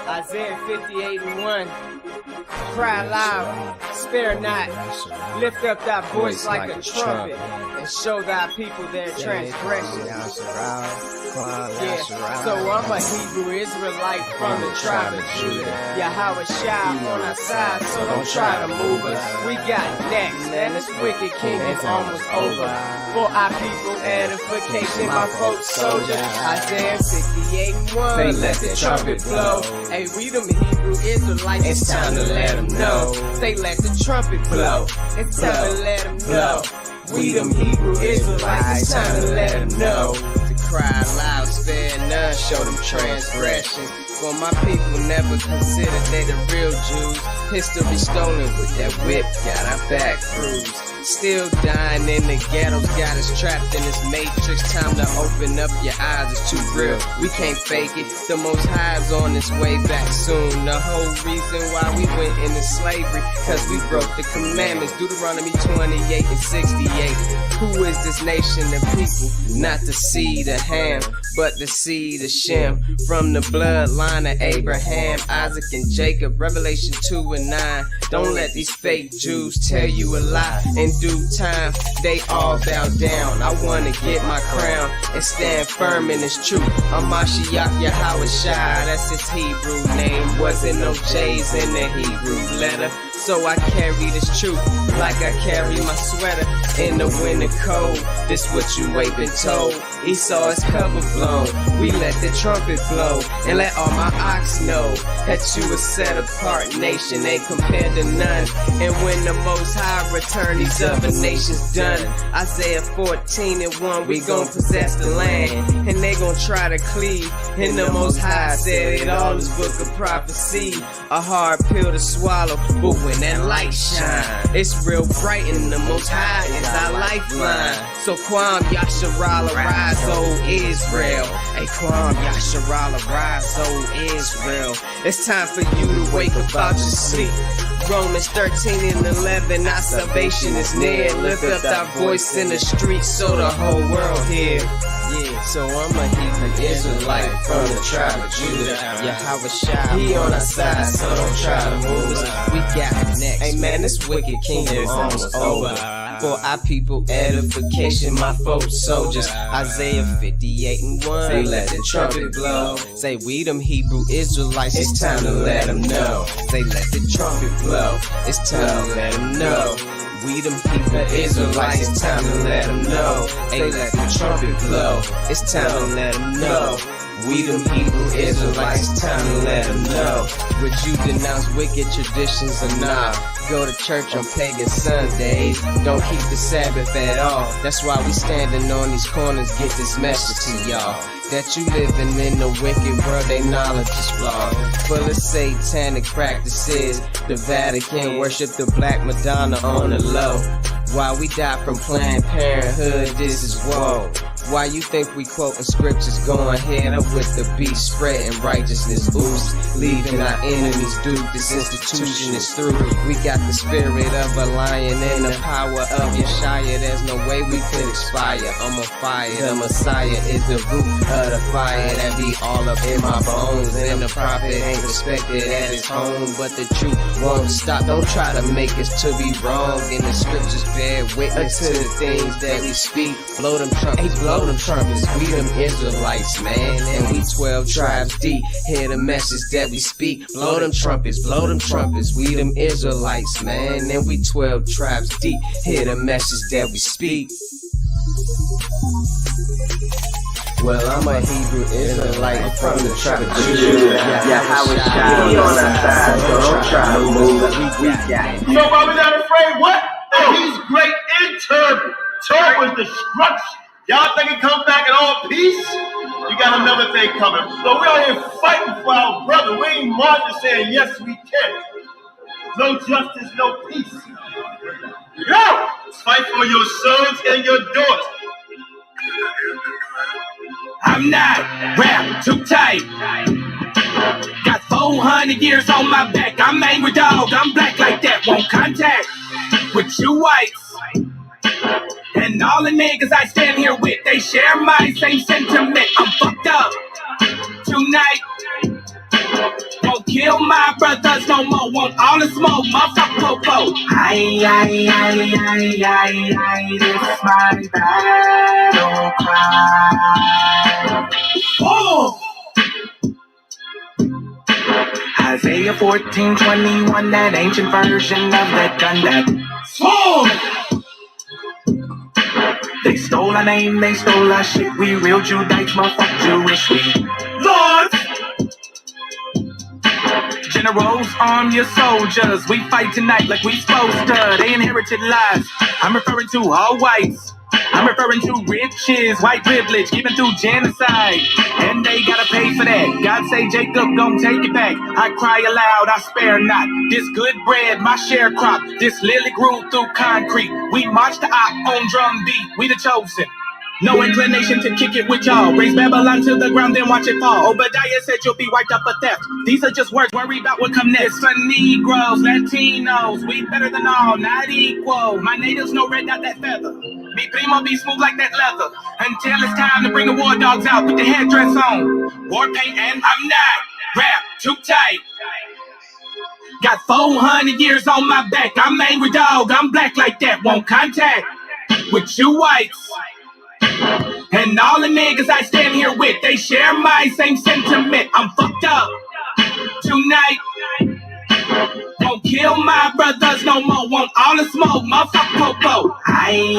Isaiah 58:1. Cry loud, spare not, lift up thy voice like a trumpet, and show thy people their transgression. Yeah, so I'm a Hebrew Israelite from the tribe of Judah. Yahawashi on our side, so don't try to move us. We got next, and this wicked kingdom's almost over. For our people, edification, my folks, soldiers. Isaiah 58:1. Say let the trumpet blow. Hey, we them Hebrew Israelites, it's time to let them know. Say let the trumpet blow. It's time to let them know. We them Hebrew Israelites, it's time to let them know. To cry loud, spare none, show them transgressions. For my people never considered they the real Jews. History stolen with that whip, got our back bruised. Still dying in the ghettos, got us trapped in this matrix. Time to open up your eyes, it's too real. We can't fake it. The Most High's on its way back soon. The whole reason why we went into slavery, cause we broke the commandments. Deuteronomy 28:68. Who is this nation of people? Not the seed of Ham, but the seed of Shem. From the bloodline of Abraham, Isaac, and Jacob. Revelation 2:9. Don't let these fake Jews tell you a lie. In due time, they all bow down. I wanna get my crown and stand firm in this truth. Ha Mashayach Yahawashi, that's his Hebrew name. Wasn't no J's in the Hebrew letter. So I carry this truth like I carry my sweater in the winter cold. This what you ain't been told. Esau is cover blown. We let the trumpet blow and let all my ox know that you a set apart nation, ain't compared to none. And when the Most High return, these other nations done. Isaiah 14:1, we gon' possess the land, and they gon' try to cleave. And the Most High said it all is book of prophecy, a hard pill to swallow, but when that light shine, it's real bright, and the Most High is our lifeline. So Qam Yasharala, rise, O Israel. Hey, Qam Yasharala, rise, O Israel. It's time for you to wake up out your sleep. Romans 13:11, our salvation is near. Lift up thy voice in the streets so the whole world hear. Yeah, so I'm a Hebrew Israelite from the tribe of Judah. Yahawashi, he on our side, so don't try to move us. We got next. Hey man, this wicked kingdom's almost over. For our people, edification, my folks, soldiers. Isaiah 58:1. Say let the trumpet blow. Say we them Hebrew Israelites, it's time to let them know. Say let the trumpet blow. It's time to let them know. We them Hebrew Israelites, it's time to let them know. Hey, let the trumpet blow. It's time to let them know. We them Hebrew Israelites, it's time to let them know. Would you denounce wicked traditions or not? Go to church on pagan Sundays, don't keep the Sabbath at all. That's why we standing on these corners, get this message to y'all. That you living in the wicked world, they knowledge is flawed. Full of satanic practices. The Vatican worship the Black Madonna on the low. Why we die from Planned Parenthood, this is woe. Why you think we quoting scriptures, going head up with the beast, spreading righteousness ooze, leaving our enemies duped. This institution is through. We got the spirit of a lion and the power of Yeshaya. There's no way we could expire. I'm on fire. The Messiah is the root of the fire that be all up in my bones. And the prophet ain't respected at his home, but the truth won't stop. Don't try to make us to be wrong. And the scriptures bear witness to the things that we speak. Blow them trumpets, blow them trumpets. We them Israelites, man, and we 12 tribes deep. Hear the message that we speak. Blow them trumpets, blow them trumpets. We them Israelites, man, and we 12 tribes deep. Hear the message that we speak. Well, I'm a Hebrew Israelite from the tribe of Judah. Yahawashi on our side, so don't try to move us. We got it. So why we not afraid? What? Oh, he's great and terrible. Terrible is destruction. Y'all think it come back in all peace? You got another thing coming. So we out here fighting for our brother. We ain't marching saying yes we can. No justice, no peace. Yo! Fight for your sons and your daughters. I'm not wrapped too tight. Got 400 years on my back. I'm angry dog. I'm black like that. Won't contact with you whites. And all the niggas I stand here with, they share my same sentiment. I'm fucked up tonight. kill my brothers no more. Want all the smoke, motherfucker, po-po. Aye, this my battle cry. Oh! Isaiah 14:21, that ancient version of that gun that swore. They stole our name, they stole our shit. We real Judites, motherfucker Jewish. We lords. Generals, arm your soldiers. We fight tonight like we supposed to. They inherited lies. I'm referring to all whites. I'm referring to riches, white privilege, given through genocide. And they gotta pay for that. God say, Jacob, gon' take it back. I cry aloud, I spare not. This good bread, my sharecrop. This lily grew through concrete. We march the op on drum beat. We the chosen. No inclination to kick it with y'all. Raise Babylon to the ground, then watch it fall. Obadiah said you'll be wiped up for theft. These are just words, worry about what come next. For Negroes, Latinos, we better than all, not equal. My natives know red, not that feather. Me primo be smooth like that leather. Until it's time to bring the war dogs out, put the headdress on. War paint and I'm not wrapped too tight. Got 400 years on my back. I'm angry dog, I'm black like that. Won't contact with you whites. And all the niggas I stand here with, they share my same sentiment. I'm fucked up tonight. Won't kill my brothers no more. Want all the smoke, motherfucker, po-po. Aye,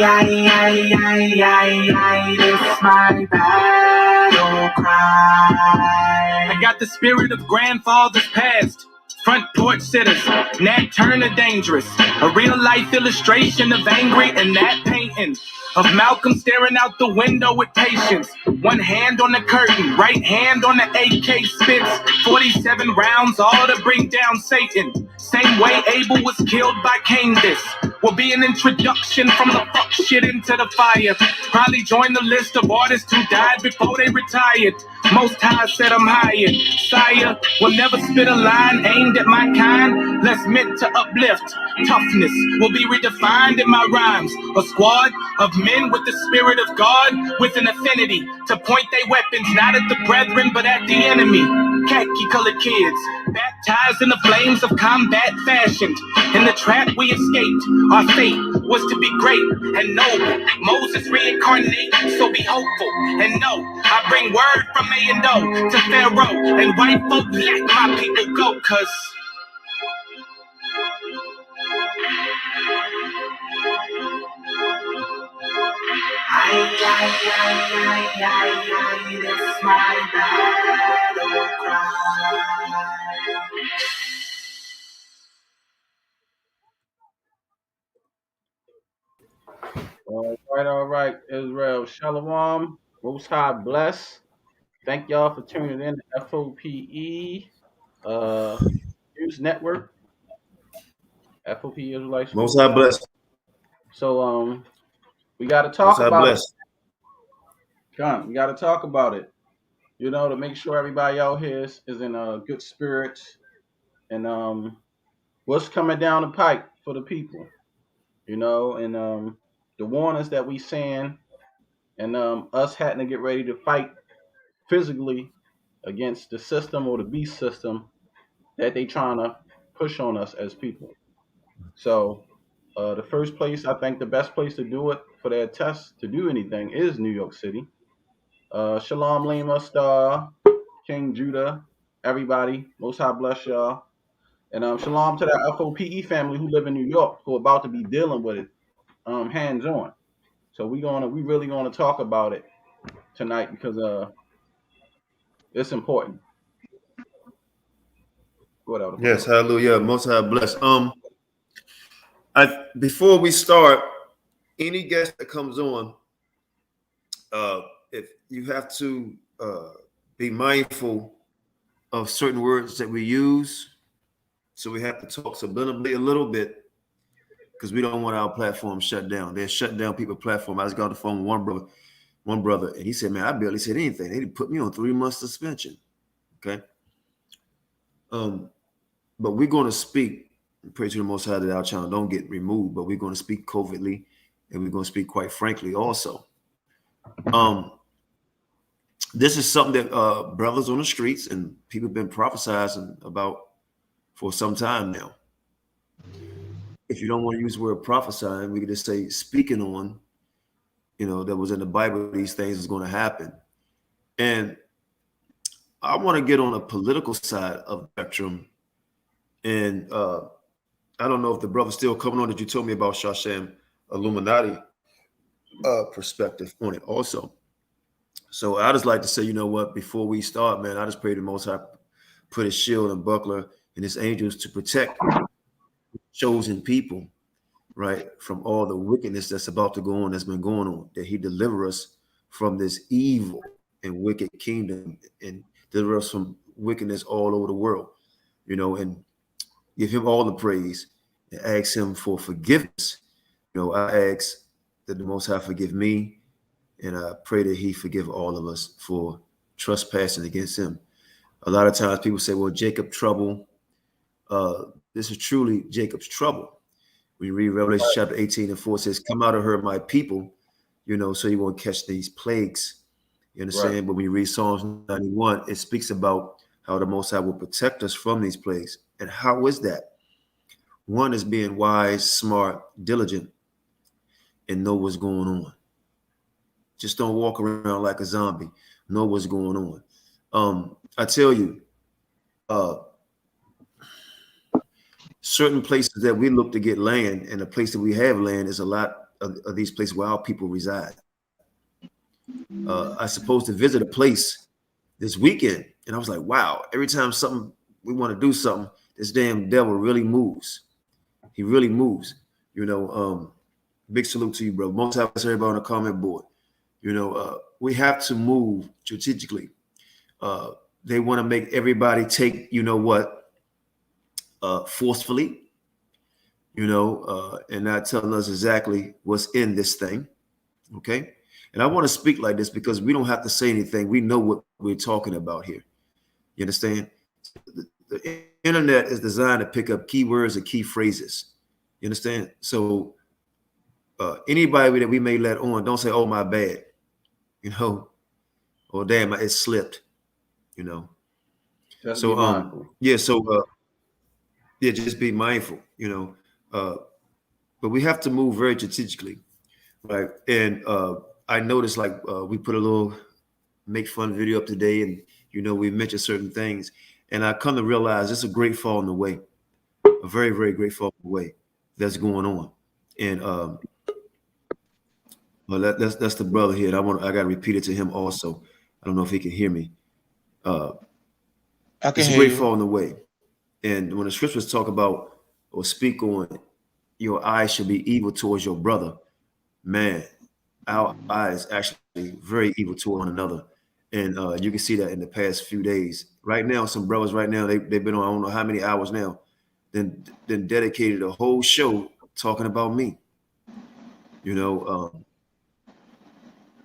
this my battle cry. I got the spirit of grandfathers past. Front porch sitters, Nat Turner dangerous. A real life illustration of angry and that painting. Of Malcolm staring out the window with patience. One hand on the curtain, right hand on the AK spits. 47 rounds, all to bring down Satan. Same way Abel was killed by Cain. This will be an introduction from the fuck shit into the fire. Probably join the list of artists who died before they retired. Most High said I'm hired. Sire will never spit a line aimed at my kind, less meant to uplift. Toughness will be redefined in my rhymes. A squad of men with the spirit of God, with an affinity to point their weapons not at the brethren but at the enemy. Khaki colored kids, baptized in the flames of combat fashioned. In the trap we escaped, our fate was to be great and noble. Moses reincarnate, so be hopeful and know I bring word from A and O to Pharaoh and white folk. Let my people go, cause this my battle cry. All right, Israel. Shalom. Most High bless. Thank y'all for tuning in to FOPE News Network. FOPE Israelites. Most High bless. So we gotta talk about it. We gotta talk about it. You know, to make sure everybody out here is in good spirits and what's coming down the pike for the people. You know, and the warnings that we saying and us having to get ready to fight physically against the system or the beast system that they trying to push on us as people. So the first place, I think the best place to do it for their test to do anything is New York City. Shalom Lima, Star, King Judah, everybody, Most High bless y'all. And shalom to the FOPE family who live in New York who are about to be dealing with it hands on. So we really gonna talk about it tonight because it's important. Whatever. Yes, hallelujah. Most High bless. Before we start, any guest that comes on, if you have to be mindful of certain words that we use, so we have to talk subliminally a little bit because we don't want our platform shut down. They're shutting down people's platform. I just got on the phone with one brother, and he said, "Man, I barely said anything. They put me on 3 months suspension." Okay. But we're going to speak. Pray to the Most High that our channel don't get removed, but we're going to speak covertly, and we're going to speak quite frankly also. This is something that brothers on the streets and people have been prophesizing about for some time now. If you don't want to use the word prophesying, we could just say speaking on, that was in the Bible, these things is going to happen. And I want to get on a political side of the spectrum. And I don't know if the brother's still coming on that you told me about Shashem Illuminati perspective on it also. So I just like to say, you know what, before we start, man, I just pray the Most High put his shield and buckler and his angels to protect chosen people, right, from all the wickedness that's about to go on, that's been going on, that he deliver us from this evil and wicked kingdom and deliver us from wickedness all over the world, and give him all the praise and ask him for forgiveness. I ask that the Most High forgive me, and I pray that he forgive all of us for trespassing against him. A lot of times people say, well, Jacob trouble. This is truly Jacob's trouble. When you read Revelation chapter 18:4, it says, come out of her, my people, so you won't catch these plagues. You understand? Right. But when you read Psalms 91, it speaks about how the Most High will protect us from these plagues. And how is that? One is being wise, smart, diligent, and know what's going on. Just don't walk around like a zombie. Know what's going on. I tell you, certain places that we look to get land, and the place that we have land is a lot of these places where our people reside. I supposed to visit a place this weekend, and I was like, wow, every time we want to do something, this damn devil really moves. He really moves. Big salute to you, bro. Most of us, everybody on the comment board. We have to move strategically. They want to make everybody take, forcefully, and not telling us exactly what's in this thing. Okay. And I want to speak like this because we don't have to say anything. We know what we're talking about here. You understand? The internet is designed to pick up keywords and key phrases. You understand? So anybody that we may let on, don't say, oh, my bad, or damn, it slipped, Just so, just be mindful, but we have to move very strategically, right? And I noticed we put a little make fun video up today, and, we mentioned certain things, and I come to realize it's a great fall in the way, a very, very great fall in the way that's going on. And well, that's the brother here. I got to repeat it to him also. I don't know if he can hear me. It's a great fall in the way. And when the scriptures talk about or speak on your eyes should be evil towards your brother, man, our eyes actually very evil toward one another. And you can see that in the past few days. Right now, some brothers they've been on I don't know how many hours now, then dedicated a whole show talking about me.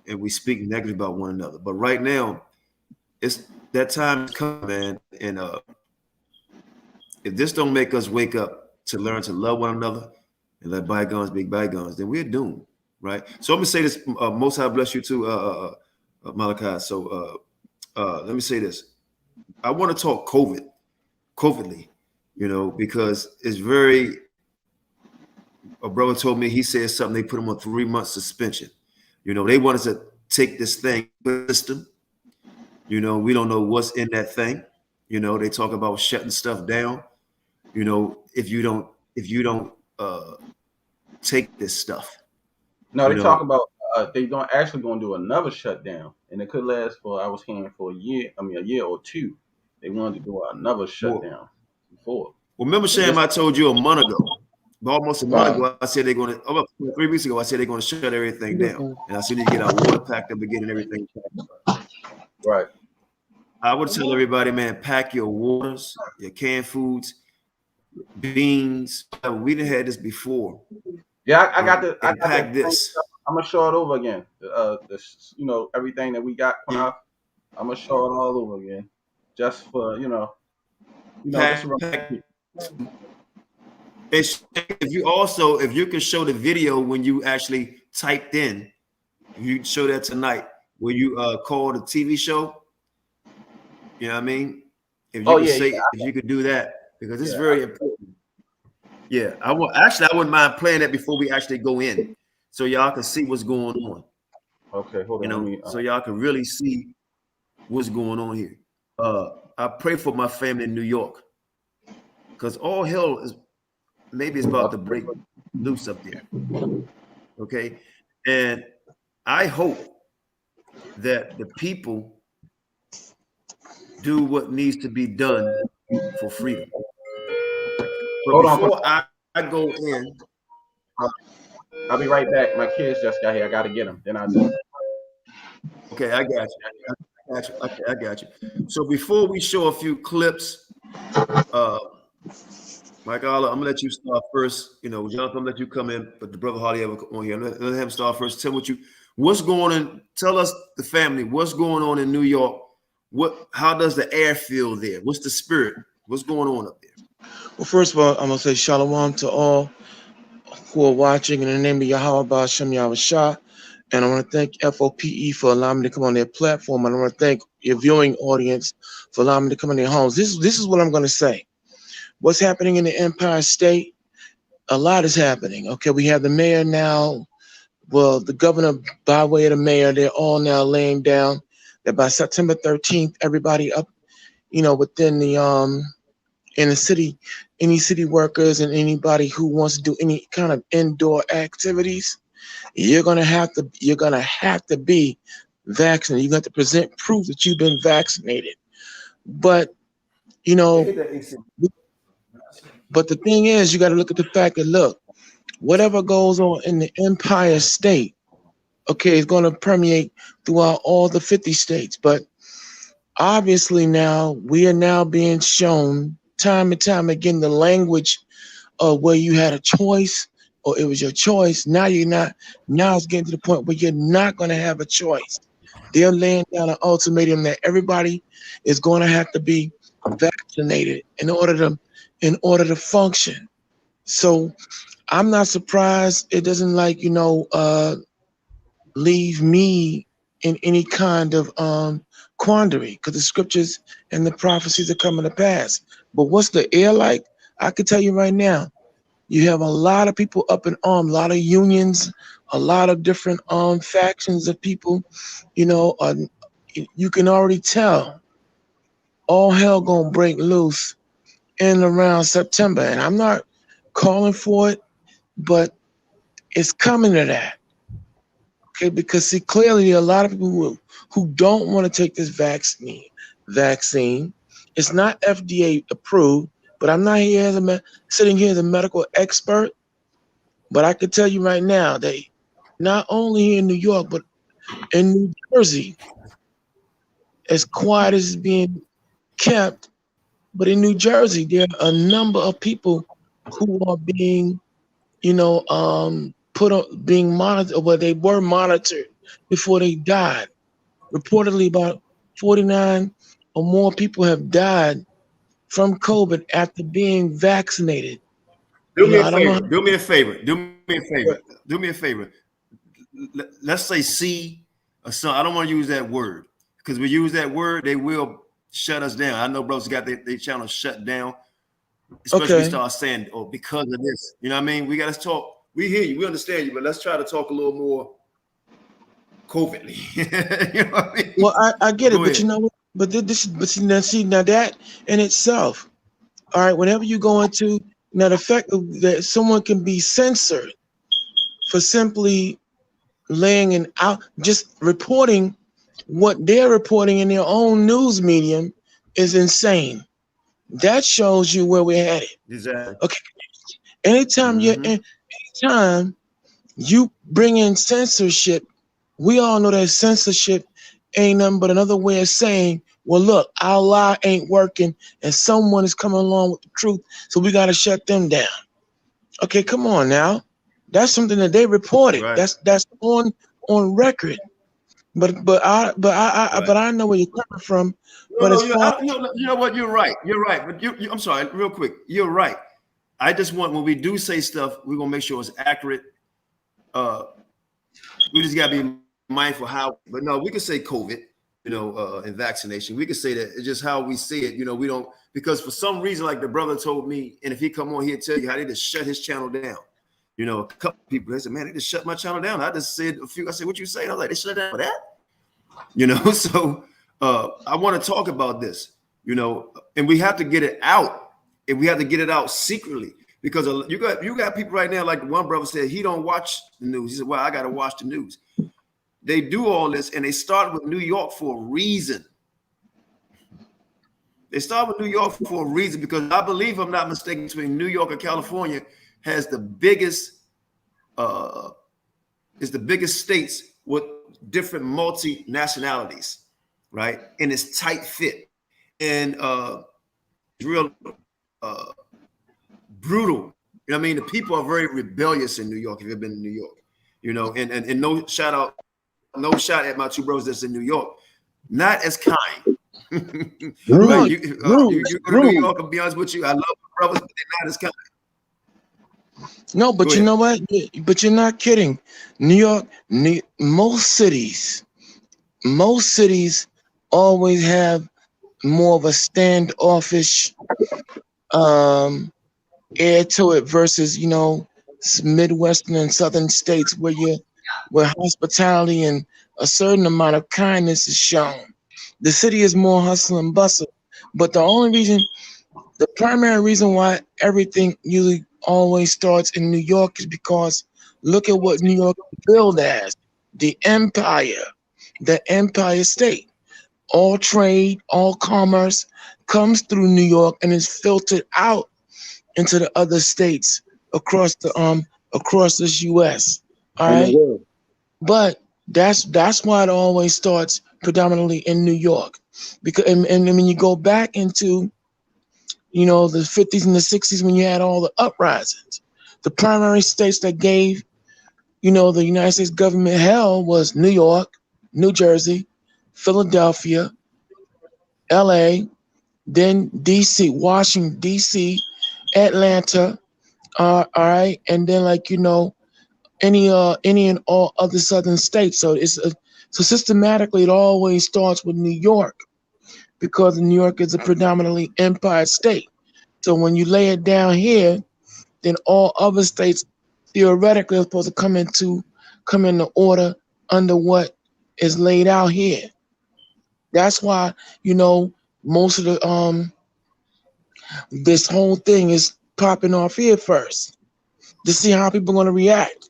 And we speak negative about one another. But right now, it's that time is coming, man. And if this don't make us wake up to learn to love one another and let bygones be bygones, then we're doomed, right? So I'm gonna say this. Most High bless you too, Malachi. So let me say this. I want to talk COVIDly, because it's very. A brother told me, he said something. They put him on 3-month suspension. They want us to take this thing system. We don't know what's in that thing. They talk about shutting stuff down. If you don't take this stuff. No, they talk about they don't actually going to do another shutdown, and it could last for, I was hearing, for a year or two. They wanted to do another shutdown before. Well, remember, Sham, I told you a month ago. Almost a month ago, I said they're going to. About 3 weeks ago, I said they're going to shut everything down, and I said you get our water packed up again and everything. Right. I would tell everybody, man, pack your waters, your canned foods, beans. We done had this before. Yeah, I got the. I got pack this. I'm gonna show it over again. Everything that we got. I'm gonna show it all over again, just for pack. If you can show the video when you actually typed in, you show that tonight when you call the TV show. You know what I mean? If you if you could do that, because it's very important. Yeah, I wouldn't mind playing that before we actually go in, so y'all can see what's going on. Okay, hold on. So y'all can really see what's going on here. I pray for my family in New York, because all hell is about to break loose up there. Okay, and I hope that the people do what needs to be done for freedom. But before I go in, I'll be right back. My kids just got here. I got to get them. Then I'll do. Okay, I got you. I got you. So before we show a few clips, Mike Allah, I'm gonna let you start first. Jonathan, I'm gonna let you come in, but the brother Hardy ever on here. I'm gonna let him start first. Tell what's going on. Tell us, the family, what's going on in New York. How does the air feel there? What's the spirit? What's going on up there? Well, first of all, I'm gonna say shalom to all who are watching in the name of Yahawashi Yahawashi. And I want to thank F.O.P.E for allowing me to come on their platform. And I want to thank your viewing audience for allowing me to come in their homes. This is what I'm going to say. What's happening in the Empire State? A lot is happening. Okay, we have the mayor now. Well, the governor, by way of the mayor, they're all now laying down that by September 13th, everybody up, within the in the city, any city workers and anybody who wants to do any kind of indoor activities, you're gonna have to be vaccinated. You got to present proof that you've been vaccinated. But but the thing is, you got to look at the fact that, look, whatever goes on in the Empire State, okay, is going to permeate throughout all the 50 states. But obviously now we are now being shown time and time again the language of where you had a choice or it was your choice. Now you're not. Now it's getting to the point where you're not going to have a choice. They're laying down an ultimatum that everybody is going to have to be vaccinated in order to function. So I'm not surprised it doesn't leave me in any kind of quandary, because the scriptures and the prophecies are coming to pass. But what's the air like? I can tell you right now, you have a lot of people up in arms, a lot of unions, a lot of different factions of people. You can already tell all hell gonna break loose in and around September. And I'm not calling for it, but it's coming to that. Okay, because see, clearly a lot of people who don't want to take this vaccine. It's not FDA approved, but I'm not here sitting here as a medical expert. But I can tell you right now that not only here in New York, but in New Jersey, as quiet as it's being kept, but in New Jersey, there are a number of people who are being, being monitored, or they were monitored before they died. Reportedly, about 49 or more people have died from COVID after being vaccinated. Do me a favor. Let's say C or something. I don't want to use that word, because we use that word, they will shut us down. I know brothers got their channel shut down, especially we start saying, because of this. You know what I mean? We got to talk. We hear you, we understand you, but let's try to talk a little more covertly. You know what I mean? Well, I get it, but you know what? But now that in itself, all right, whenever you go into the fact that someone can be censored for simply laying out, just reporting what they're reporting in their own news medium is insane. That shows you where we're headed. Exactly. Okay. Anytime you bring in censorship, we all know that censorship ain't nothing but another way of saying, well, look, our lie ain't working and someone is coming along with the truth, so we got to shut them down. Okay, come on now. That's something that they reported. Right. That's on record. But I know where you're coming from. You know what? You're right. But I'm sorry, real quick. You're right. I just want, when we do say stuff, we're gonna make sure it's accurate. We just gotta be mindful how. But no, we can say COVID. and vaccination. We could say that it's just how we see it. We don't, because for some reason, like the brother told me, and if he come on, he'll tell you how they just shut his channel down. A couple people, they said, man, they just shut my channel down. I just said I said, what you say? I was like, they shut it down for that? So I want to talk about this, and we have to get it out, and we have to get it out secretly, because you got people right now, like one brother said, he don't watch the news. He said, well, I got to watch the news. They do all this, and they start with New York for a reason. They start with New York for a reason, because I believe, if I'm not mistaken, between New York and California has the biggest, is the biggest states with different multi-nationalities, right? And it's tight fit. And it's real brutal. I mean, the people are very rebellious in New York, if you've been in New York, and no shot at my two brothers that's in New York. Not as kind. You go to New York, I'll be honest with you, I love my brothers, but they're not as kind. No, but you know what? But you're not kidding. New York, most cities always have more of a standoffish air to it versus, Midwestern and Southern states where hospitality and a certain amount of kindness is shown. The city is more hustle and bustle, but the primary reason why everything usually always starts in New York is because look at what New York is billed as, the empire state. All trade, all commerce comes through New York and is filtered out into the other states across this U.S. All right, but that's why it always starts predominantly in New York, because and when you go back into the 50s and the 60s, when you had all the uprisings, the primary states that gave the United States government hell was New York, New Jersey, Philadelphia, LA, then DC, Washington DC, Atlanta, all right, and then any and all other southern states. So so systematically it always starts with New York, because New York is a predominantly empire state. So when you lay it down here, then all other states theoretically are supposed to come into order under what is laid out here. That's why most of the this whole thing is popping off here first, to see how people are going to react.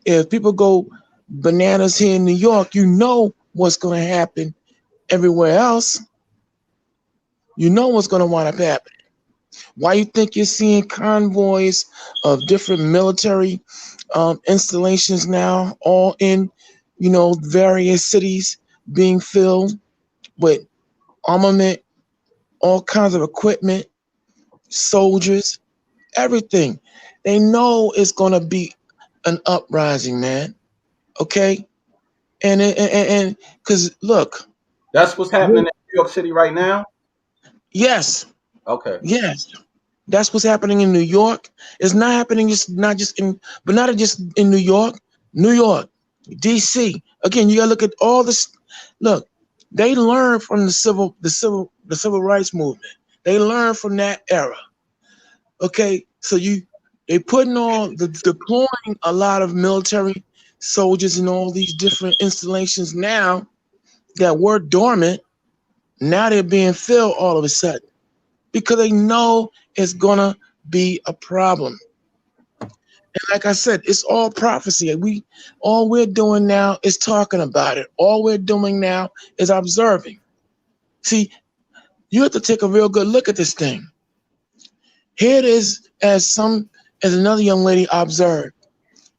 If people go bananas here in New York, what's going to happen everywhere else. What's going to wind up happening. Why you think you're seeing convoys of different military installations now, all in various cities, being filled with armament, all kinds of equipment, soldiers, everything? They know it's going to be an uprising, man. Okay, and because look, that's what's happening in New York City right now. Yes. Okay. Yes, that's what's happening in New York. It's not happening not just in New York, DC. Again, you gotta look at all this. Look, they learned from the civil rights movement. They learned from that era. Okay, so they deploying a lot of military soldiers in all these different installations now that were dormant. Now they're being filled all of a sudden, because they know it's gonna be a problem. And like I said, it's all prophecy. All we're doing now is talking about it. All we're doing now is observing. See, you have to take a real good look at this thing. Here it is, as another young lady observed.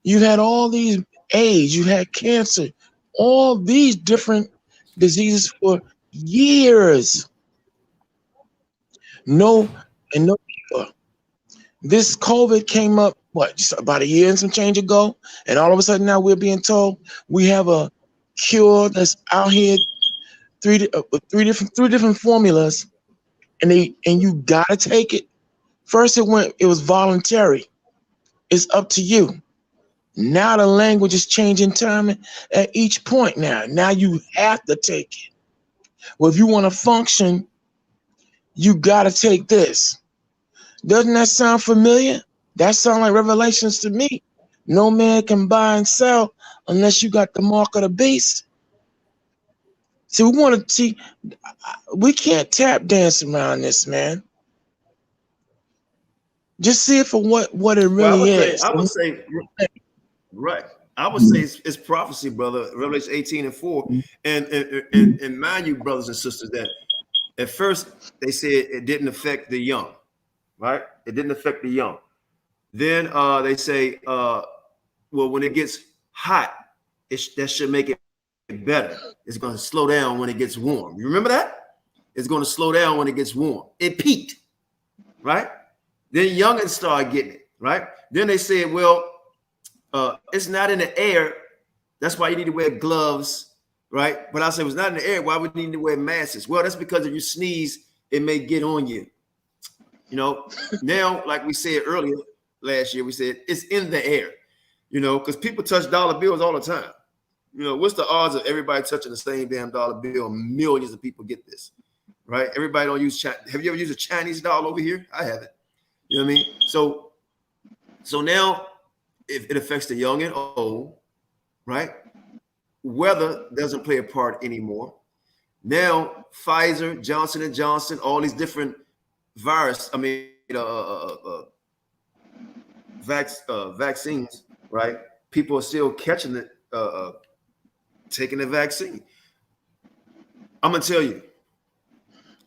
You've had all these AIDS, you had cancer, all these different diseases for years. No cure. This COVID came up, just about a year and some change ago, and all of a sudden now we're being told we have a cure that's out here, three different formulas, and you gotta take it. First it was voluntary. It's up to you. Now the language is changing time at each point now. Now you have to take it. Well, if you want to function, you got to take this. Doesn't that sound familiar? That sounds like Revelations to me. No man can buy and sell unless you got the mark of the beast. So we want to see, we can't tap dance around this, man. Just see it for what it really is. I would say, right. I would say it's prophecy, brother. Revelation 18:4. And mind you, brothers and sisters, that at first they said it didn't affect the young, right? It didn't affect the young. Then they say, well, when it gets hot, that should make it better. It's going to slow down when it gets warm. You remember that? It's going to slow down when it gets warm. It peaked, right? Then youngins start getting it, right? Then they said, well, it's not in the air. That's why you need to wear gloves, right? But I said, it's not in the air. Why would you need to wear masks? Well, that's because if you sneeze, it may get on you. You know, now, like we said earlier, last year, we said it's in the air, you know, because people touch dollar bills all the time. You know, what's the odds of everybody touching the same damn dollar bill? Millions of people get this, right? Everybody don't use China. Have you ever used a Chinese dollar over here? I haven't. You know what I mean? So now, if it affects the young and old, right? Weather doesn't play a part anymore. Now, Pfizer, Johnson & Johnson, all these different vaccines, right? People are still catching it, taking the vaccine. I'm going to tell you,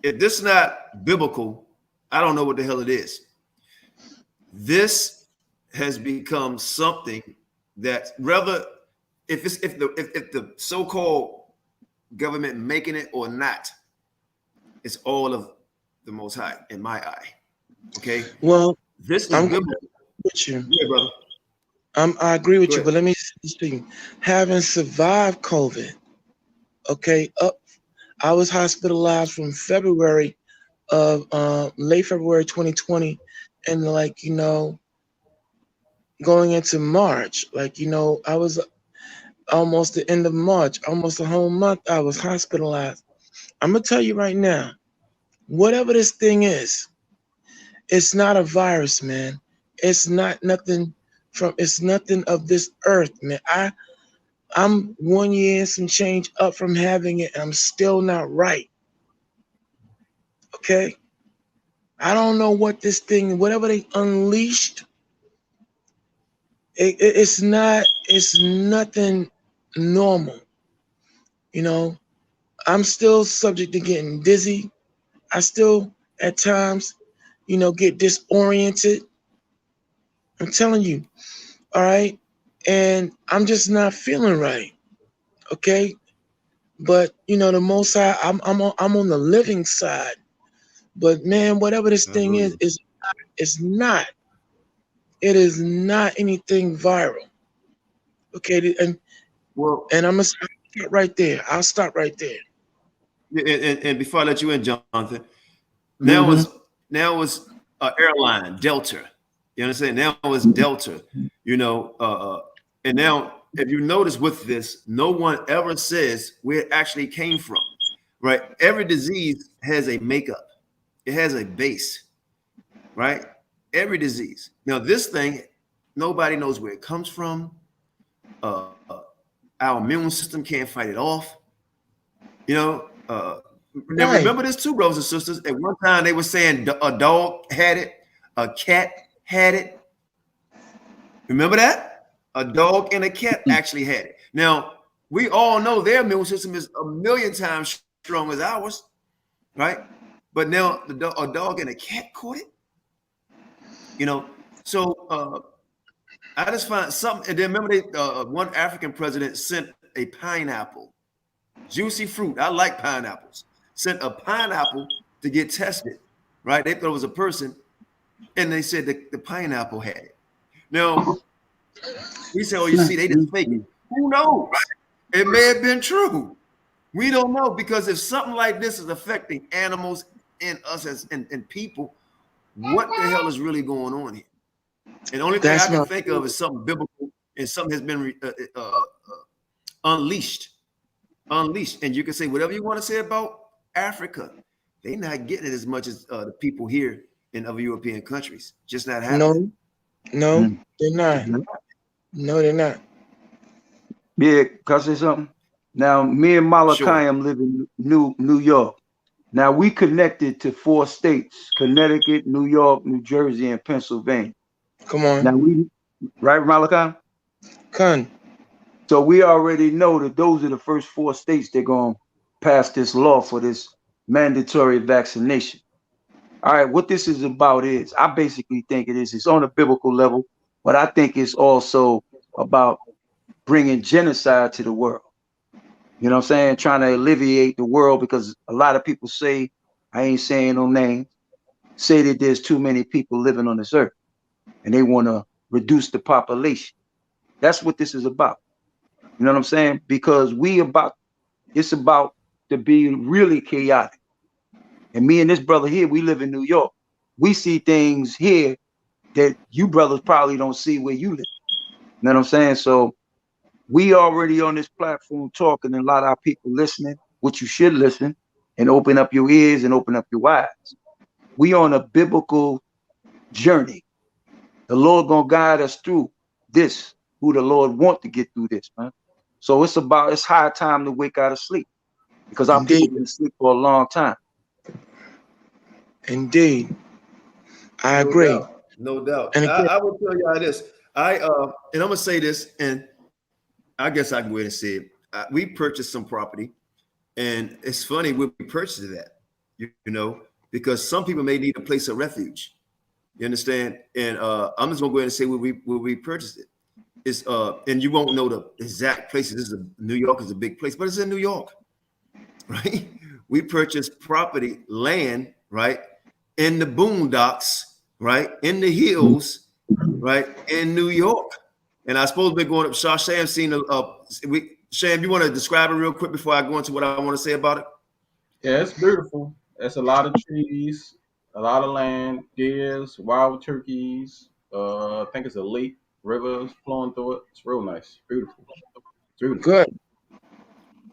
if this is not biblical, I don't know what the hell it is. This has become something that rather if the so-called government making it or not, it's all of the Most High in my eye. Okay. Well, this is I'm biblical. with you. Yeah, brother. I agree with you, but let me speak. Having survived COVID, okay, I was hospitalized from February of late February 2020, and like, you know, going into March, like, you know, I was almost the end of March, almost a whole month I was hospitalized. I'm gonna tell you right now, whatever this thing is, it's not a virus, man. It's not nothing it's nothing of this earth, man. I'm 1 year and some change up from having it, and I'm still not right. Okay? I don't know what this thing, whatever they unleashed, it's nothing normal. You know, I'm still subject to getting dizzy. I still at times, you know, get disoriented. I'm telling you, all right? And I'm just not feeling right. Okay? But you know, the Most High, I'm on the living side. But man, whatever this thing is, it's not. It is not anything viral. Okay, and I'm gonna stop right there. I'll stop right there. And before I let you in, Jonathan, now was airline Delta. You understand? Now it's Delta. You know, and now if you notice with this, no one ever says where it actually came from. Right? Every disease has a makeup. It has a base. Right? Every disease. Now this thing, nobody knows where it comes from. Our immune system can't fight it off. You know, now remember this too, brothers and sisters. At one time they were saying a dog had it, a cat had it. Remember that? A dog and a cat actually had it. Now, we all know their immune system is 1,000,000 times strong as ours, right? But now a dog and a cat caught it. You know, so I just find something. And then remember, one African president sent a pineapple, juicy fruit. I like pineapples. Sent a pineapple to get tested, right? They thought it was a person, and they said the pineapple had it. Now, we say, oh, you see, they just fake it. Who knows? It may have been true. We don't know, because if something like this is affecting animals and us as and people, what the hell is really going on here? And the only thing I can think of is something biblical, and something has been unleashed. And you can say whatever you want to say about Africa. They're not getting it as much as the people here in other European countries. Just not happening. No, they're not. No, they're not. Yeah, can I say something? Now, me and Malachi live in New York. Now, we connected to 4 states: Connecticut, New York, New Jersey, and Pennsylvania. Come on. Now, right, Malachi? So we already know that those are the first 4 states that are going to pass this law for this mandatory vaccination. All right, what this is about is, I basically think it's on a biblical level, but I think it's also about bringing genocide to the world. You know what I'm saying? Trying to alleviate the world, because a lot of people say, I ain't saying no names, say that there's too many people living on this earth and they want to reduce the population. That's what this is about. You know what I'm saying? Because it's about to be really chaotic. And me and this brother here, we live in New York. We see things here that you brothers probably don't see where you live. You know what I'm saying? So we already on this platform talking, and a lot of our people listening, which you should listen and open up your ears and open up your eyes. We on a biblical journey. The Lord gonna guide us through this, who the Lord want to get through this, man. So it's high time to wake out of sleep, because our people been asleep for a long time. Indeed. I agree. No doubt. And again, I will tell y'all this. And I'm gonna say this, and I guess I can go ahead and say it. We purchased some property, and it's funny we purchased that, you know, because some people may need a place of refuge. You understand? And I'm just gonna go ahead and say where we purchased it. It's and you won't know the exact places. New York is a big place, but it's in New York, right? We purchased property, land, right, in the boondocks, right, in the hills, right, in New York. And I suppose we're going up. Sham seen Sham, you want to describe it real quick before I go into what I want to say about it? Yeah, it's beautiful. It's a lot of trees, a lot of land, deers, wild turkeys. I think it's a lake, rivers flowing through it. It's real nice, beautiful. Good.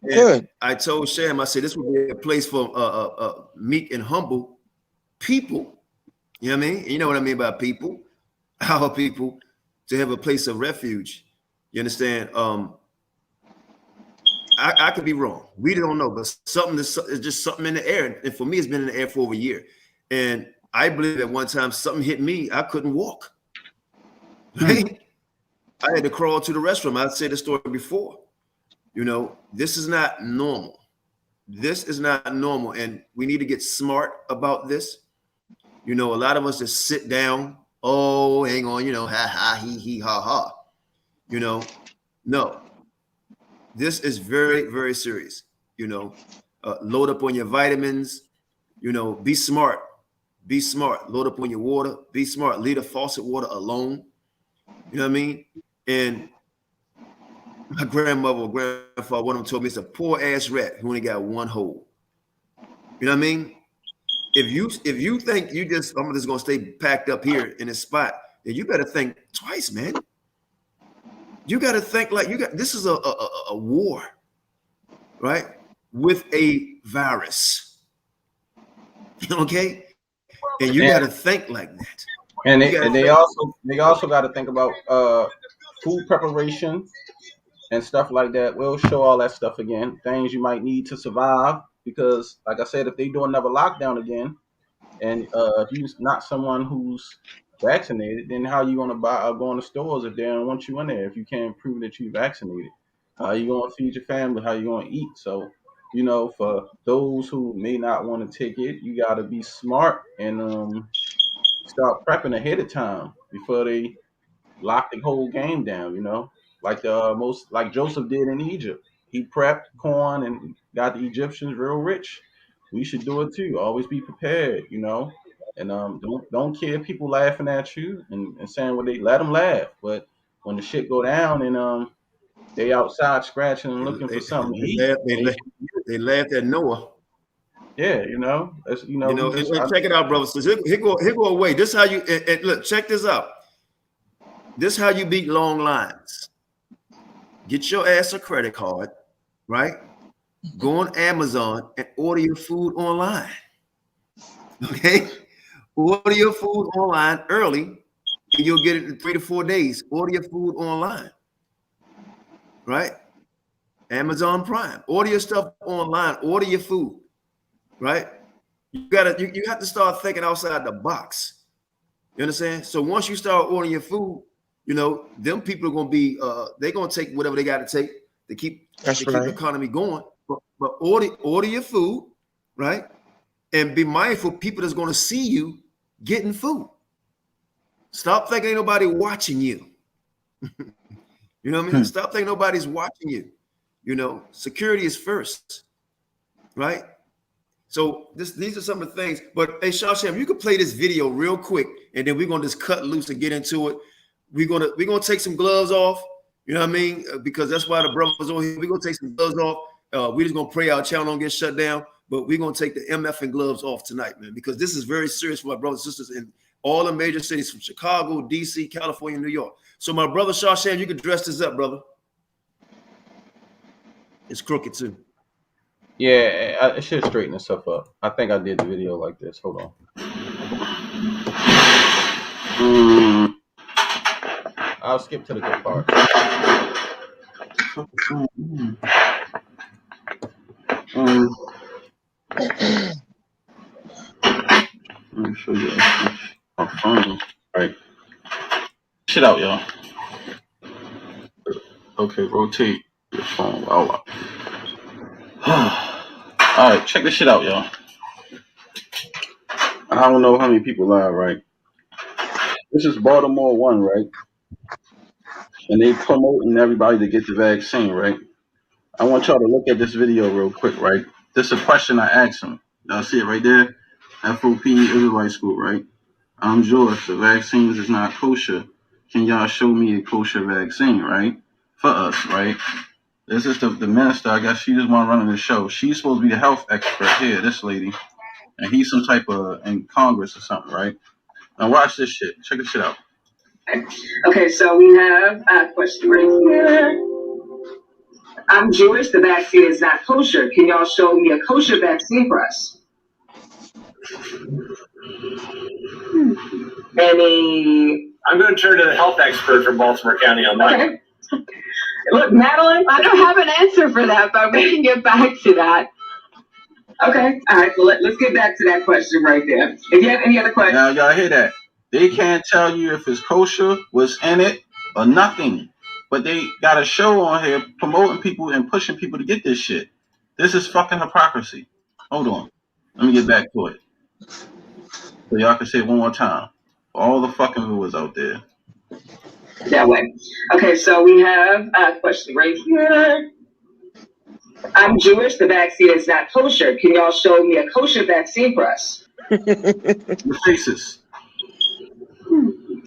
And I told Sham, I said this would be a place for meek and humble people. You know what I mean? You know what I mean by people, our people, to have a place of refuge. You understand? I could be wrong. We don't know, but something is just something in the air. And for me, it's been in the air for over a year. And I believe at one time something hit me. I couldn't walk. Right? I had to crawl to the restroom. I've said the story before. You know, this is not normal. This is not normal. And we need to get smart about this. You know, a lot of us just sit down. Oh, hang on, you know, ha, ha, he, ha, ha. You know, no. This is very, very serious. You know, load up on your vitamins. You know, be smart. Be smart. Load up on your water. Be smart. Leave the faucet water alone. You know what I mean? And my grandmother or grandfather, one of them told me it's a poor ass rat who only got one hole. You know what I mean? If you think I'm just gonna stay packed up here in this spot, then you better think twice, man. You got to think like this is a war, right? With a virus. Okay? And you got to think like that. And they also got to think about food preparation and stuff like that. We'll show all that stuff again. Things you might need to survive, because like I said, if they do another lockdown again, and if you're not someone who's vaccinated, then how you gonna go in the stores if they don't want you in there? If you can't prove that you're vaccinated, how you gonna feed your family? How you gonna eat? So, you know, for those who may not want to take it, you got to be smart and start prepping ahead of time before they lock the whole game down. You know, like like Joseph did in Egypt. He prepped corn and got the Egyptians real rich. We should do it too. Always be prepared. You know. And don't care if people laughing at you and saying what they let them laugh. But when the shit go down and they outside scratching and looking for something to eat, they laughed at Noah. Yeah, you know, and check it out, brothers. So here go away. This is how you and look. Check this out. This is how you beat long lines. Get your ass a credit card, right? Go on Amazon and order your food online. Okay? Order your food online early, and you'll get it in 3 to 4 days. Order your food online. Right? Amazon Prime. Order your stuff online. Order your food. Right? You have to start thinking outside the box. You understand? So once you start ordering your food, you know, them people are gonna be they're gonna take whatever they got to take to keep the economy going. But order your food, right? And be mindful of people that's gonna see you getting food. Stop thinking ain't nobody watching you. You know what I mean? Stop thinking nobody's watching you. You know, security is first, right? So these are some of the things. But hey, Shashem, you can play this video real quick, and then we're gonna just cut loose and get into it. We're gonna take some gloves off. You know what I mean? Because that's why the brothers on here. We're gonna take some gloves off. We're just gonna pray our channel don't get shut down. But we're gonna take the MF and gloves off tonight, man, because this is very serious for my brothers and sisters in all the major cities from Chicago, DC, California, New York. So my brother Shashem, you can dress this up, brother. It's crooked too. Yeah, I should straighten this stuff up. I think I did the video like this. Hold on. I'll skip to the good part. Let me show you. All right. Shit out, y'all. Okay, rotate your phone. All right, check this shit out, y'all. I don't know how many people live, right? This is Baltimore 1, right? And they promoting everybody to get the vaccine, right? I want y'all to look at this video real quick, right? This is a question I asked them. Y'all see it right there? F.O.P.E. Israelite School, right? I'm Jewish. The vaccines is not kosher. Can y'all show me a kosher vaccine, right? For us, right? This is the minister. I guess she just want running the show. She's supposed to be the health expert here, this lady. And he's some type of in Congress or something, right? Now watch this shit. Check this shit out. Okay, so we have a question right here. I'm Jewish. The vaccine is not kosher. Can y'all show me a kosher vaccine for us? Any? I'm going to turn to the health expert from Baltimore County on that. Okay. Look, Madeline, I don't have an answer for that, but we can get back to that. Okay. All right. Well, let's get back to that question right there. If you have any other questions. Now, y'all hear that? They can't tell you if it's kosher, what's in it, or nothing. But they got a show on here promoting people and pushing people to get this shit. This is fucking hypocrisy. Hold on. Let me get back to it. So y'all can say it one more time. For all the fucking viewers out there. That way. Okay, so we have a question right here. I'm Jewish. The vaccine is not kosher. Can y'all show me a kosher vaccine for us? Your faces.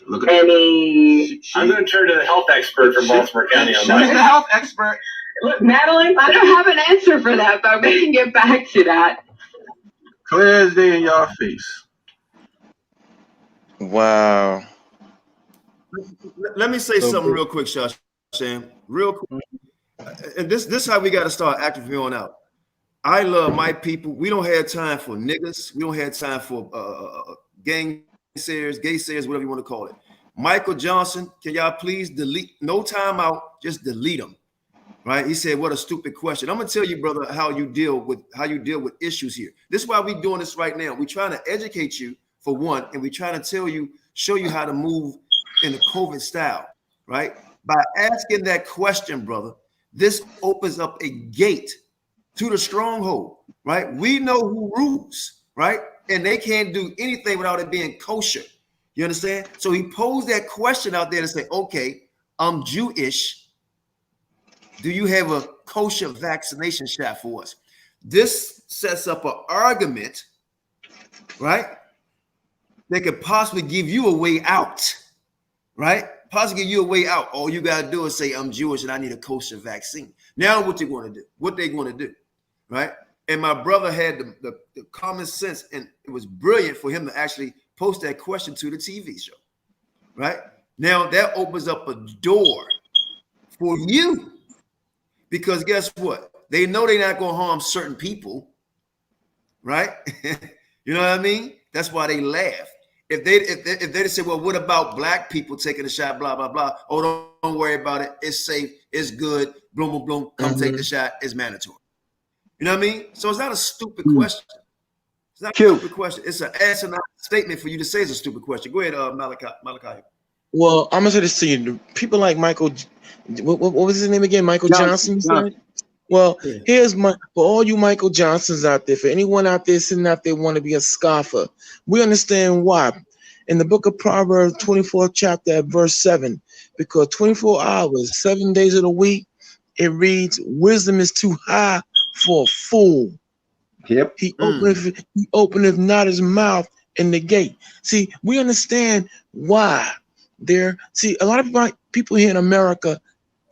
Look at any. I'm going to turn to the health expert from Baltimore County on that. She's the health expert. Look, Madeline, I don't have an answer for that, but we can get back to that. Clear as day in y'all face. Wow. Let me say something real quick, Shashem. Real quick. And this is how we got to start acting from here on out. I love my people. We don't have time for niggas. We don't have time for gang sayers, gay sayers, whatever you want to call it. Michael Johnson, can y'all please delete? No time out, just delete them. Right? He said, "What a stupid question." I'm gonna tell you, brother, how you deal with issues here. This is why we're doing this right now. We're trying to educate you for one, and we're trying to show you how to move in the COVID style, right? By asking that question, brother, this opens up a gate to the stronghold, right? We know who rules, right? And they can't do anything without it being kosher. You understand? So he posed that question out there to say, okay, I'm Jewish. Do you have a kosher vaccination shot for us? This sets up an argument, right? That could possibly give you a way out, right? Possibly give you a way out. All you got to do is say, I'm Jewish and I need a kosher vaccine. Now what they're going to do, right? And my brother had the common sense, and it was brilliant for him to actually post that question to the TV show, right? Now that opens up a door for you, because guess what? they know they're not going to harm certain people, right? You know what I mean? That's why they laugh. If they say, well, what about black people taking a shot, blah, blah, blah. Oh, don't worry about it. It's safe. It's good. Bloom, bloom, bloom. Come take the shot. It's mandatory. You know what I mean? So it's not a stupid question. It's not a stupid question. It's an asinine statement for you to say it's a stupid question. Go ahead, Malachi. Well, I'm going to say this to you. People like Michael, what was his name again? Michael Johnson, you said? Well, here's for all you Michael Johnsons out there, for anyone out there sitting out there want to be a scoffer, we understand why. In the book of Proverbs, 24th chapter at verse 7, because 24 hours, 7 days of the week, it reads, wisdom is too high for a fool. Yep. He openeth not his mouth in the gate. See, we understand why a lot of people here in America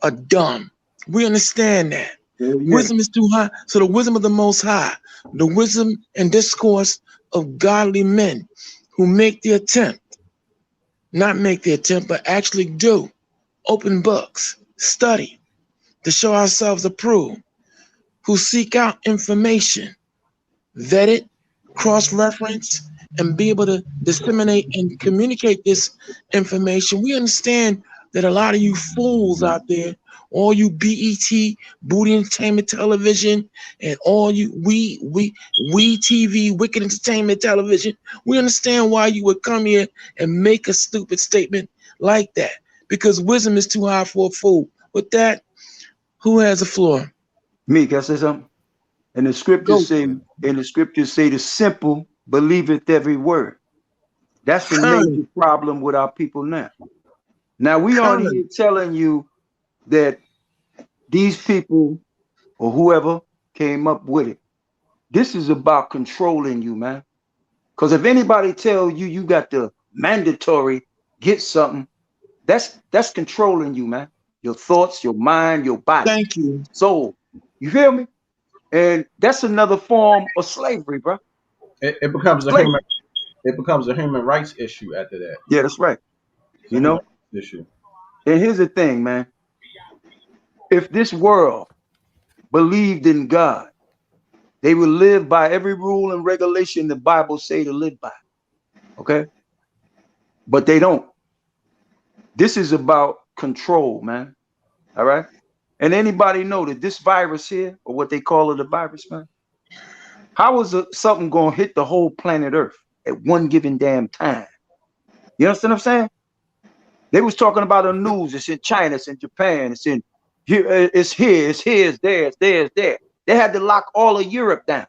are dumb. We understand that. Wisdom is too high. So the wisdom of the Most High, the wisdom and discourse of godly men who make the attempt, not make the attempt, but actually do open books, study to show ourselves approved, who seek out information, vet it, cross-reference, and be able to disseminate and communicate this information. We understand that a lot of you fools out there, all you BET, Booty Entertainment Television, and all you we TV, Wicked Entertainment Television, we understand why you would come here and make a stupid statement like that, because wisdom is too high for a fool. With that, who has the floor? Me, can I say something? And the scriptures say the simple believeth every word. That's the major problem with our people now. Now we aren't here telling you that these people or whoever came up with it. This is about controlling you, man. Because if anybody tell you you got the mandatory get something, that's controlling you, man. Your thoughts, your mind, your body. Thank you. So you feel me? And that's another form of slavery, bro. It becomes a human rights issue after that. Yeah, that's right. You know, issue. And here's the thing, man. If this world believed in God, they would live by every rule and regulation the Bible say to live by. Okay? But they don't. This is about control, man. All right? And anybody know that this virus here, or what they call it, a virus, man? How is something going to hit the whole planet Earth at one given damn time? You understand what I'm saying? They was talking about the news. It's in China, it's in Japan, it's in here, it's here, it's here, it's there, it's there, it's there. They had to lock all of Europe down.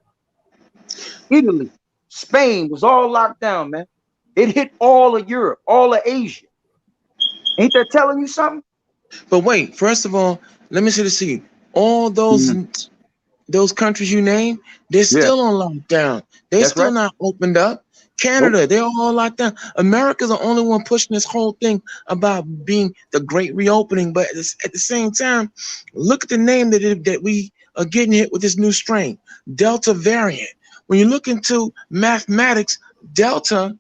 Italy, Spain was all locked down, man. It hit all of Europe, all of Asia. Ain't that telling you something? But wait, first of all, let me say this to you. All those countries you named, they're still on lockdown. They're still not opened up. Canada, they're all locked down. America's the only one pushing this whole thing about being the great reopening. But at the same time, look at the name that we are getting hit with this new strain, Delta variant. When you look into mathematics, Delta,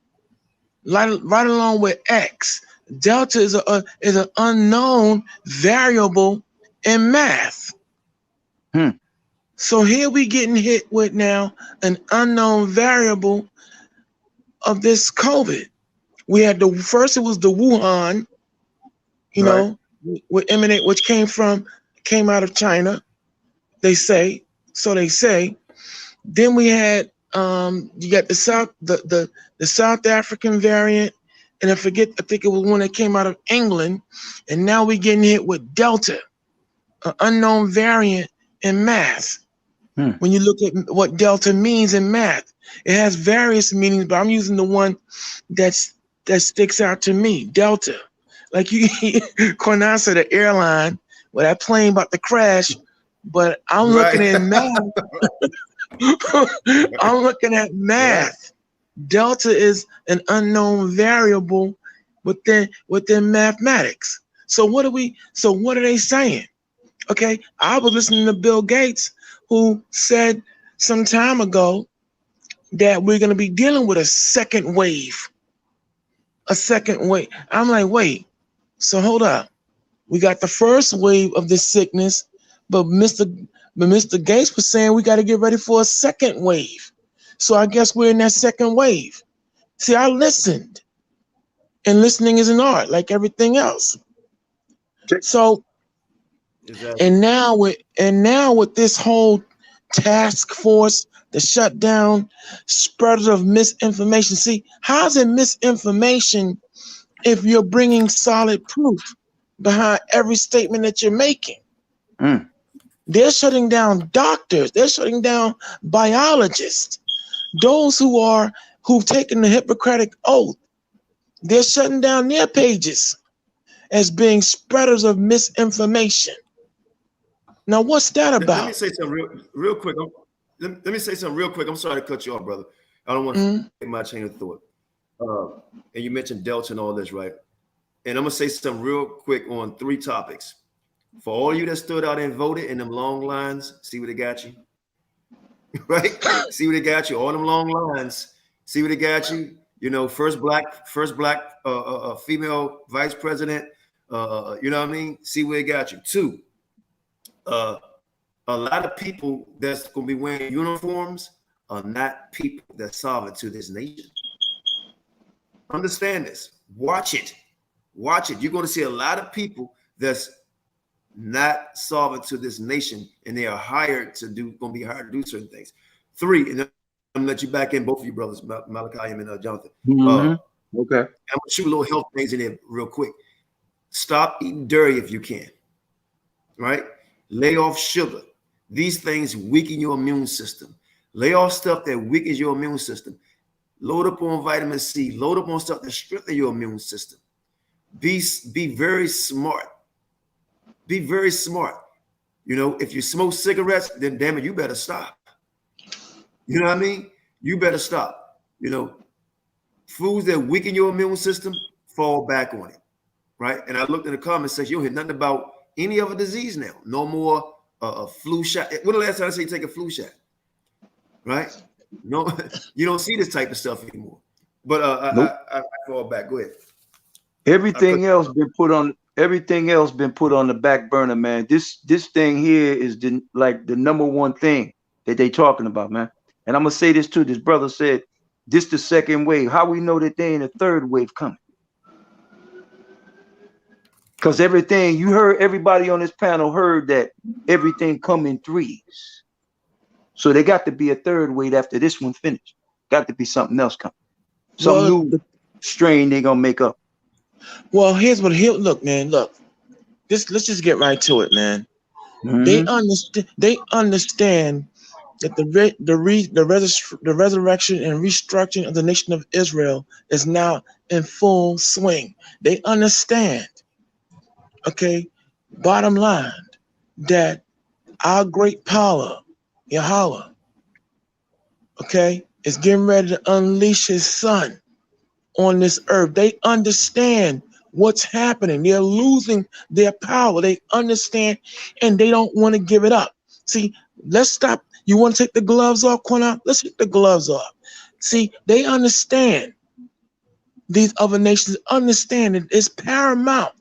right along with X, Delta is an unknown variable in math. So here we getting hit with now an unknown variable of this COVID. We had first it was the Wuhan, which came out of China. They say. Then we had you got the South African variant, and I think it was one that came out of England, and now we're getting hit with Delta, an unknown variant in math. When you look at what Delta means in math, it has various meanings, but I'm using the one that sticks out to me, Delta. Like Qanath said, the airline, that plane about to crash, but I'm looking at math. I'm looking at math. Delta is an unknown variable within mathematics. So what are they saying? Okay, I was listening to Bill Gates, who said some time ago that we're going to be dealing with a second wave. I'm like, wait, so hold up. We got the first wave of this sickness, but Mr. But Mr. Gates was saying we got to get ready for a second wave. So I guess we're in that second wave. See, I listened. And listening is an art, like everything else. So, and now with this whole task force, the shutdown, spreaders of misinformation. See, how's it misinformation if you're bringing solid proof behind every statement that you're making? They're shutting down doctors. They're shutting down biologists. Those who've taken the Hippocratic oath. They're shutting down their pages as being spreaders of misinformation. Now, what's that about? Let me say something real quick. Let me say something real quick. I'm sorry to cut you off, brother. I don't want to take my chain of thought. And you mentioned Delta and all this, right? And I'm going to say something real quick on 3 topics. For all you that stood out and voted in them long lines, see where they got you? Right? See where they got you? All them long lines, see where they got you? You know, first black female vice president. You know what I mean? See where it got you. 2, a lot of people that's gonna be wearing uniforms are not people that's solid to this nation. Understand this. Watch it. Watch it. You're gonna see a lot of people that's not solvent to this nation, and they are gonna be hired to do certain things. 3, and I'm gonna let you back in, both of you brothers, Malachi and Jonathan. Okay. I'm gonna shoot a little health things in there real quick. Stop eating dairy if you can. Right? Lay off sugar. These things weaken your immune system. Lay off stuff that weakens your immune system. Load up on vitamin C. Load up on stuff that strengthens your immune system. Be very smart. Be very smart. You know, if you smoke cigarettes, then damn it, you better stop. You know what I mean? You better stop. You know, foods that weaken your immune system, fall back on it, right? And I looked in the comments section, you don't hear nothing about any other disease now. No more a flu shot. When the last time I say you take a flu shot, right? No, you don't see this type of stuff anymore. But I fall back. Go ahead. Everything else been put on the back burner, man. This thing here is the number one thing that they talking about, man. And I'm gonna say this too. This brother said this the second wave. How we know that they ain't a third wave coming? Because everything you heard, everybody on this panel heard that everything come in 3s. So they got to be a third wave after this one finished. Got to be something else coming. Some new strain they gonna make up. Well, look, man. Look, let's just get right to it, man. They understand that the resurrection and restructuring of the nation of Israel is now in full swing. They understand, okay, bottom line, that our great power, Yahweh, okay, is getting ready to unleash his son on this earth. They understand what's happening. They're losing their power. They understand, and they don't want to give it up. See, let's stop. You want to take the gloves off, Qanath? Let's take the gloves off. See, they understand. These other nations understand that it's paramount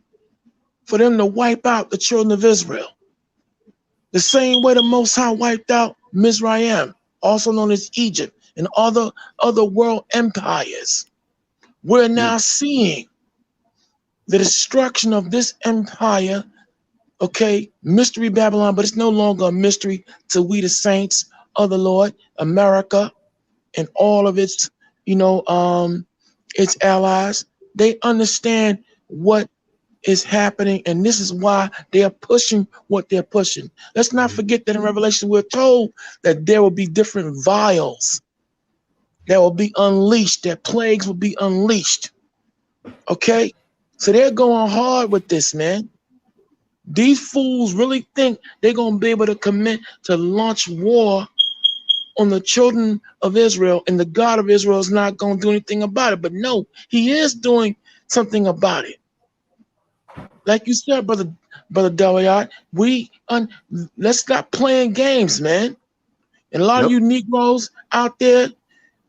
for them to wipe out the children of Israel. The same way the Most High wiped out Mizraim, also known as Egypt, and other world empires. We're now seeing the destruction of this empire, okay, mystery Babylon, but it's no longer a mystery to we the saints of the Lord, America, and all of its, its allies. They understand what is happening, and this is why they are pushing what they're pushing. Let's not forget that in Revelation we're told that there will be different vials that will be unleashed, that plagues will be unleashed. Okay? So they're going hard with this, man. These fools really think they're going to be able to launch war on the children of Israel, and the God of Israel is not going to do anything about it. But no, he is doing something about it. Like you said, brother Dawayat, let's stop playing games, man. And a lot of you Negroes out there,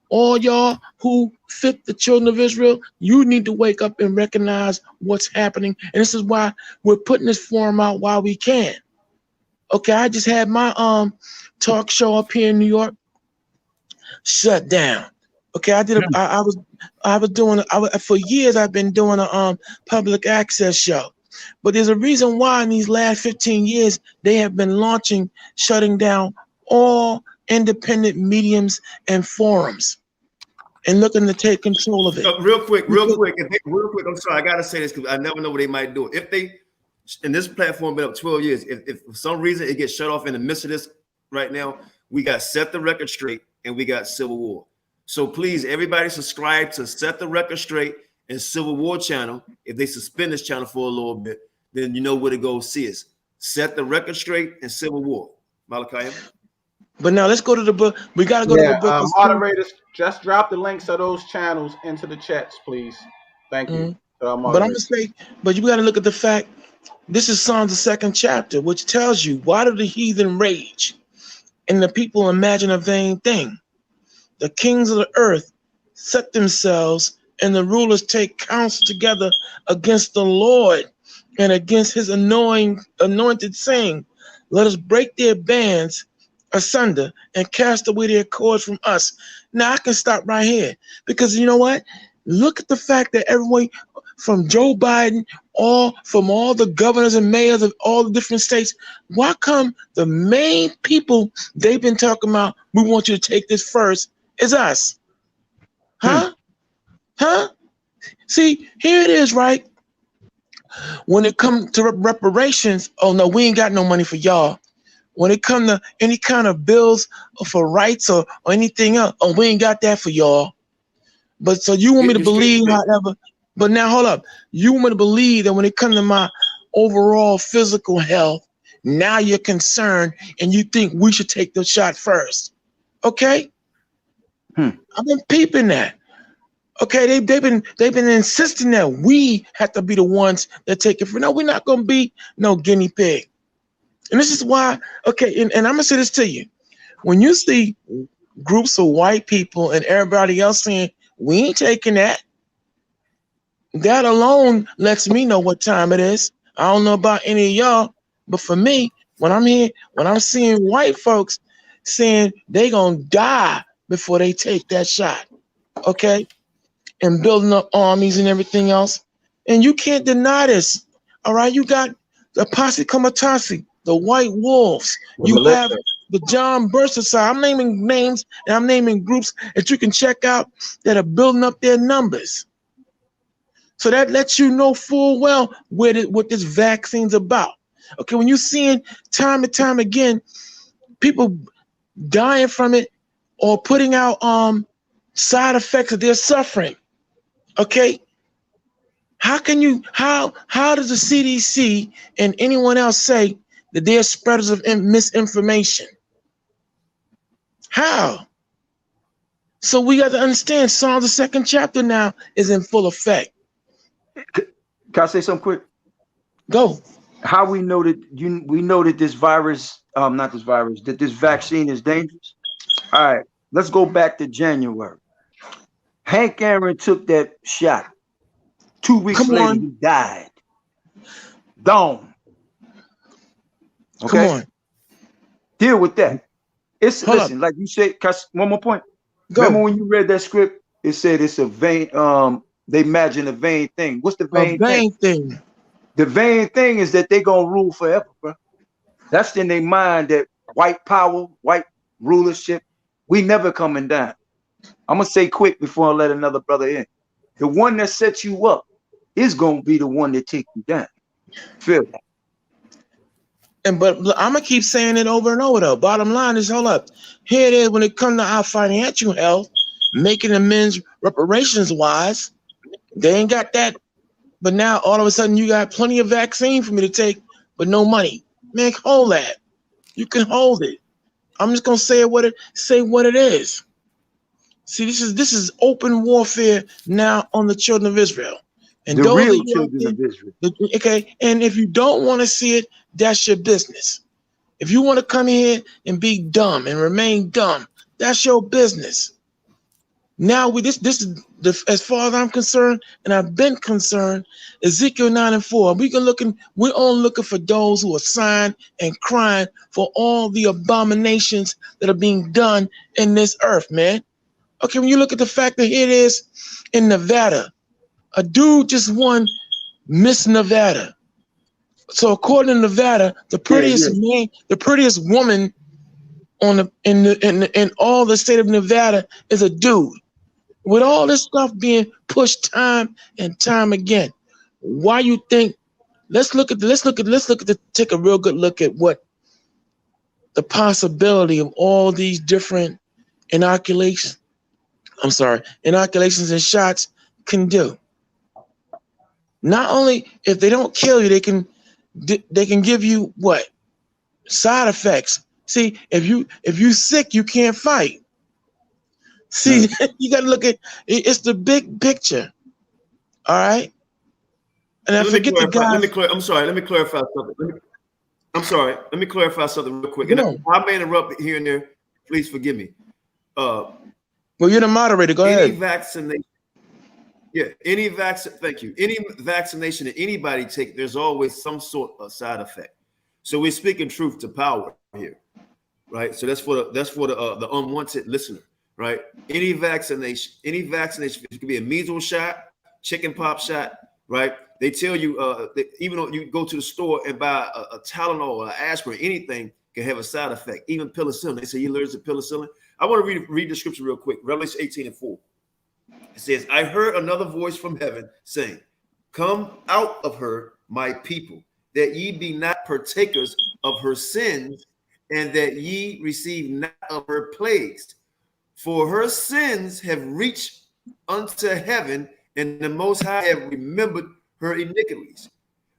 all y'all who fit the children of Israel, you need to wake up and recognize what's happening. And this is why we're putting this forum out while we can. Okay, I just had my talk show up here in New York shut down. Okay, I was doing for years. I've been doing a public access show, but there's a reason why in these last 15 years they have been shutting down all independent mediums and forums, and looking to take control of it. Real quick. I'm sorry, I gotta say this because I never know what they might do. If they, and this platform been up 12 years, if for some reason it gets shut off in the midst of this right now, we got Set the Record Straight and we got Civil War. So please, everybody subscribe to Set the Record Straight and Civil War channel. If they suspend this channel for a little bit, then you know where to go see us. Set the Record Straight and Civil War. Malachi. But now let's go to the book. We got to go to the book. Moderators, just drop the links of those channels into the chats, please. Thank you. But I'm going to say, but you got to look at the fact, this is Psalms, the 2nd chapter, which tells you, why do the heathen rage and the people imagine a vain thing? The kings of the earth set themselves, and the rulers take counsel together against the Lord and against his anointed, saying, let us break their bands asunder and cast away their cords from us. Now I can stop right here, because you know what? Look at the fact that everyone from Joe Biden, from all the governors and mayors of all the different states, why come the main people they've been talking about, we want you to take this first, is us? Huh? See, here it is, right? When it comes to reparations, oh no, we ain't got no money for y'all. When it comes to any kind of bills for rights or anything else, oh, we ain't got that for y'all. But so you want me to believe, however, but now hold up. You want me to believe that when it comes to my overall physical health, now you're concerned and you think we should take the shot first. Okay? I've been peeping that. Okay, they've been insisting that we have to be the ones that take it for. No, we're not gonna be no guinea pig. And this is why, okay, and I'm gonna say this to you. When you see groups of white people and everybody else saying, we ain't taking that, that alone lets me know what time it is. I don't know about any of y'all, but for me, when I'm seeing white folks saying they gonna die before they take that shot, okay? And building up armies and everything else. And you can't deny this, all right? You got the Posse Comitatus, the White Wolves. You have the John Burst side. I'm naming names and I'm naming groups that you can check out that are building up their numbers. So that lets you know full well what this vaccine's about. Okay, when you're seeing time and time again, people dying from it or putting out side effects that they're suffering. Okay, how does the CDC and anyone else say that they're spreaders of misinformation? How? So we got to understand Psalms, the 2nd chapter now is in full effect. Can I say something quick? Go. How we know that this virus, that this vaccine is dangerous? All right, let's go back to January. Hank Aaron took that shot. 2 weeks later, he died. Gone. Okay? Come on. Deal with that. Listen, like you said, one more point. Go. Remember when you read that script, it said it's a vain, they imagine a vain thing. What's the vain thing? The vain thing is that they're going to rule forever, bro. That's in their mind, that white power, white rulership, we never coming down. I'm going to say quick before I let another brother in. The one that sets you up is going to be the one that takes you down. Feel that. But I'm going to keep saying it over and over, though. Bottom line is, hold up. Here it is when it comes to our financial health, making amends reparations-wise. They ain't got that. But now, all of a sudden, you got plenty of vaccine for me to take, but no money. Man, hold that. You can hold it. I'm just going to say what it is. See, this is open warfare now on the children of Israel. And the real children of Israel. Okay, and if you don't want to see it, that's your business. If you want to come here and be dumb and remain dumb, that's your business. Now this is as far as I'm concerned, and I've been concerned, Ezekiel 9:4. We're only looking for those who are sighing and crying for all the abominations that are being done in this earth, man. Okay, when you look at the fact that here it is in Nevada, a dude just won Miss Nevada. So according to Nevada, the prettiest man, the prettiest woman in all the state of Nevada is a dude. With all this stuff being pushed time and time again, why you think? Let's take a real good look at what the possibility of all these different inoculations and shots can do. Not only if they don't kill you, they can give you what? Side effects. See, if you sick, you can't fight. See, you got to look at it's the big picture. All right. And I forget the guy. I'm sorry. Let me clarify something. Let me clarify something real quick. And I may interrupt here and there. Please forgive me. Well, you're the moderator. Go ahead. Any vaccination. Yeah. Thank you. Any vaccination that anybody take, there's always some sort of side effect. So we're speaking truth to power here, right? So that's for the unwanted listener. Right? Any vaccination, it could be a measles shot, chickenpox shot, right? They tell you that even though you go to the store and buy a Tylenol or aspirin, anything can have a side effect, even penicillin. They say you're allergic to penicillin. I want to read the scripture real quick. Revelation 18:4. It says, I heard another voice from heaven saying, come out of her, my people, that ye be not partakers of her sins, and that ye receive not of her plagues. For her sins have reached unto heaven, and the Most High have remembered her iniquities.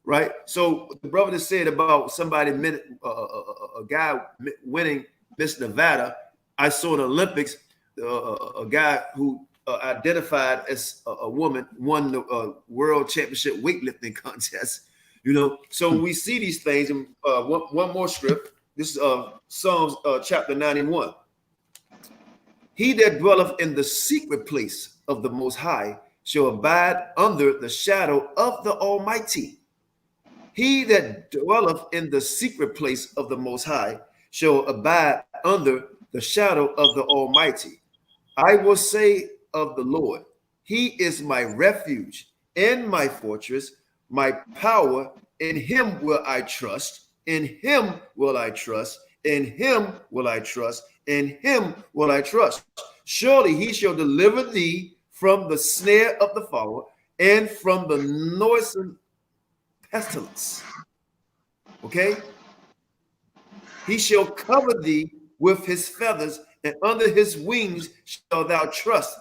Right. So the brother that said about somebody, a guy winning Miss Nevada. I saw in the Olympics a guy who identified as a woman won the world championship weightlifting contest. You know, so we see these things. And one more script. This is Psalms chapter 91. He that dwelleth in the secret place of the Most High shall abide under the shadow of the Almighty. He that dwelleth in the secret place of the Most High shall abide under the shadow of the Almighty. I will say of the Lord, he is my refuge and my fortress, my power. In him will I trust. In him will I trust. In him will I trust. In him will I trust. Surely he shall deliver thee from the snare of the fowler and from the noisome pestilence. Okay? He shall cover thee with his feathers, and under his wings shalt thou trust.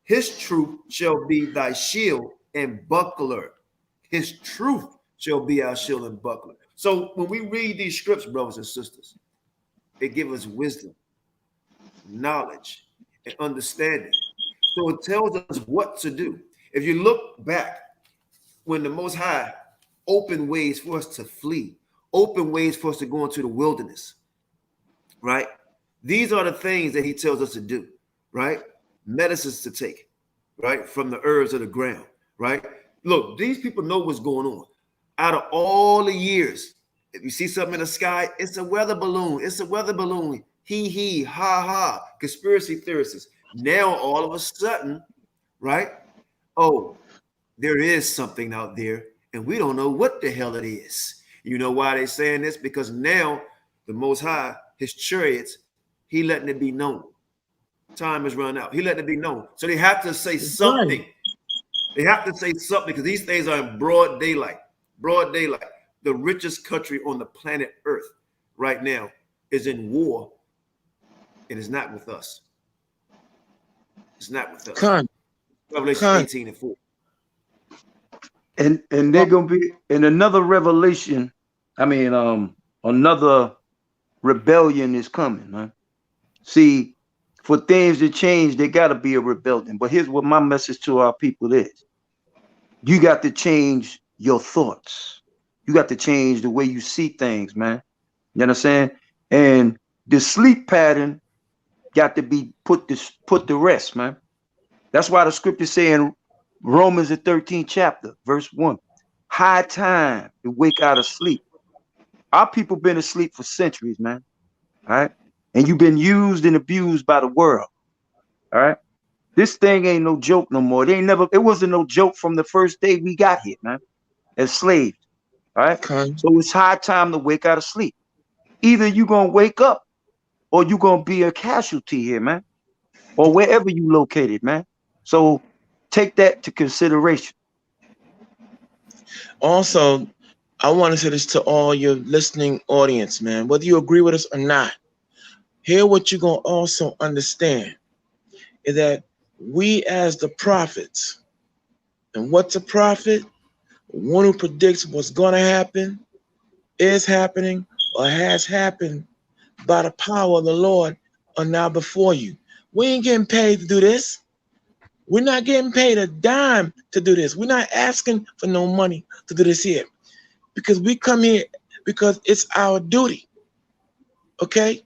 His truth shall be thy shield and buckler. His truth shall be our shield and buckler. So when we read these scripts, brothers and sisters, they give us wisdom, knowledge, and understanding. So it tells us what to do. If you look back, when the Most High opened ways for us to flee, open ways for us to go into the wilderness, right? These are the things that he tells us to do, right? Medicines to take, right? From the herbs of the ground, right? Look, these people know what's going on. Out of all the years, if you see something in the sky, it's a weather balloon. It's a weather balloon. He, ha, ha. Conspiracy theorists. Now, all of a sudden, right? Oh, there is something out there, and we don't know what the hell it is. You know why they're saying this? Because now the Most High, his chariots, he letting it be known. Time has run out. He letting it be known. So they have to say something. They have to say something because these things are in broad daylight. Broad daylight. The richest country on the planet Earth right now is in war. It is not with us. It's not with us. Revelation 18:4. And they're gonna be in another revelation. I mean, another rebellion is coming, man. See, for things to change, there gotta be a rebellion. But here's what my message to our people is: you got to change your thoughts. You got to change the way you see things, man. You understand? And the sleep pattern got to be put to rest, man. That's why the scripture say in Romans the 13th chapter, verse 1, high time to wake out of sleep. Our people been asleep for centuries, man. All right. And you've been used and abused by the world. All right. This thing ain't no joke no more. It wasn't no joke from the first day we got here, man, as slaves. All right. Okay. So it's high time to wake out of sleep. Either you're gonna wake up or you're gonna be a casualty here, man. Or wherever you located, man. So take that to consideration. Also, I want to say this to all your listening audience, man. Whether you agree with us or not, here what you're going to also understand is that we as the prophets, and what's a prophet? One who predicts what's going to happen, is happening, or has happened by the power of the Lord are now before you. We ain't getting paid to do this. We're not getting paid a dime to do this. We're not asking for no money to do this here, because we come here because it's our duty. Okay?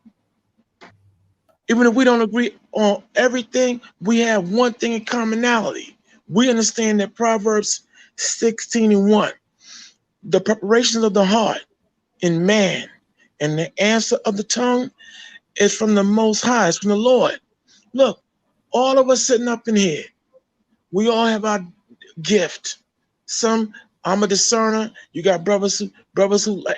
Even if we don't agree on everything, we have one thing in commonality. We understand that Proverbs 16:1, the preparations of the heart in man and the answer of the tongue is from the Most High, it's from the Lord. Look, all of us sitting up in here, we all have our gift. Some, I'm a discerner. You got brothers who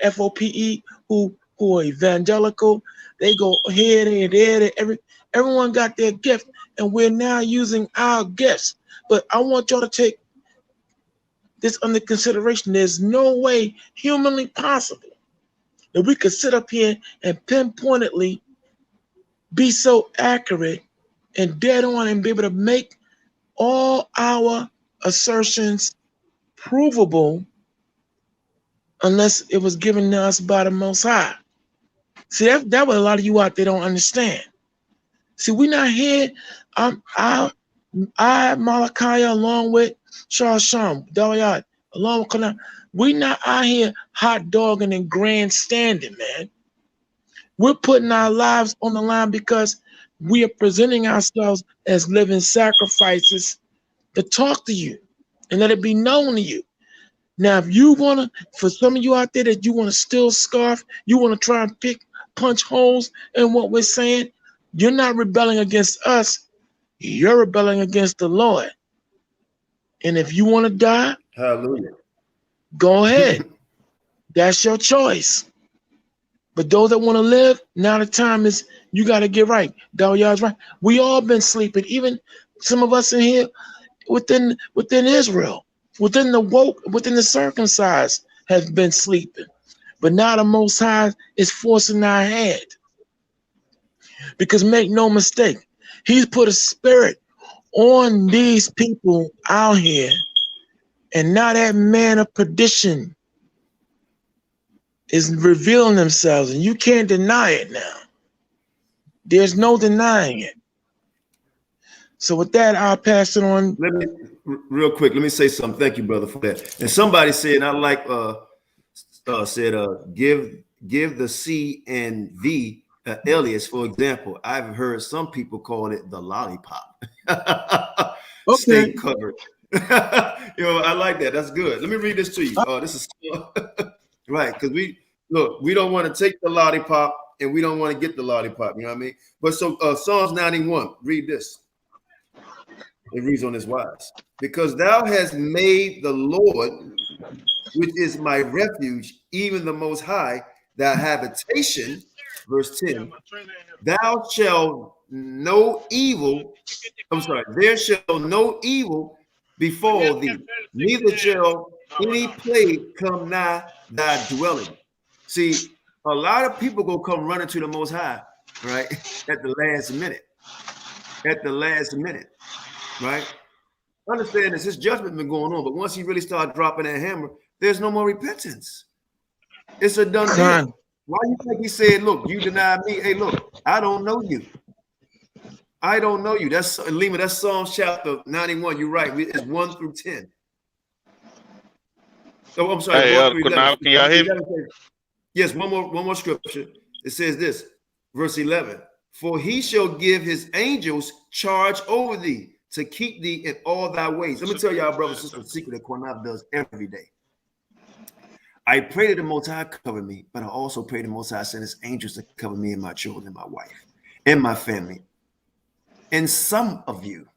F.O.P.E. who are evangelical. They go here and there. Everyone got their gift, and we're now using our gifts. But I want y'all to take this under consideration. There's no way humanly possible that we could sit up here and pinpointedly be so accurate and dead on and be able to make all our assertions provable unless it was given to us by the Most High. See, that what a lot of you out there don't understand. See, we're not here. I Malachi, along with Shasham, Dawayat, along with Qanath, we're not out here hot dogging and grandstanding, man. We're putting our lives on the line because we are presenting ourselves as living sacrifices to talk to you and let it be known to you. Now, if you want to, for some of you out there that you want to still scarf, you want to try and punch holes in what we're saying, you're not rebelling against us. You're rebelling against the Lord. And if you want to die, hallelujah, go ahead. That's your choice. But those that want to live, now the time is, you got to get right. Dawyah's right. We all been sleeping. Even some of us in here within Israel, within the woke, within the circumcised, have been sleeping. But now the Most High is forcing our hand. Because make no mistake, He's put a spirit on these people out here, and now that man of perdition is revealing themselves, and you can't deny it now. There's no denying it. So with that, I'll pass it on. Real quick, let me say something. Thank you, brother, for that. And somebody said, I like give the C and V alias. For example, I've heard some people call it the lollipop. Okay. Stay covered. I like that. That's good. Let me read this to you. This is right, because we don't want to take the lollipop and we don't want to get the lollipop. You know what I mean? But so Psalms 91, read this. It reads on this wise: because thou hast made the Lord, which is my refuge, even the Most High, thy habitation. Verse 10, thou shalt no evil. There shall no evil befall thee, neither shall any plague come nigh thy dwelling. See, a lot of people go come running to the Most High, right? At the last minute. Right? Understand this, his judgment been going on, but once he really started dropping that hammer, there's no more repentance. It's a done deal. Why you think he said, look, you denied me? Hey, look, I don't know you. I don't know you. That's Lima, that's Psalms chapter 91. You're right. It's 1 through 10. Oh, I'm sorry. Hey, Qanath, can y'all hear me? Yes, one more scripture. It says this, verse 11. For he shall give his angels charge over thee to keep thee in all thy ways. Let me tell y'all, brothers and sisters, a secret that Qanath does every day. I pray that the Most High cover me, but I also pray the Most High send his angels to cover me and my children and my wife and my family. And some of you,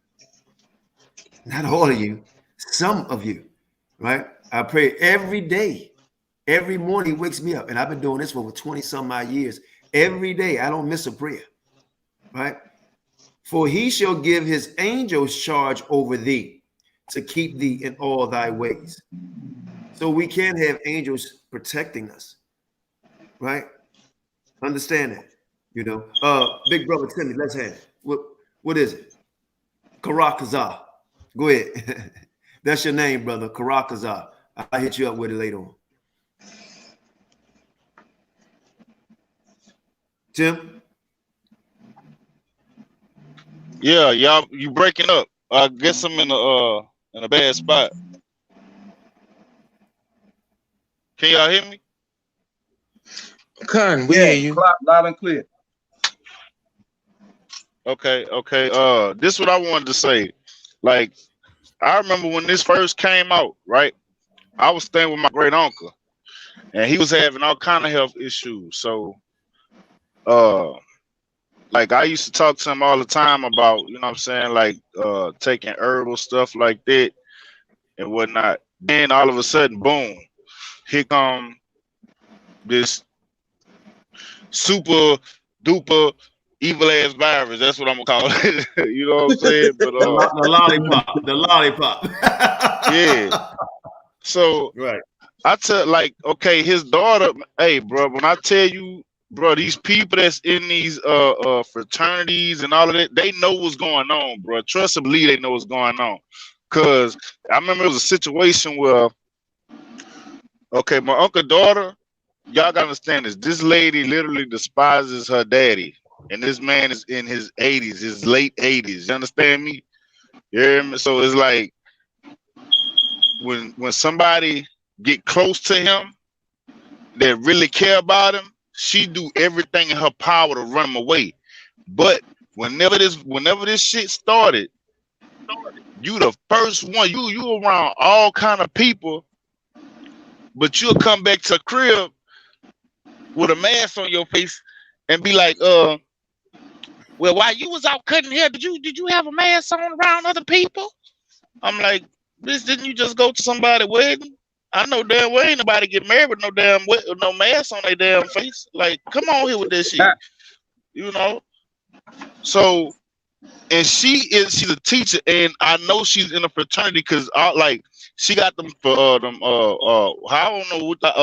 not all of you, some of you, right? I pray every day. Every morning he wakes me up, and I've been doing this for over 20 some odd years. Every day, I don't miss a prayer, right? For he shall give his angels charge over thee to keep thee in all thy ways. So we can have angels protecting us, right? Understand that, you know. Big brother Timmy, let's have it. What is it? Karakazah. Go ahead. That's your name, brother. Karakazah. I'll hit you up with it later on. Tim? Yeah, y'all, you breaking up. I guess I'm in a bad spot. Can y'all hear me? We hear you. Loud and clear. Okay. This is what I wanted to say. Like, I remember when this first came out, right? I was staying with my great uncle, and he was having all kind of health issues. So, like, I used to talk to him all the time about, you know what I'm saying, like taking herbal stuff like that and whatnot. Then all of a sudden, boom, here come this super duper evil ass virus. That's what I'm gonna call it. You know what I'm saying? But the lollipop. Yeah. So right. I tell, like, okay, his daughter, hey, bro, when I tell you, bro, these people that's in these fraternities and all of that, they know what's going on, bro. Trust and believe they know what's going on. Cause I remember it was a situation where, okay, my uncle's daughter, y'all gotta understand this. This lady literally despises her daddy. And this man is in his 80s, his late 80s. You understand me? You hear me? So it's like when somebody get close to him that really care about him, she do everything in her power to run him away. But whenever this shit started, you the first one. You around all kind of people, but you'll come back to the crib with a mask on your face and be like, well, while you was out cutting hair, did you have a mask on around other people? I'm like, bitch, didn't you just go to somebody's wedding? I know damn well ain't nobody get married with no mask on their damn face. Like, come on here with this shit, you know. So, and she's a teacher, and I know she's in a fraternity because like she got them for I don't know what I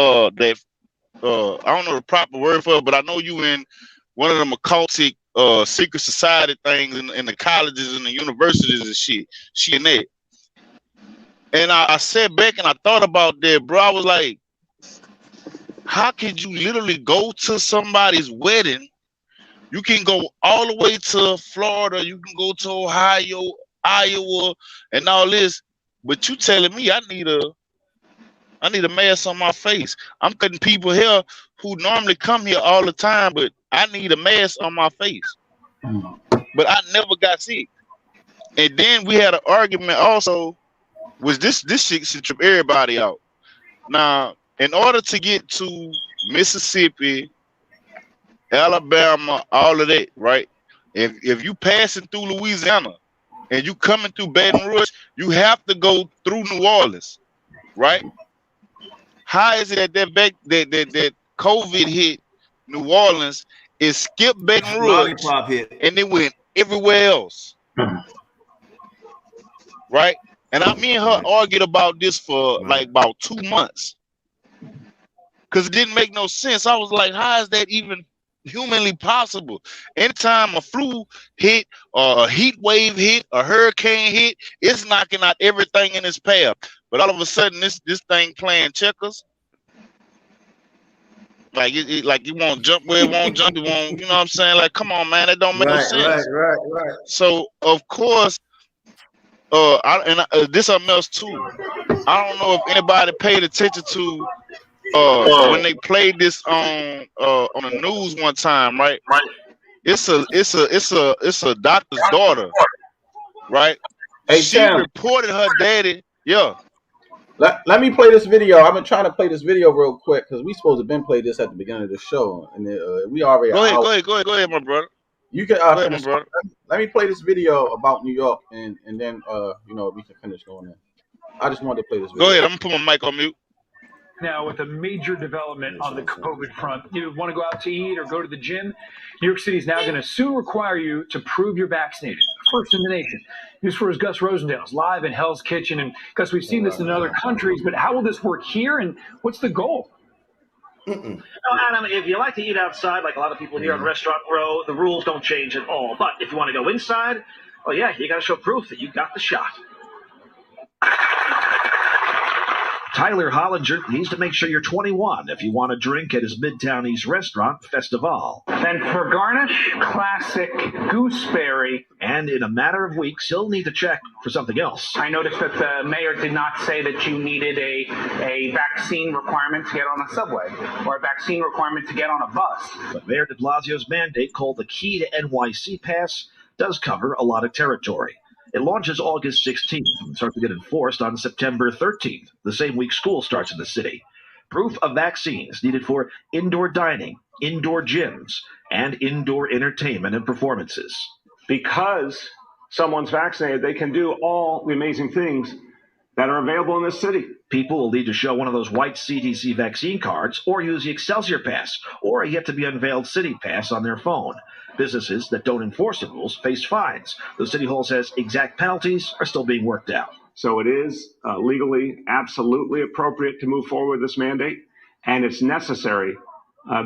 don't know the proper word for it, but I know you in one of them occultic secret society things in the colleges and the universities and shit. She in that. And I sat back and I thought about that, bro. I was like, how could you literally go to somebody's wedding? You can go all the way to Florida, you can go to Ohio, Iowa, and all this, but you telling me I need a mask on my face. I'm cutting people here who normally come here all the time, but I need a mask on my face. But I never got sick. And then we had an argument also, was this shit should trip everybody out. Now, in order to get to Mississippi, Alabama, all of that, right? If you passing through Louisiana and you coming through Baton Rouge, you have to go through New Orleans, right? How is it that COVID hit New Orleans, it skipped Baton Rouge and it went everywhere else, right? And me and her argued about this for like about 2 months because it didn't make no sense. I was like, how is that even humanly possible? Anytime a flu hit or a heat wave hit, a hurricane hit, it's knocking out everything in its path. But all of a sudden, this thing playing checkers. Like it won't jump where it won't jump. It won't, you know what I'm saying? Like, come on, man, that don't make no sense. Right. So of course, this something else too. I don't know if anybody paid attention to when they played this on the news one time, right? It's a doctor's daughter, right? Hey, she Tim, reported her daddy. Yeah. let me play this video. I've been trying to play this video real quick because we supposed to been play this at the beginning of the show, and we already Go out. ahead, my brother. You can Go ahead, my finish. brother. Let me play this video about New York, and then we can finish going in. I just wanted to play this video. Go ahead. I'm gonna put my mic on mute. Now, with a major development on the COVID front, you want to go out to eat or go to the gym, New York City is now going to soon require you to prove you're vaccinated. First in the nation. News for Gus Rosendale's live in Hell's Kitchen. And Gus, we've seen this in other countries, but how will this work here, and what's the goal? Well, Adam, if you like to eat outside, like a lot of people here on Restaurant Row, the rules don't change at all. But if you want to go inside, well, yeah, you got to show proof that you got the shot. Tyler Hollinger needs to make sure you're 21 if you want to drink at his Midtown East restaurant, Festival. Then for garnish, classic gooseberry. And in a matter of weeks, he'll need to check for something else. I noticed that the mayor did not say that you needed a vaccine requirement to get on a subway or a vaccine requirement to get on a bus. But Mayor de Blasio's mandate, called the Key to NYC Pass, does cover a lot of territory. It launches August 16th and starts to get enforced on September 13th, the same week school starts in the city. Proof of vaccines needed for indoor dining, indoor gyms, and indoor entertainment and performances. Because someone's vaccinated, they can do all the amazing things that are available in this city. People will need to show one of those white CDC vaccine cards or use the Excelsior Pass or a yet-to-be-unveiled City Pass on their phone. Businesses that don't enforce the rules face fines. The City Hall says exact penalties are still being worked out. So it is legally absolutely appropriate to move forward with this mandate, and it's necessary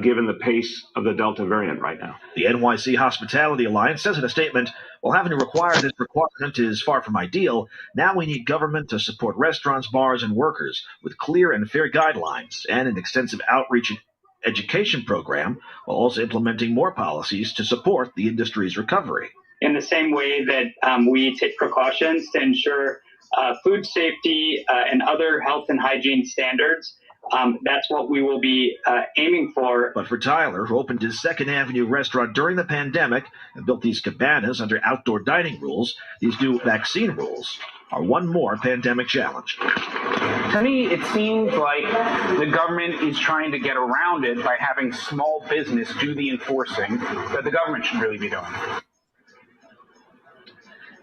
given the pace of the Delta variant right now. The NYC Hospitality Alliance says in a statement, while having to require this requirement is far from ideal, now we need government to support restaurants, bars, and workers with clear and fair guidelines and an extensive outreach and education program, while also implementing more policies to support the industry's recovery. In the same way that we take precautions to ensure food safety and other health and hygiene standards, that's what we will be aiming for. But for Tyler, who opened his 2nd Avenue restaurant during the pandemic and built these cabanas under outdoor dining rules, these new vaccine rules are one more pandemic challenge. To me, it seems like the government is trying to get around it by having small business do the enforcing that the government should really be doing.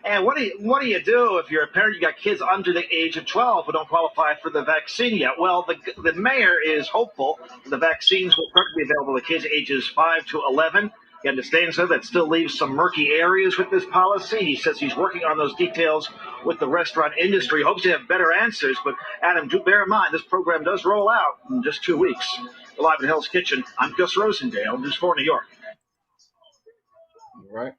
And what do you do if you're a parent, you got kids under the age of 12 who don't qualify for the vaccine yet? Well, the mayor is hopeful the vaccines will be available to kids ages 5 to 11. He understands, though, that still leaves some murky areas with this policy. He says he's working on those details with the restaurant industry. Hopes to have better answers. But, Adam, do bear in mind, this program does roll out in just 2 weeks. Live in Hell's Kitchen, I'm Gus Rosendale, News 4 New York. All right.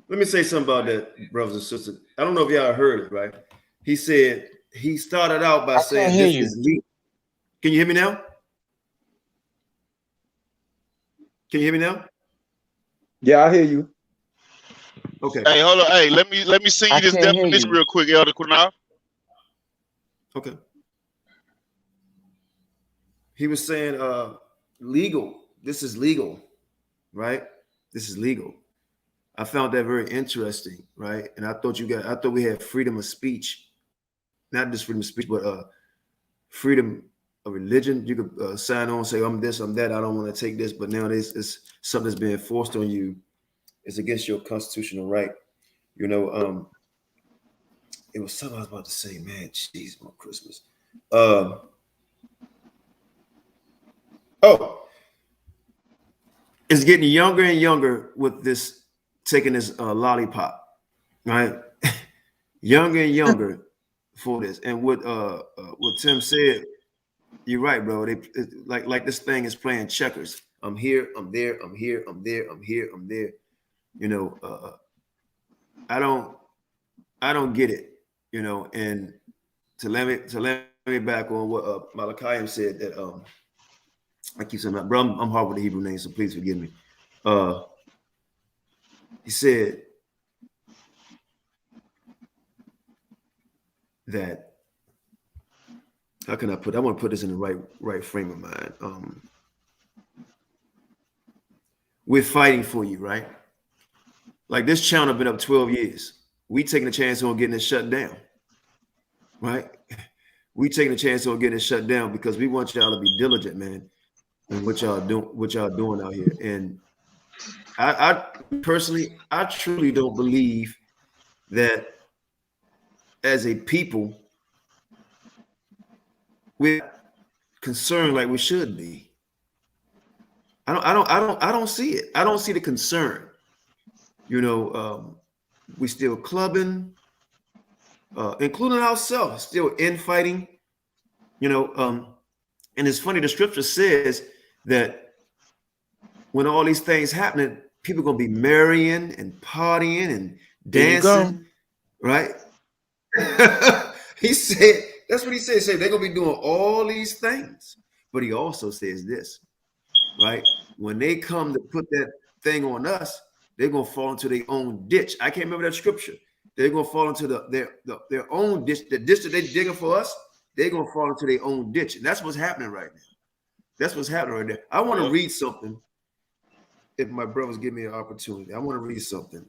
Let me say something about that, brothers and sisters. I don't know if y'all heard it, right? He said he started out by saying this is legal. Can you hear me now? Can you hear me now? Yeah, I hear you. Okay. Hey, hold on. Hey, let me send you this definition real quick, Elder Qanath. Okay. He was saying legal. This is legal, right? This is legal. I found that very interesting, right? And I thought we had freedom of speech, not just freedom of speech, but freedom of religion. You could sign on, say, I'm this, I'm that, I don't want to take this, but nowadays it's something that's being forced on you. It's against your constitutional right. You know, it was something I was about to say, man, jeez, on Christmas. It's getting younger and younger with this, taking this lollipop, right? Younger and younger for this. And what Tim said, you're right, bro. They like this thing is playing checkers. I'm here, I'm there, I'm here, I'm there, I'm here, I'm there. You know, I don't get it, you know. And to let me back on what Malachi said, that I keep saying that, bro, I'm hard with the Hebrew name, so please forgive me. He said that how can I want to put this in the right frame of mind. We're fighting for you, right? Like this channel been up 12 years. We taking a chance on getting it shut down, right? We taking a chance on getting it shut down because we want y'all to be diligent, man, in what y'all doing out here. And I personally, I truly don't believe that as a people we're concerned like we should be. I don't see it. I don't see the concern. You know, we still clubbing, including ourselves, still infighting. You know, and it's funny. The scripture says that when all these things happening, people are gonna be marrying and partying and dancing, right? He said that's what he said. He said they're gonna be doing all these things, but he also says this, right? When they come to put that thing on us, they're gonna fall into their own ditch. I can't remember that scripture. They're gonna fall into their own ditch. The ditch that they're digging for us, they're gonna fall into their own ditch, and that's what's happening right now. That's what's happening right there. I want to read something. If my brothers give me an opportunity, I want to read something.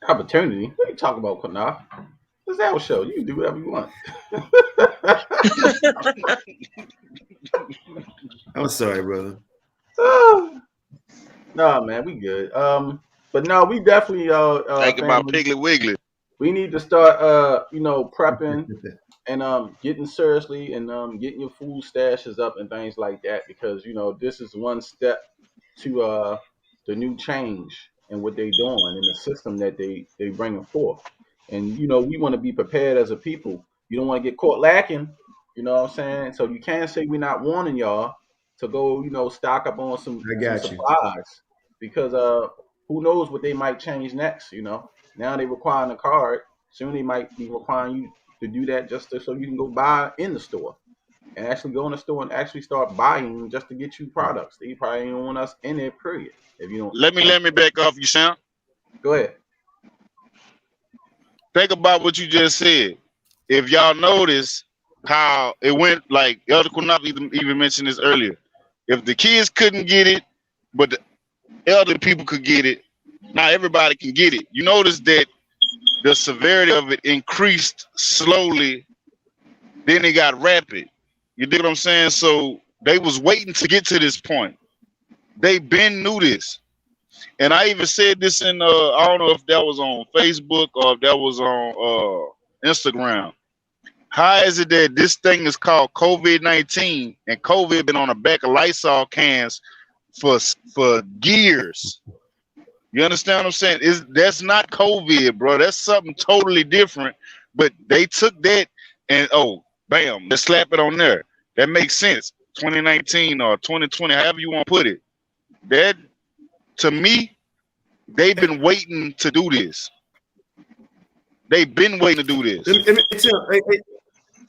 Opportunity? What are you talking about, Qanath? It's our show. You can do whatever you want. I'm sorry, brother. No, man, we good. But no, we definitely think about Piggly Wiggly. We need to start you know, prepping and getting seriously and getting your food stashes up and things like that, because you know this is one step to the new change and what they're doing in the system that they bringing forth. And you know, we want to be prepared as a people. You don't want to get caught lacking, you know what I'm saying? So you can't say we're not warning y'all to go, you know, stock up on some supplies, because who knows what they might change next, you know? Now they requiring a card. Soon they might be requiring you to do that just so you can go buy in the store and actually go in the store and actually start buying just to get you products. They probably ain't want us in there, period. If you don't let me back off you, Sam. Go ahead. Think about what you just said. If y'all notice how it went, like Elder Qanath even mentioned this earlier. If the kids couldn't get it, but the elder people could get it, now everybody can get it. You notice that the severity of it increased slowly, then it got rapid. You dig what I'm saying? So they was waiting to get to this point. They been knew this. And I even said this in I don't know if that was on Facebook or if that was on Instagram. How is it that this thing is called COVID-19 and COVID been on the back of Lysol cans for years? You understand what I'm saying? That's not COVID, bro. That's something totally different. But they took that and bam, let's slap it on there. That makes sense. 2019 or 2020, however you want to put it. That, to me, they've been waiting to do this. They've been waiting to do this.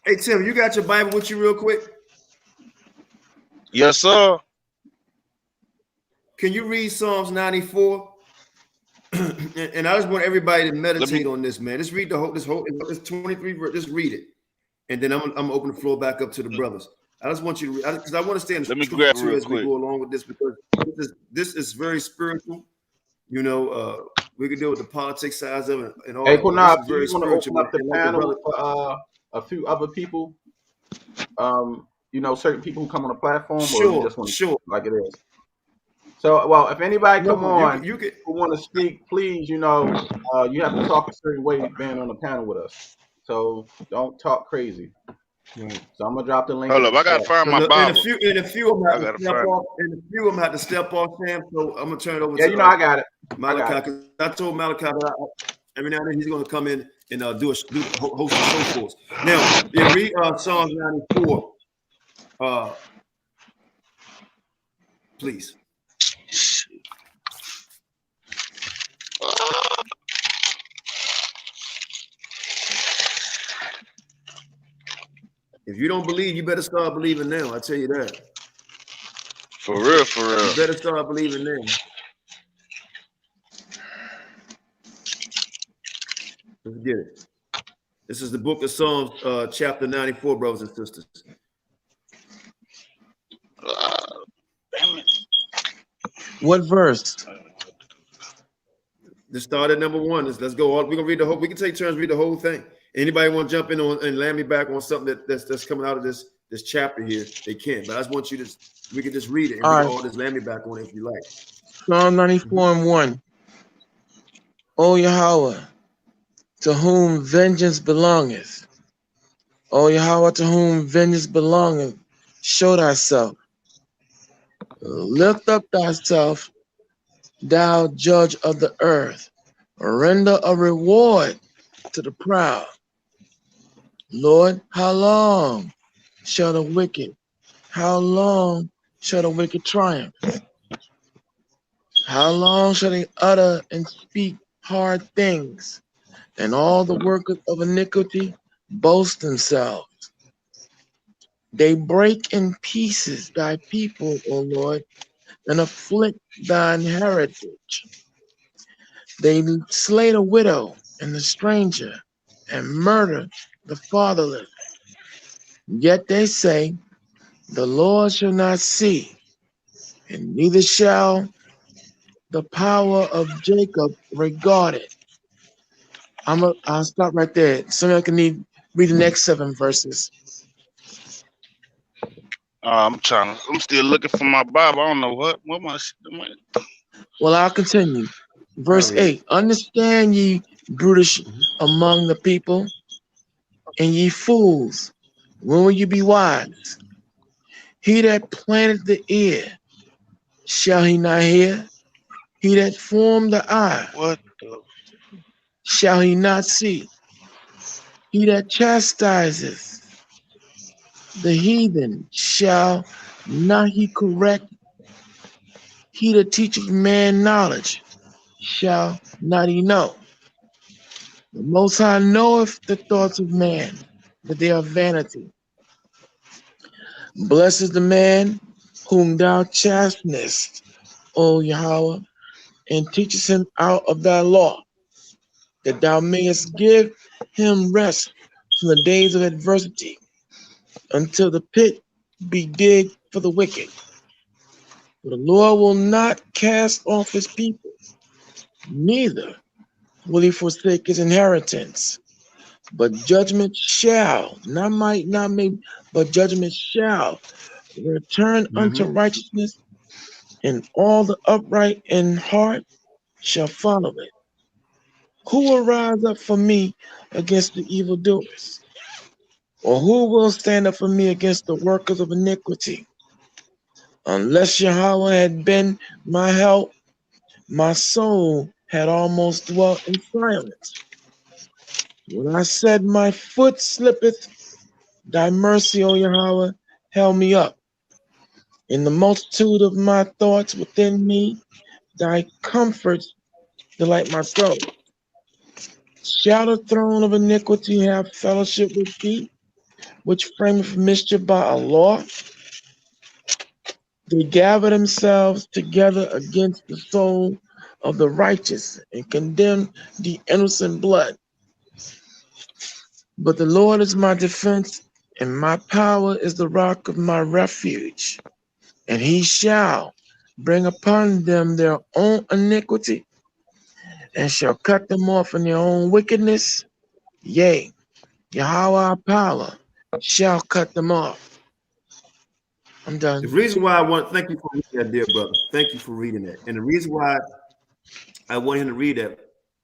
Hey, Tim, you got your Bible with you real quick? Yes, sir. Can you read Psalms 94? And I just want everybody to meditate on this, man. Just read this 23 verse. Just read it, and then I'm gonna open the floor back up to the brothers. I just want you to, because I want to stay in the scripture too as we go along with this, because this is very spiritual. You know, we can deal with the politics sides of it and all. Hey, Qanath, do you want to open up the panel for a few other people? You know, certain people who come on the platform, or you just want to like it is. So, well, if anybody come on who want to speak, please, you know, you have to talk a certain way being on the panel with us. So don't talk crazy. Right. So I'm gonna drop the link. Hold up, I gotta find my Bible. And a few of them have to step off, Sam. So I'm gonna turn it over to you know, I got it. Malachi, because I told Malachi that every now and then he's gonna come in and host a show for us. Now, yeah, read Psalms 94. Please. If you don't believe, you better start believing now. I tell you that. For real, for real. You better start believing now. Let's get it. This is the book of Psalms, chapter 94, brothers and sisters. What verse? Let's start at number 1. Let's go on. We're gonna read the whole. We can take turns, read the whole thing. Anybody want to jump in on and land me back on something that's coming out of this chapter here? They can. But I just want you to. We can just read it and we can all just land me back on it if you like. Psalm 94 and 1. O Yahweh, to whom vengeance belongeth. O Yahweh, to whom vengeance belongeth, show thyself. Lift up thyself, thou judge of the earth. Render a reward to the proud. Lord, how long shall the wicked, how long shall the wicked triumph? How long shall they utter and speak hard things, and all the workers of iniquity boast themselves? They break in pieces thy people, O Lord, and afflict thine heritage. They slay the widow and the stranger, and murder the fatherless. Yet they say, the Lord shall not see, and neither shall the power of Jacob regard it. I'll stop right there. Some of you can read the next 7 verses. I'm still looking for my Bible. I don't know what my. Well, I'll continue. Verse 8. Understand ye, brutish among the people, and ye fools, when will you be wise? He that planted the ear, shall he not hear? He that formed the eye, shall he not see? He that chastises the heathen, shall not he correct? He that teacheth man knowledge, shall not he know? The Most High knoweth the thoughts of man, that they are vanity. Blessed is the man whom thou chastenest, O Yahweh, and teachest him out of thy law, that thou mayest give him rest from the days of adversity, until the pit be digged for the wicked. For the Lord will not cast off his people, neither will he forsake his inheritance. But judgment shall, not might, not may, but judgment shall return unto righteousness, and all the upright in heart shall follow it. Who will rise up for me against the evildoers? Or who will stand up for me against the workers of iniquity? Unless Yahweh had been my help, my soul had almost dwelt in silence. When I said my foot slippeth, thy mercy, O Yahweh, held me up. In the multitude of my thoughts within me, thy comforts delight my soul. Shall the throne of iniquity have fellowship with thee, which frameth mischief by a law? They gather themselves together against the soul of the righteous and condemn the innocent blood. But the Lord is my defense, and my power is the rock of my refuge. And he shall bring upon them their own iniquity, and shall cut them off in their own wickedness. Yea, Yahweh our power shall cut them off. I'm done. The reason why I want, thank you for reading that, dear brother. Thank you for reading that. And the reason why I want him to read that,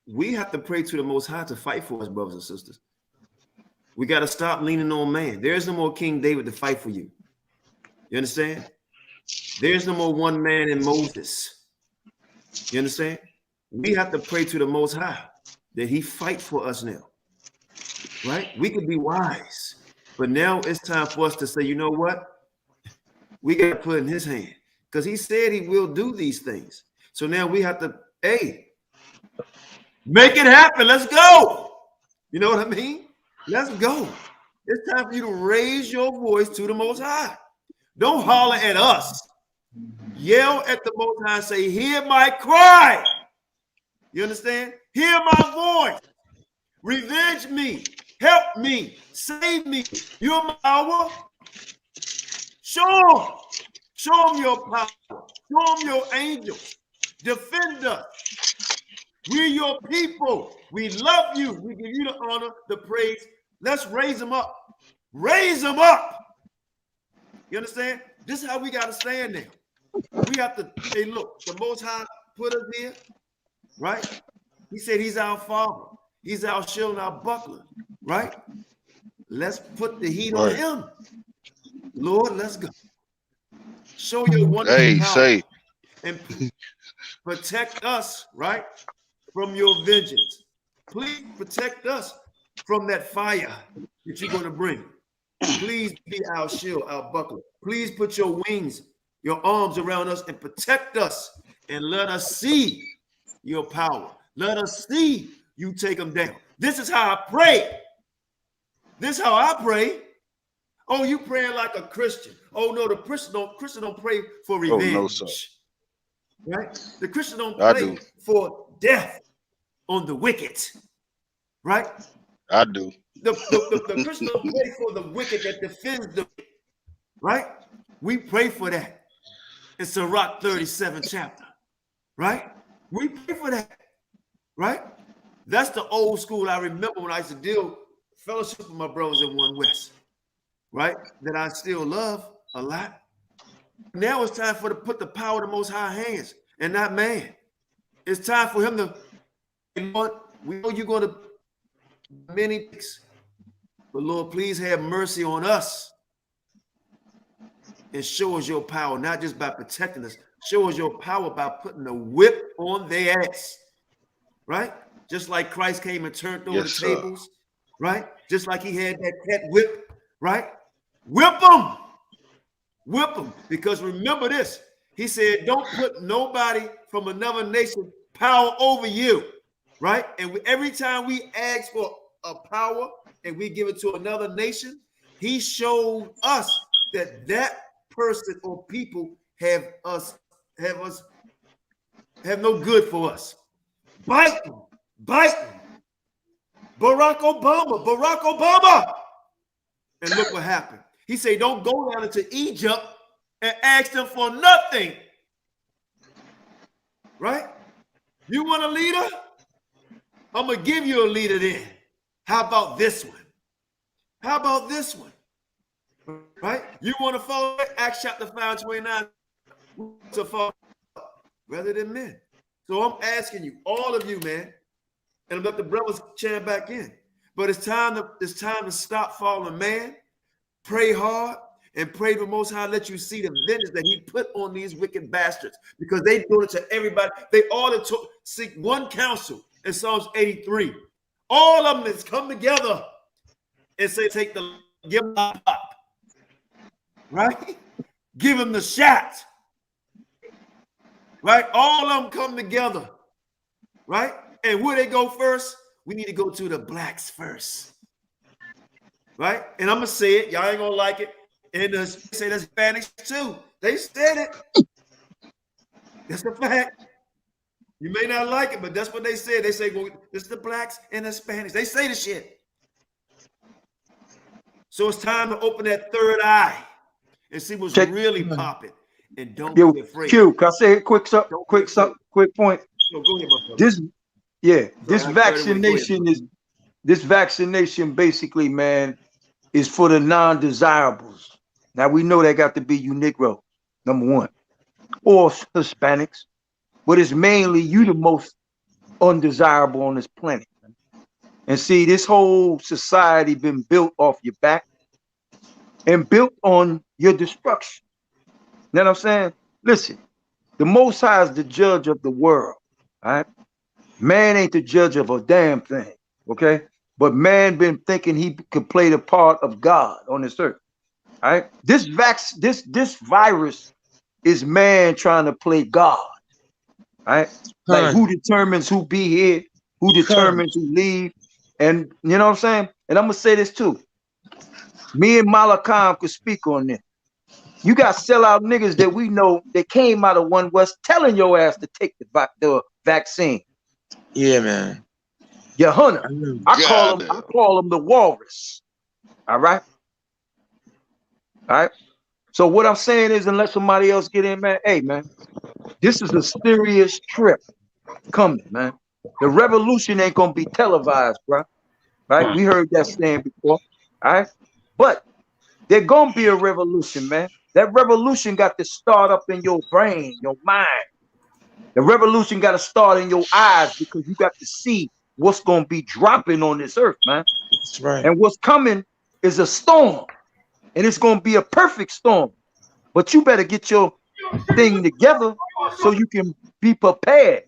we have to pray to the Most High to fight for us, brothers and sisters. We got to stop leaning on man. There's no more King David to fight for you. You understand? There's no more one man in Moses. You understand? We have to pray to the Most High that he fight for us now. Right? We could be wise. But now it's time for us to say, you know what? We got to put in his hand, because he said he will do these things. So now we have to, hey, make it happen. Let's go. You know what I mean? Let's go. It's time for you to raise your voice to the Most High. Don't holler at us. Yell at the Most High and say, hear my cry. You understand? Hear my voice. Revenge me. Help me. Save me. You're my power. Show them. Show them your power. Show them your angels. Defend us. We're your people. We love you. We give you the honor, the praise. Let's raise them up. Raise them up. You understand? This is how we got to stand there. We have to, hey, look, the Most High put us here, right? He said he's our Father. He's our shield and our buckler, right? Let's put the heat on him. Lord, let's go. Show your wonderful power. And protect us, right, from your vengeance. Please protect us from that fire that you're going to bring. Please be our shield, our buckler. Please put your wings, your arms around us and protect us and let us see your power. Let us see you take them down. This is how I pray. This is how I pray. Oh, you praying like a Christian. Oh, no, the Christian don't pray for revenge. Oh, no, sir. Right? The Christian don't pray for death on the wicked. Right? I do. The Christian don't pray for the wicked that defends the wicked. Right? We pray for that. It's Sirach 37 chapter. Right? We pray for that. Right? That's the old school I remember when I used to deal fellowship with my brothers in One West. Right? That I still love a lot. Now it's time for to put the power of the Most High hands and not man. It's time for him to, Lord, we know you're going to many things, but Lord, please have mercy on us and show us your power, not just by protecting us. Show us your power by putting a whip on their ass, right? Just like Christ came and turned over the tables, right? Just like he had that cat whip, right? Whip them. Whip them. Because remember this, he said, don't put nobody from another nation power over you, right? And every time we ask for a power and we give it to another nation, he showed us that that person or people have no good for us. Bite them. Barack Obama. And look what happened. He said, don't go down into Egypt and ask them for nothing. Right? You want a leader? I'm going to give you a leader then. How about this one? How about this one? Right? You want to follow Acts chapter 5:29 to follow rather than men. So I'm asking you, all of you, man, and let the brothers chant back in. But it's time to stop following man. Pray hard and pray the Most High let you see the vengeance that he put on these wicked bastards, because they do it to everybody. They all seek one counsel in Psalms 83. All of them has come together and say, give them the pop, right? Give them the shot, right? All of them come together, right? And where they go first? We need to go to the blacks first. Right? And I'm going to say it. Y'all ain't going to like it. And they say the Hispanics too. They said it. That's a fact. You may not like it, but that's what they said. They say, well, this is the blacks and the Hispanics. They say the shit. So it's time to open that third eye and see what's really popping. And don't be afraid. Q, can I say a quick point? No, go ahead, my brother. This vaccination basically, man, is for the non-desirables. Now we know that got to be you Negro, number one, or Hispanics, but it's mainly you the most undesirable on this planet. And see, this whole society been built off your back and built on your destruction. You know what I'm saying? Listen, the Most High is the judge of the world, all right? Man ain't the judge of a damn thing, okay? But man been thinking he could play the part of God on this earth. All right. This virus is man trying to play God. All right. Like who determines who be here, who determines who leave. And you know what I'm saying? And I'm gonna say this too. Me and Malakam could speak on this. You got sellout niggas that we know that came out of One West telling your ass to take the vaccine. Yeah, man. Your hunter. I call him the walrus. All right. All right. So what I'm saying is, unless somebody else get in, man, hey, man, this is a serious trip coming, man. The revolution ain't gonna be televised, bro. Right? We heard that saying before. All right. But there's gonna be a revolution, man. That revolution got to start up in your brain, your mind. The revolution got to start in your eyes, because you got to see what's gonna be dropping on this earth, man. That's right. And what's coming is a storm, and it's gonna be a perfect storm. But you better get your thing together so you can be prepared.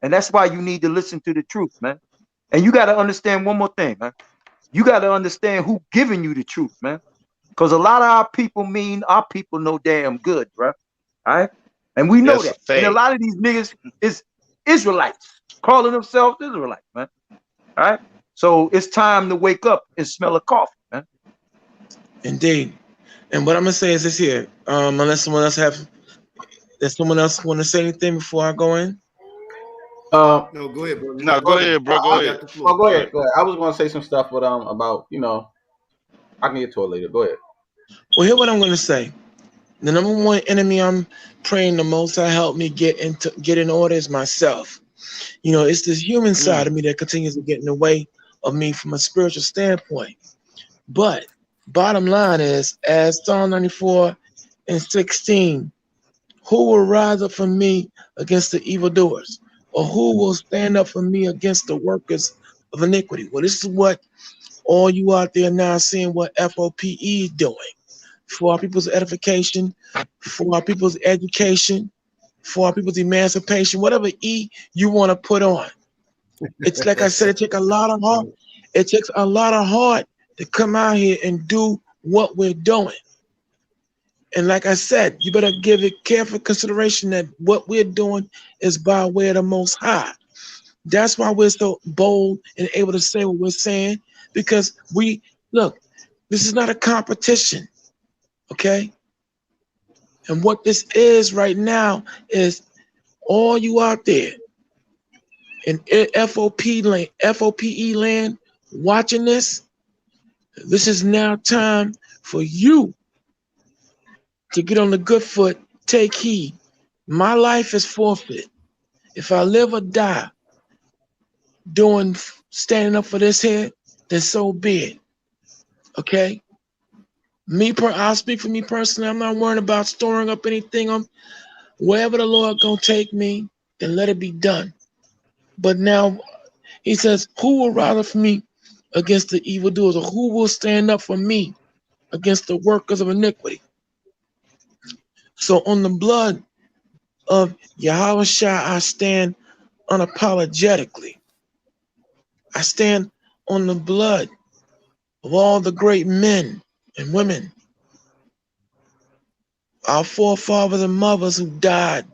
And that's why you need to listen to the truth, man. And you got to understand one more thing, man. You got to understand who giving you the truth, man. Because a lot of our people know damn good, bro. All right? And we know that. And a lot of these niggas is Israelites, calling themselves Israelites, man. All right? So it's time to wake up and smell a coffee, man. Indeed. And what I'm gonna say is this here. Unless someone else does someone else want to say anything before I go in? No, go ahead, bro. No, go ahead, bro. Go ahead. Oh, go ahead. Go ahead. I was gonna say some stuff, but about I can get to it later. Go ahead. Well, here's what I'm gonna say. The number one enemy I'm praying the most to help me get in order is myself. It's this human side of me that continues to get in the way of me from a spiritual standpoint. But bottom line is, as Psalm 94:16, who will rise up for me against the evildoers? Or who will stand up for me against the workers of iniquity? Well, this is what all you out there now seeing what FOPE is doing for our people's edification, for our people's education, for our people's emancipation, whatever E you want to put on. It's like I said, it takes a lot of heart. It takes a lot of heart to come out here and do what we're doing. And like I said, you better give it careful consideration that what we're doing is by way of the Most High. That's why we're so bold and able to say what we're saying, because this is not a competition, okay? And what this is right now is all you out there in FOPE land watching this. This is now time for you to get on the good foot, take heed. My life is forfeit. If I live or die standing up for this here, then so be it. Okay? I'll speak for me personally. I'm not worrying about storing up anything. Wherever the Lord gonna take me, then let it be done. But now he says, who will rise for me against the evildoers, or who will stand up for me against the workers of iniquity? So on the blood of Yahawashi, I stand unapologetically. I stand on the blood of all the great men and women, our forefathers and mothers who died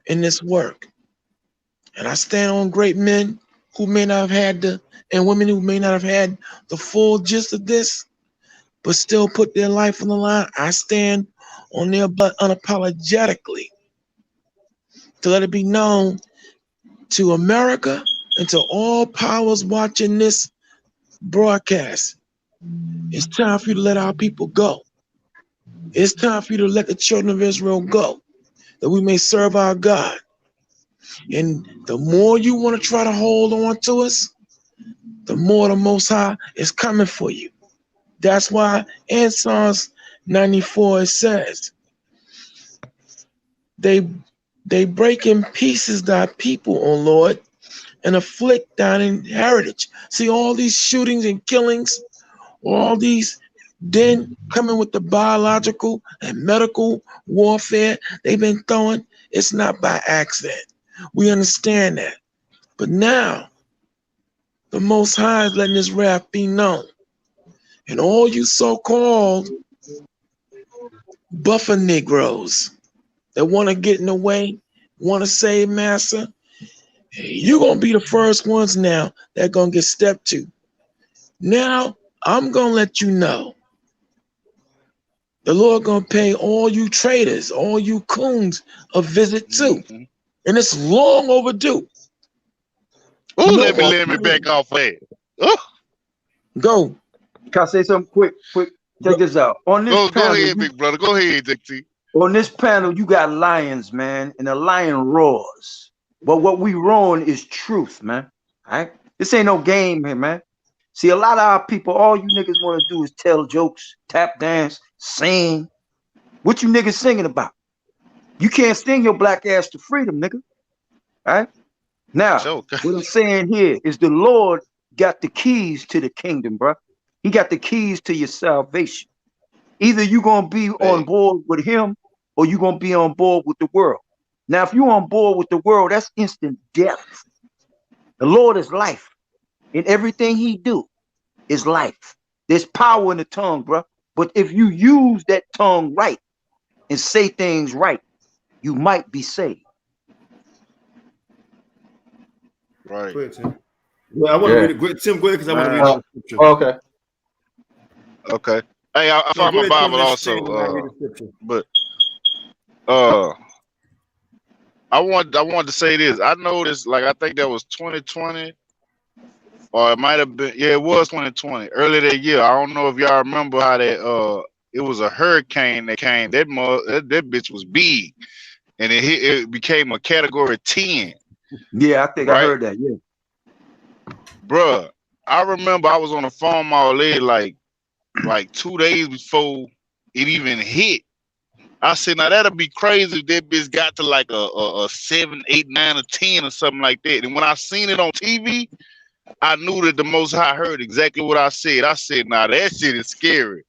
in this work. And I stand on great men who may not have had and women who may not have had the full gist of this, but still put their life on the line. I stand on their blood unapologetically to let it be known to America and to all powers watching this broadcast. It's time for you to let our people go. It's time for you to let the children of Israel go, that we may serve our God. And the more you want to try to hold on to us, the more the Most High is coming for you. That's why in Psalms 94 it says, they break in pieces thy people, O Lord, and afflict thine heritage. See, all these shootings and killings, all these then coming with the biological and medical warfare they've been throwing, it's not by accident. We understand that. But now, the Most High is letting his wrath be known. And all you so-called buffer Negroes that want to get in the way, want to save Massa, you're going to be the first ones now that are going to get stepped to. Now, I'm going to let you know. The Lord going to pay all you traitors, all you coons a visit too. And it's long overdue. Let me back off that. Go. Can I say something quick? Check this out. On this panel, go ahead, big brother. Go ahead, JT. On this panel, you got lions, man, and the lion roars. But what we roaring is truth, man. All right? This ain't no game here, man. See, a lot of our people, all you niggas want to do is tell jokes, tap dance, sing. What you niggas singing about? You can't sing your black ass to freedom, nigga. All right? Now, what I'm saying here is the Lord got the keys to the kingdom, bro. He got the keys to your salvation. Either you're going to be on board with him or you're going to be on board with the world. Now, if you're on board with the world, that's instant death. The Lord is life. And everything he do is life. There's power in the tongue, bro. But if you use that tongue right and say things right, you might be saved. Right. Go ahead, Tim. Well, I want to read it. Tim, go ahead, because I want to read the scripture. Okay. Okay. Hey, I found my Bible also. But I wanted to say this. I noticed, like, I think that was 2020, or it might have been, yeah, it was 2020, earlier that year. I don't know if y'all remember how that it was a hurricane that came. That bitch was big, and it became a category 10. Yeah, I think I heard that. Yeah, bruh, I remember I was on the phone all day, like 2 days before it even hit. I said, now that'll be crazy if that bitch got to like a 7, 8, 9, or 10 or something like that. And when I seen it on TV, I knew that the Most High heard exactly what I said. I said, nah, that shit is scary.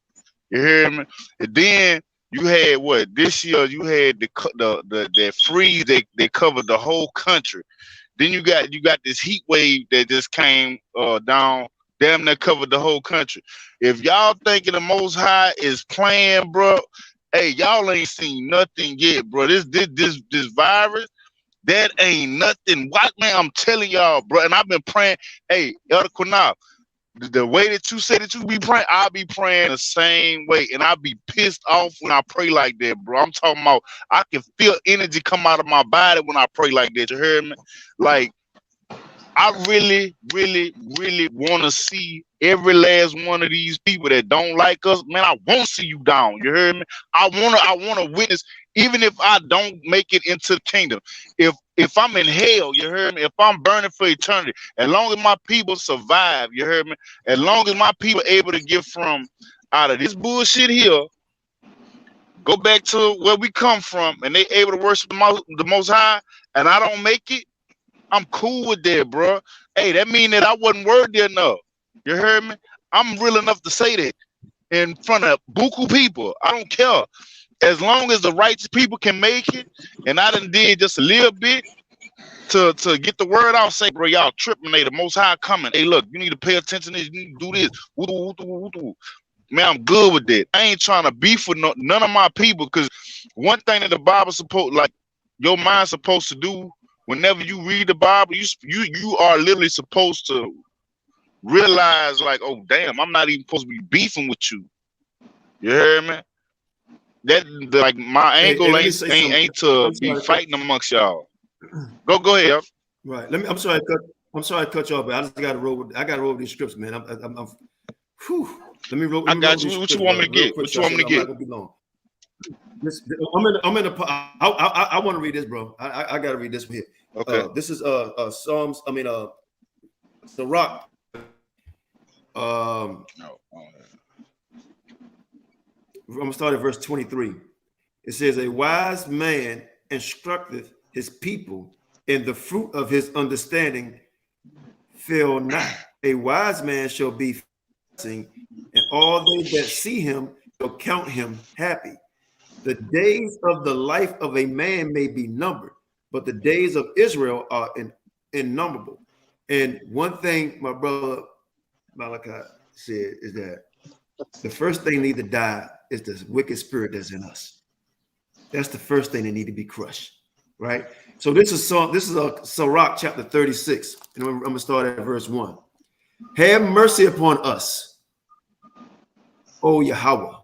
You hear me? And then you had what? This year you had the freeze that covered the whole country. Then you got this heat wave that just came down, damn near covered the whole country. If y'all thinking the Most High is playing, bro, hey, y'all ain't seen nothing yet, bro. This virus, that ain't nothing. What, man? I'm telling y'all, bro. And I've been praying. Hey, Elder Qanath, the way that you say that you be praying, I'll be praying the same way, and I'll be pissed off when I pray like that, bro. I'm talking about I can feel energy come out of my body when I pray like that. You heard me? Like, I really, really, really want to see every last one of these people that don't like us, man. I won't see you down. You heard me? I wanna witness, even if I don't make it into the kingdom. If I'm in hell, you heard me? If I'm burning for eternity, as long as my people survive, you heard me? As long as my people able to get from out of this bullshit here, go back to where we come from, and they able to worship the Most High, and I don't make it, I'm cool with that, bro. Hey, that mean that I wasn't worthy enough. You heard me? I'm real enough to say that in front of buku people. I don't care. As long as the righteous people can make it, and I done did just a little bit to get the word out, say, bro, y'all tripping, they the Most High coming. Hey, look, you need to pay attention to this, you need to do this. Man, I'm good with that. I ain't trying to beef with none of my people, because one thing that the Bible supposed, like, your mind's supposed to do whenever you read the Bible, you are literally supposed to realize, like, oh damn, I'm not even supposed to be beefing with you. You hear me? That, like, my angle ain't to be fighting amongst y'all. Go ahead. Right. I'm sorry to cut you off, but I just got to roll with these scripts, man. Whew. Let me roll. I got you. What you want me to get? What you want me to get? I want to read this, bro. I got to read this one here. Okay. This is Psalms. Sirach. I'm gonna start at verse 23. It says, "A wise man instructeth his people, and the fruit of his understanding fail not. A wise man shall be blessing, and all they that see him shall count him happy. The days of the life of a man may be numbered, but the days of Israel are innumerable." And one thing my brother Malachi said is that the first thing need to die is this wicked spirit that's in us. That's the first thing that need to be crushed, right? So this is a Sirach chapter 36, and I'm gonna start at verse 1. "Have mercy upon us, O Yahweh,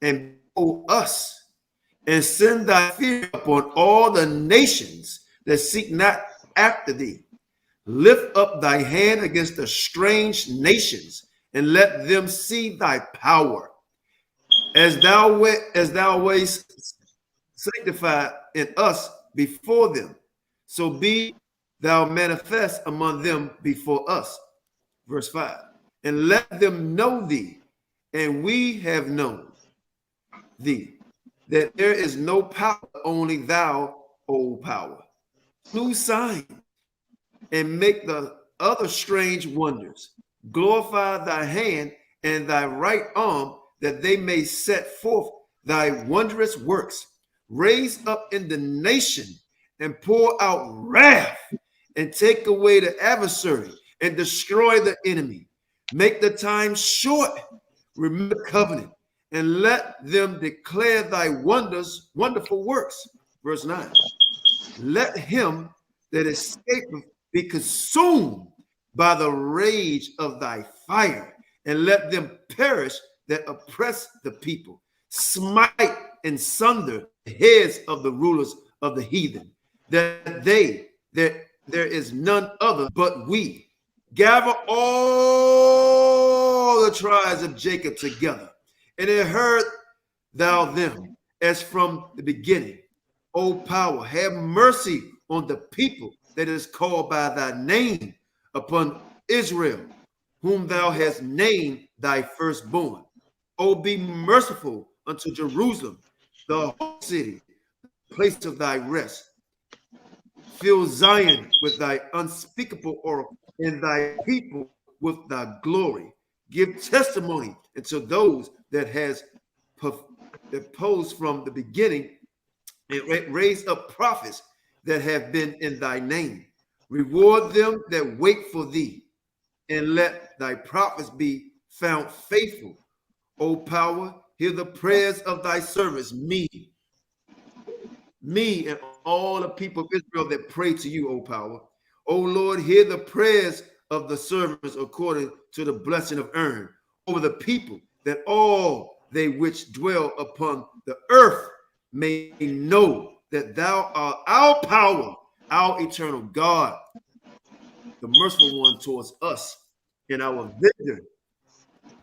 and O us, and send thy fear upon all the nations that seek not after thee. Lift up thy hand against the strange nations, and let them see thy power. As thou wast sanctified in us before them, so be thou manifest among them before us. Verse 5. And let them know thee, and we have known thee, that there is no power, only thou, O power. Do signs and make the other strange wonders. Glorify thy hand and thy right arm, that they may set forth thy wondrous works. Raise up in the nation and pour out wrath, and take away the adversary and destroy the enemy. Make the time short, remember the covenant, and let them declare thy wonderful works. Verse 9. Let him that escapeth be consumed by the rage of thy fire, and let them perish that oppress the people. Smite and sunder the heads of the rulers of the heathen, that there is none other but we. Gather all the tribes of Jacob together, and inherit thou them as from the beginning. O power, have mercy on the people that is called by thy name, upon Israel, whom thou hast named thy firstborn. O be merciful unto Jerusalem, the whole city, the place of thy rest. Fill Zion with thy unspeakable oracle, and thy people with thy glory. Give testimony unto those that posed from the beginning, and raise up prophets that have been in thy name. Reward them that wait for thee, and let thy prophets be found faithful. O power, hear the prayers of thy servants, me and all the people of Israel that pray to you, O power. O Lord, hear the prayers of the servants according to the blessing of Aaron over the people, that all they which dwell upon the earth may know that thou art our power, our eternal God, the merciful one towards us, and our victor.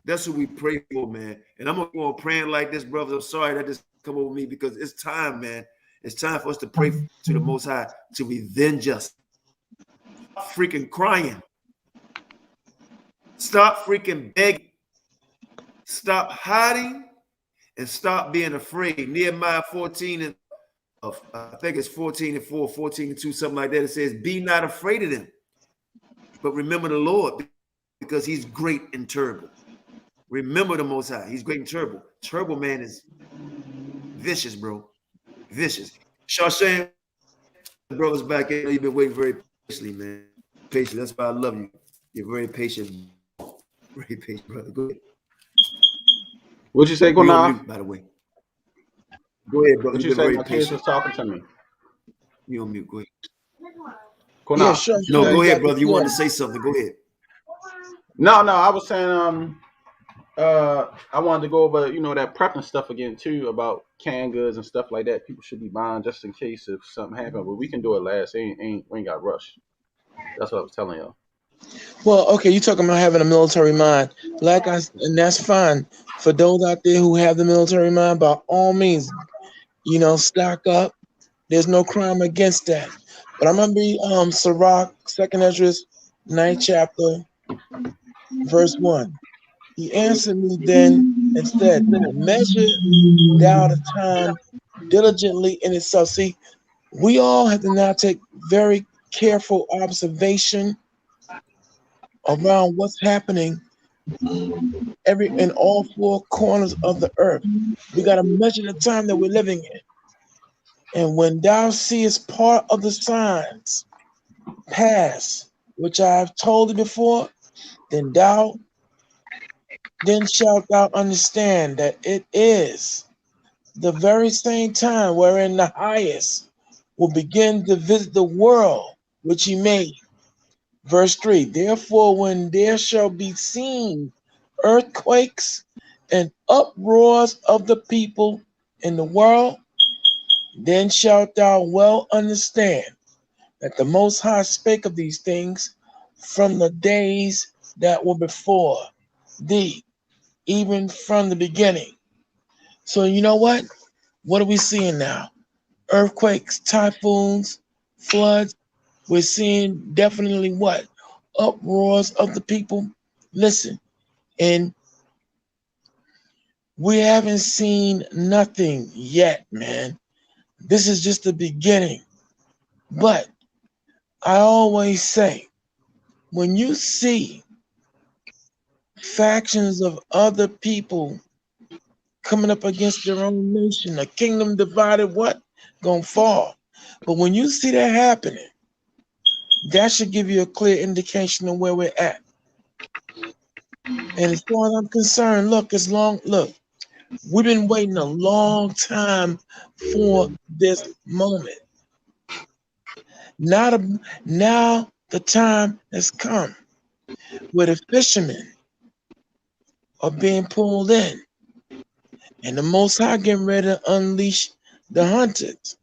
That's what we pray for, man. And I'm going to go praying like this, brothers. I'm sorry that just come over me, because it's time, man. It's time for us to pray to the Most High to revenge us. Stop freaking crying. Stop freaking begging. Stop hiding, and stop being afraid. Nehemiah 14 and I think it's 14:4, 14:2, something like that. It says, be not afraid of them, but remember the Lord, because he's great and terrible. Remember the Most High. He's great and terrible. Terrible man is vicious, bro. Vicious. Shawshan, brothers back in. You've been waiting very patiently, man. Patient. That's why I love you. You're very patient. Very patient, brother. Go ahead. What'd you say, Qanath? By the way. Go ahead, brother. What you say? My kids was talking to me. You on mute. Go ahead. Qanath. Yeah, sure. No, go ahead, brother. You wanted to say something. Go ahead. No, I was saying I wanted to go over, that prepping stuff again too, about canned goods and stuff like that. People should be buying just in case if something happens, but we can do it last. We ain't got rushed. That's what I was telling y'all. Well, okay, you're talking about having a military mind. And that's fine. For those out there who have the military mind, by all means, stock up. There's no crime against that. But I'm gonna be Sirach, 2nd Ezra, 9th chapter, verse 1. He answered me then and said, measure thou the time diligently in itself. See, we all have to now take very careful observation around what's happening in all four corners of the earth. We got to measure the time that we're living in. And when thou seest part of the signs pass, which I have told thee before, then shalt thou understand that it is the very same time wherein the highest will begin to visit the world which he made. Verse 3, therefore, when there shall be seen earthquakes and uproars of the people in the world, then shalt thou well understand that the Most High spake of these things from the days that were before thee, even from the beginning. So you know what? What are we seeing now? Earthquakes, typhoons, floods. We're seeing definitely what? Uproars of the people. Listen, and we haven't seen nothing yet, man. This is just the beginning. But I always say, when you see factions of other people coming up against their own nation, a kingdom divided, what? Gonna fall. But when you see that happening, that should give you a clear indication of where we're at. And as far as I'm concerned, look, we've been waiting a long time for this moment. Now the time has come where the fishermen are being pulled in, and the Most High getting ready to unleash the hunters.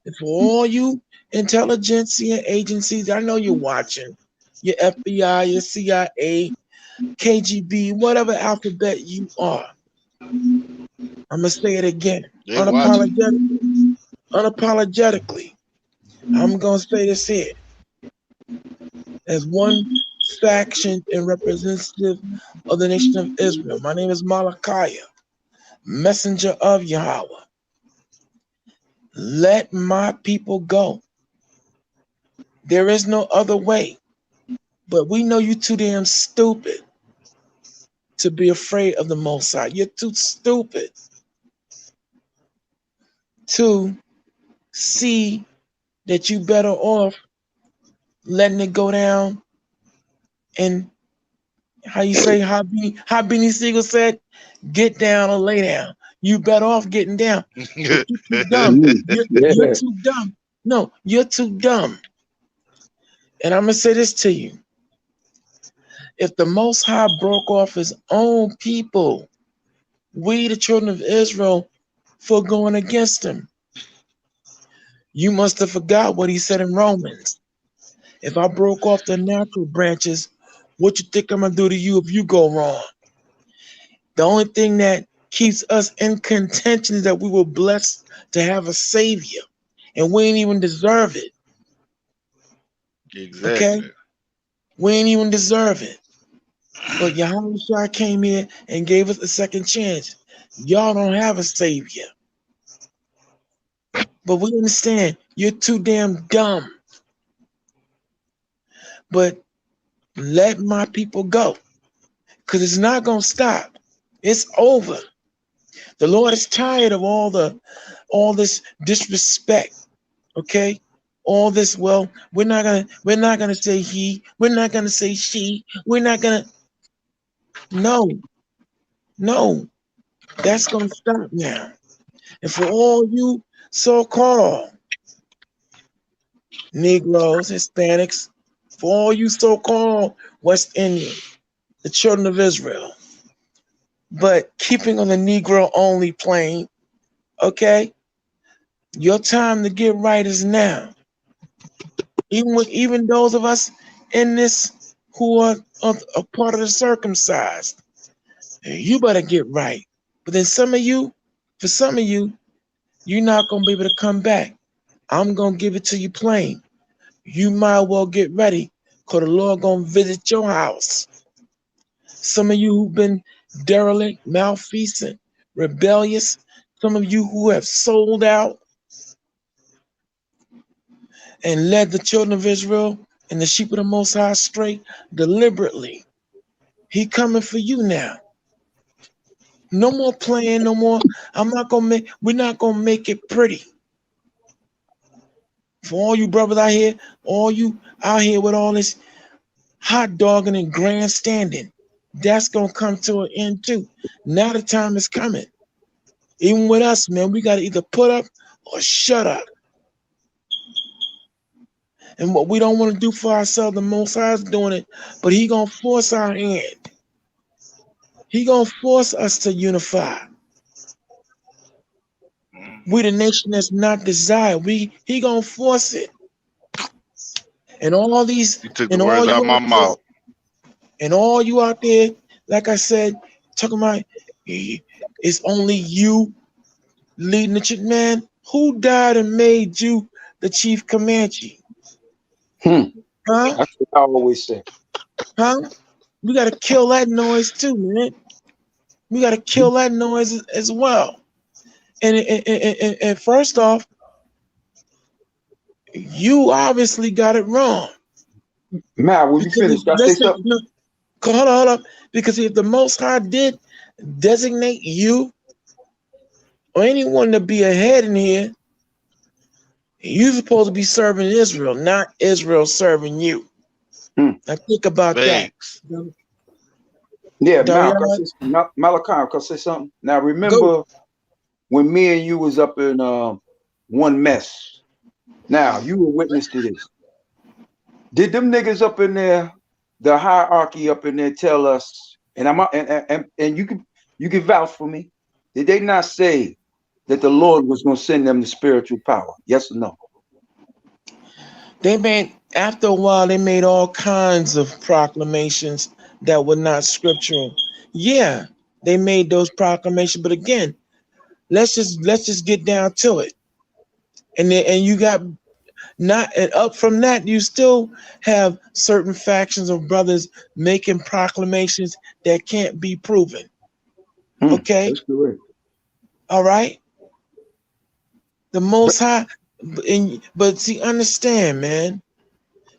And for all you intelligentsia agencies, I know you're watching, your FBI, your CIA, KGB, whatever alphabet you are. I'm gonna say it again, unapologetically. I'm gonna say this here. As one faction and representative of the nation of Israel, my name is Malachiah, messenger of Yahweh. Let my people go. There is no other way. But we know you're too damn stupid to be afraid of the Most High. You're too stupid to see that you better off letting it go down. And how you say, how Beanie Siegel said, get down or lay down. You better off getting down. You're too dumb. You're too dumb. No, you're too dumb. And I'm going to say this to you. If the Most High broke off his own people, we, the children of Israel, for going against him, you must have forgot what he said in Romans. If I broke off the natural branches, what you think I'm going to do to you if you go wrong? The only thing that keeps us in contention is that we were blessed to have a Savior, and we ain't even deserve it. Exactly. Okay? We ain't even deserve it. But Yahawashi came here and gave us a second chance. Y'all don't have a Savior. But we understand you're too damn dumb. But let my people go, because it's not going to stop. It's over. The Lord is tired of all this disrespect. Okay? All this, well, we're not gonna say he, we're not gonna say she, we're not gonna. No, that's gonna stop now. And for all you so-called Negroes, Hispanics, for all you so-called West Indians, the children of Israel, but keeping on the Negro only plane, okay? Your time to get right is now. Even those of us in this who are a part of the circumcised, you better get right. But then for some of you, you're not gonna be able to come back. I'm gonna give it to you plain. You might well get ready, because the Lord gonna visit your house. Some of you who've been derelict, malfeasant, rebellious, some of you who have sold out and led the children of Israel and the sheep of the Most High astray deliberately. He coming for you now. No more playing, no more. We're not gonna make it pretty. For all you brothers out here, all you out here with all this hot dogging and grandstanding, that's gonna come to an end too. Now the time is coming. Even with us, man, we gotta either put up or shut up. And what we don't want to do for ourselves, the Most High is doing it, but he gonna force our hand. He gonna force us to unify. We the nation that's not desired. He gonna force it. And all these, You took the and all words out you of my mouth. and all you out there, like I said, talking about it's only you leading the chick, man. Who died and made you the chief Comanche? Huh? That's what I always say. Huh? We gotta kill that noise too, man. We gotta kill that noise as well. And first off, you obviously got it wrong. Matt, will you finish? Can I say something? No, hold up. Because if the Most High did designate you or anyone to be a head in here, you're supposed to be serving Israel, not Israel serving you. Now think about that. Yeah, Malachi, can I say something? Now remember when me and you was up in one mess. Now you were witness to this. Did them niggas up in there, the hierarchy up in there, tell us? And you can vouch for me. Did they not say that the Lord was going to send them the spiritual power? Yes or no? They made, after a while, they made all kinds of proclamations that were not scriptural. Yeah, they made those proclamations, but again, let's just get down to it. And you got and up from that, you still have certain factions of brothers making proclamations that can't be proven. Okay, that's correct. All right. The Most High, but see, understand, man.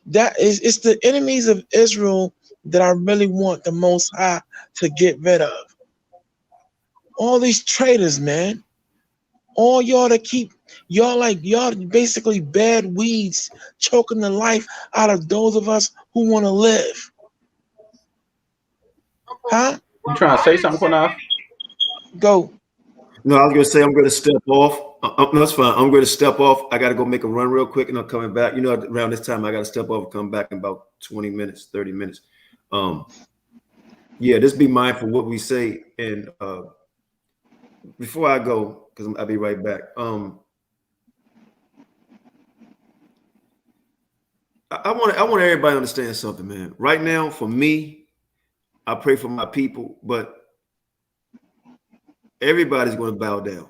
That is, it's the enemies of Israel that I really want the Most High to get rid of. All these traitors, man. All y'all that keep y'all basically bad weeds choking the life out of those of us who want to live. Huh? You trying to say something, Qanath? Go. No, I was gonna say I'm gonna step off. No, that's fine. I'm gonna step off. I gotta go make a run real quick, and I'm coming back. You know, around this time I gotta step off and come back in about 20 minutes, 30 minutes. Yeah, just be mindful what we say. And before I go, because I'll be right back. I want everybody to understand something, man. Right now, for me, I pray for my people, but everybody's going to bow down.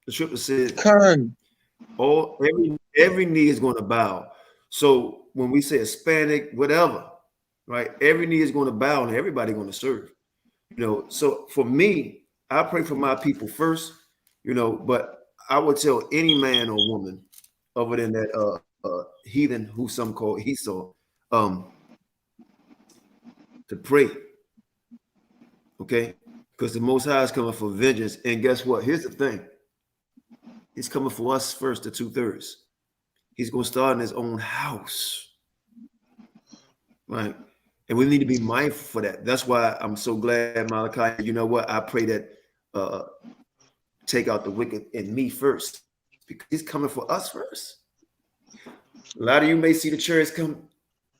The scripture says, every knee is going to bow. So when we say Hispanic, whatever, right? Every knee is going to bow, and everybody's going to serve. You know, so for me, I pray for my people first. You know, but I would tell any man or woman, other than that heathen who some call Esau, to pray. Okay, because the Most High is coming for vengeance, and guess what? Here's the thing: He's coming for us first, the 2/3. He's going to start in his own house, right? And we need to be mindful for that. That's why I'm so glad, Malachi. You know what? I pray that take out the wicked in me first, because he's coming for us first. A lot of you may see the church come,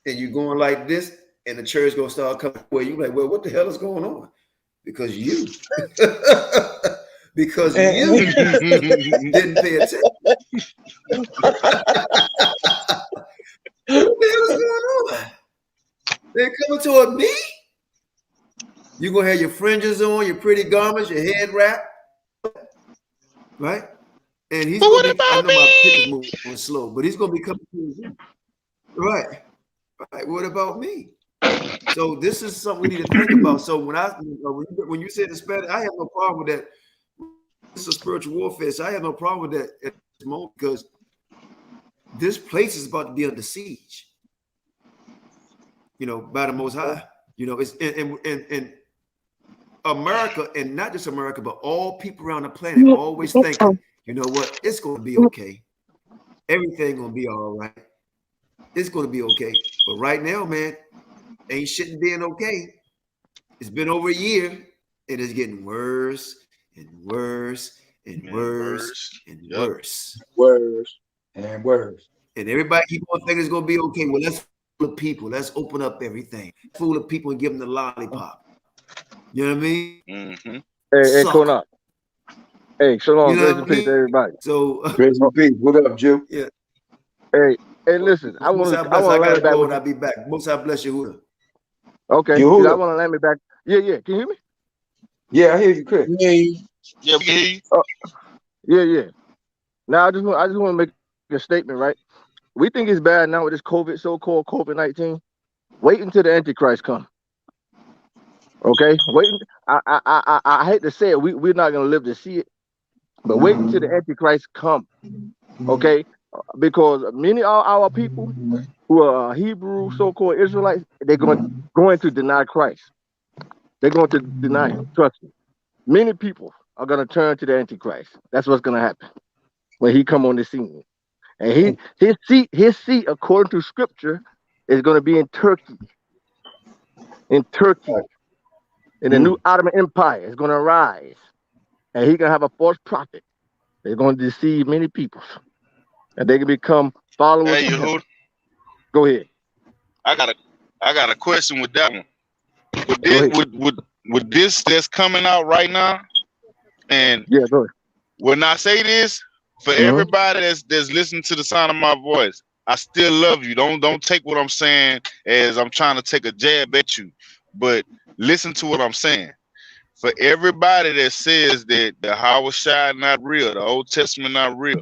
and you're going like this, and the church gonna start coming where you like, well, what the hell is going on? Because you, because you didn't pay attention. What the hell is going on? They're coming toward me. You're gonna have your fringes on, your pretty garments, your head wrap, right? And he's gonna be, I know my pick is moving slow, but he's gonna be coming to you. Right. What about me? So this is something we need to think about. So when you said Hispanic, I have no problem with that. This is a spiritual warfare, so I have no problem with that at this moment, because this place is about to be under siege. You know, by the Most High. You know, it's in America, and not just America, but all people around the planet always thinking, you know what, it's going to be okay. Everything going to be all right. It's going to be okay. But right now, man, ain't shit being okay. It's been over a year, and it's getting worse and worse and worse and worse. Worse and worse. And everybody keep on thinking it's going to be okay. Well, let's fool the people. Let's open up everything. Fool the people and give them the lollipop. You know what I mean? Mm-hmm. Hey, Qanath. Hey, shalom, grace and peace to everybody. So, grace and peace. What up, Jew? Yeah. Hey, Hey, listen, I want to I land gotta it back go with and I'll be back. Most I bless you. Okay, Yehuda. I want to land me back. Yeah. Can you hear me? Yeah, I hear you, Chris. Yeah, we can hear you. Yeah. Now I just want to make a statement, right? We think it's bad now with this so-called COVID-19. Wait until the Antichrist comes. Okay, wait. I hate to say it, we're not gonna live to see it, but wait until the Antichrist come. Okay, because many of our people who are Hebrew so-called Israelites, they're going to deny Christ. They're going to deny him. Trust me. Many people are going to turn to the Antichrist. That's what's going to happen when he come on the scene. And his seat, according to Scripture, is going to be in Turkey. In the new Ottoman Empire is going to rise, and he's going to have a false prophet. They're going to deceive many people, and they can become followers of him. Go ahead. I got a question with that one. With this that's coming out right now, and yeah, go ahead. When I say this, for everybody that's listening to the sound of my voice, I still love you. Don't take what I'm saying as I'm trying to take a jab at you, but listen to what I'm saying. For everybody that says that the Yahawashi not real, the Old Testament not real,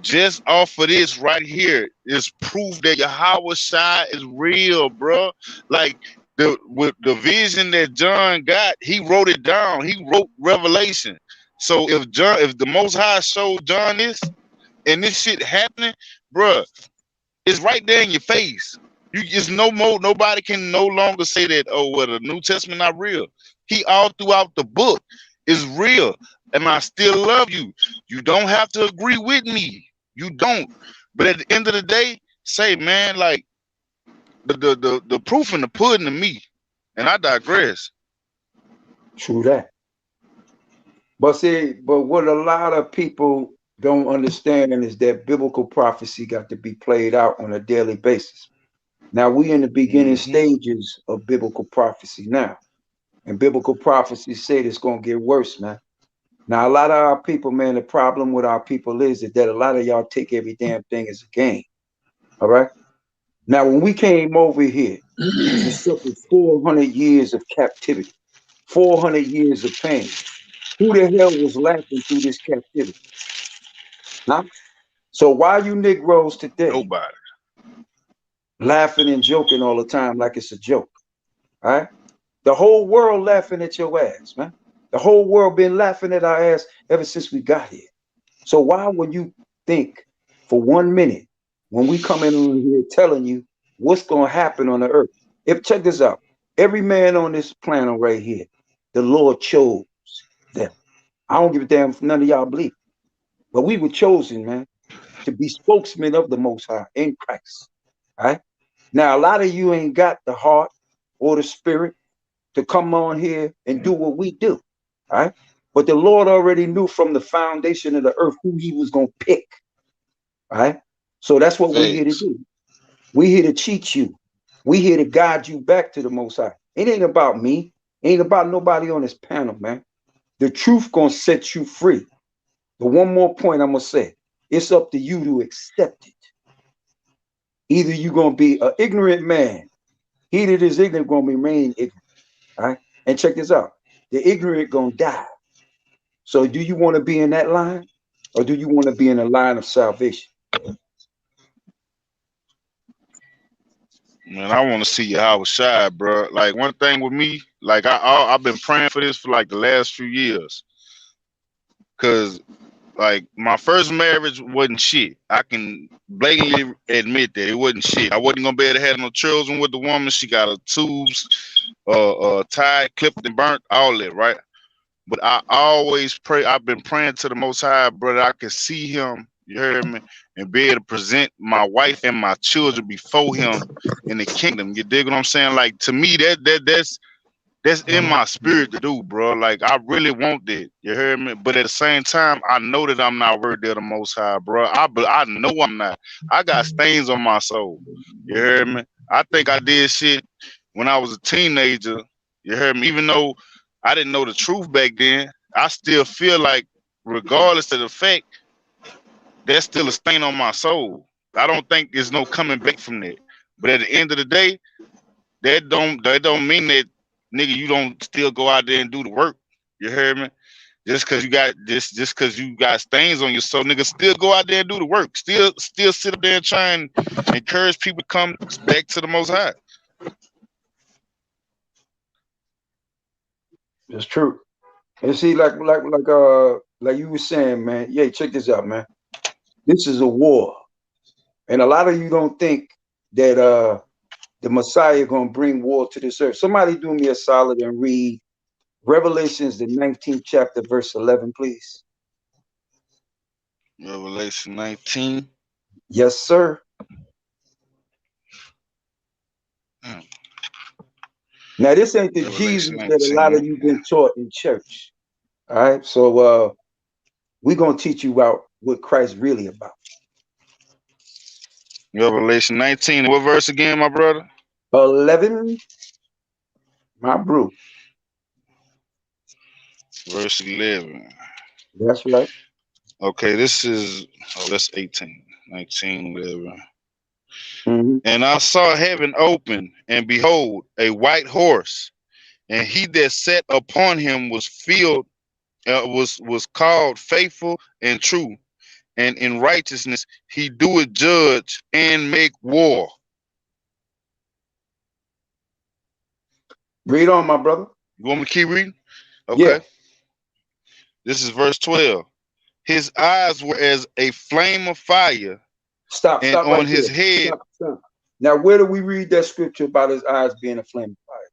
just off of this right here is proof that Yahawashi is real, bro. Like with the vision that John got, he wrote it down. He wrote Revelation. So if the Most High showed John this and this shit happening, bro, it's right there in your face. It's no more. Nobody can no longer say that. Oh, well, the New Testament not real. He all throughout the book is real, and I still love you. You don't have to agree with me. You don't. But at the end of the day, say, man, like the proof in the pudding to me. And I digress. True that. But what a lot of people don't understand is that biblical prophecy got to be played out on a daily basis. Now we in the beginning stages of biblical prophecy now. And biblical prophecy said it's going to get worse, man. Now, a lot of our people, man, the problem with our people is that a lot of y'all take every damn thing as a game. All right? Now, when we came over here, we suffered 400 years of captivity, 400 years of pain. Who the hell was laughing through this captivity? Huh? So why you Negroes today? Nobody. Laughing and joking all the time like it's a joke. All right? The whole world laughing at your ass, man. The whole world been laughing at our ass ever since we got here. So why would you think for 1 minute when we come in on here telling you what's going to happen on the earth? Check this out. Every man on this planet right here, the Lord chose them. I don't give a damn if none of y'all believe. But we were chosen, man, to be spokesmen of the Most High in Christ. All right? Now, a lot of you ain't got the heart or the spirit to come on here and do what we do. All right? But the Lord already knew from the foundation of the earth who he was going to pick. All right? So that's what we're here to do. We're here to teach you. We're here to guide you back to the Most High. It ain't about me. It ain't about nobody on this panel, man. The truth going to set you free. But one more point I'm going to say. It's up to you to accept it. Either you're going to be an ignorant man. He that is ignorant going to remain ignorant. All right? And check this out. The ignorant going to die. So do you want to be in that line? Or do you want to be in a line of salvation? Man, I want to see Yahawashi, bro. Like one thing with me, like I've been praying for this for like the last few years. Cause like my first marriage wasn't shit. I can blatantly admit that it wasn't shit. I wasn't gonna be able to have no children with the woman. She got her tubes tied, clipped and burnt, all that, right? But I always pray. I've been praying to the Most High, brother. I can see him, you heard me, and be able to present my wife and my children before him in the kingdom. You dig what I'm saying? Like to me, that's in my spirit to do, bro. Like I really want that. You heard me? But at the same time, I know that I'm not worthy of the Most High, bro. I know I'm not. I got stains on my soul. You heard me? I think I did shit when I was a teenager. You heard me? Even though I didn't know the truth back then, I still feel like, regardless of the fact, there's still a stain on my soul. I don't think there's no coming back from that. But at the end of the day, that don't mean that, nigga, you don't still go out there and do the work. You heard me? Just cause you got stains on your soul, nigga, still go out there and do the work. Still sit up there and try and encourage people to come back to the Most High. It's true. And see, like you were saying, man. Yeah, check this out, man. This is a war, and a lot of you don't think that the Messiah gonna bring war to this earth. Somebody do me a solid and read Revelations, the 19th chapter, verse 11, please. Revelation 19. Yes, sir. Now, this ain't the Revelation Jesus 19. that a lot of you been taught in church. All right, so we're gonna teach you about what Christ really about. Revelation 19. What verse again, my brother? 11, my bro. Verse 11. That's right. Okay, this is, that's 18. 19, 11. Mm-hmm. And I saw heaven open, and behold, a white horse, and he that sat upon him was called Faithful and True, and in righteousness he doeth judge and make war. Read on, my brother. You want me to keep reading? Okay. Yeah. This is verse 12. His eyes were as a flame of fire. Stop on right his there. head. Stop. Now, where do we read that scripture about his eyes being a flame of fire?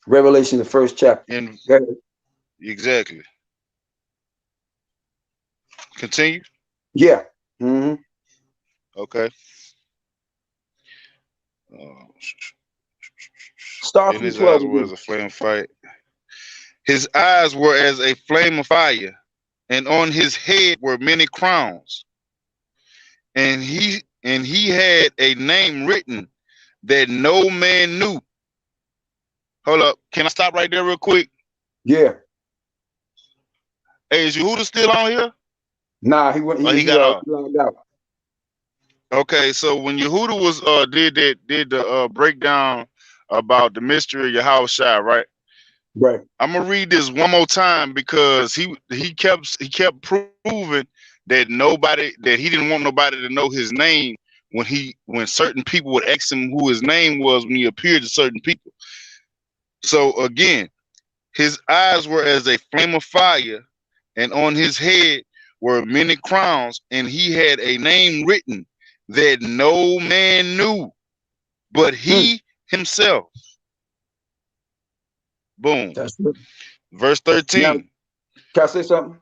Revelation, the 1st chapter. Exactly. Continue. Yeah. Mm-hmm. Okay. Start and from his 12 eyes were as a flame of fire. His eyes were as a flame of fire, and on his head were many crowns. And he had a name written that no man knew. Hold up. Can I stop right there real quick? Yeah. Hey, is Yehuda still on here? Nah, he got out. Okay, so when Yehuda was did the breakdown about the mystery of Yahawashi, right? Right. I'm gonna read this one more time because he kept proving that he didn't want nobody to know his name when certain people would ask him who his name was when he appeared to certain people. So again, his eyes were as a flame of fire, and on his head were many crowns, and he had a name written that no man knew but he himself. Boom. That's good. Verse 13. Now, can I say something?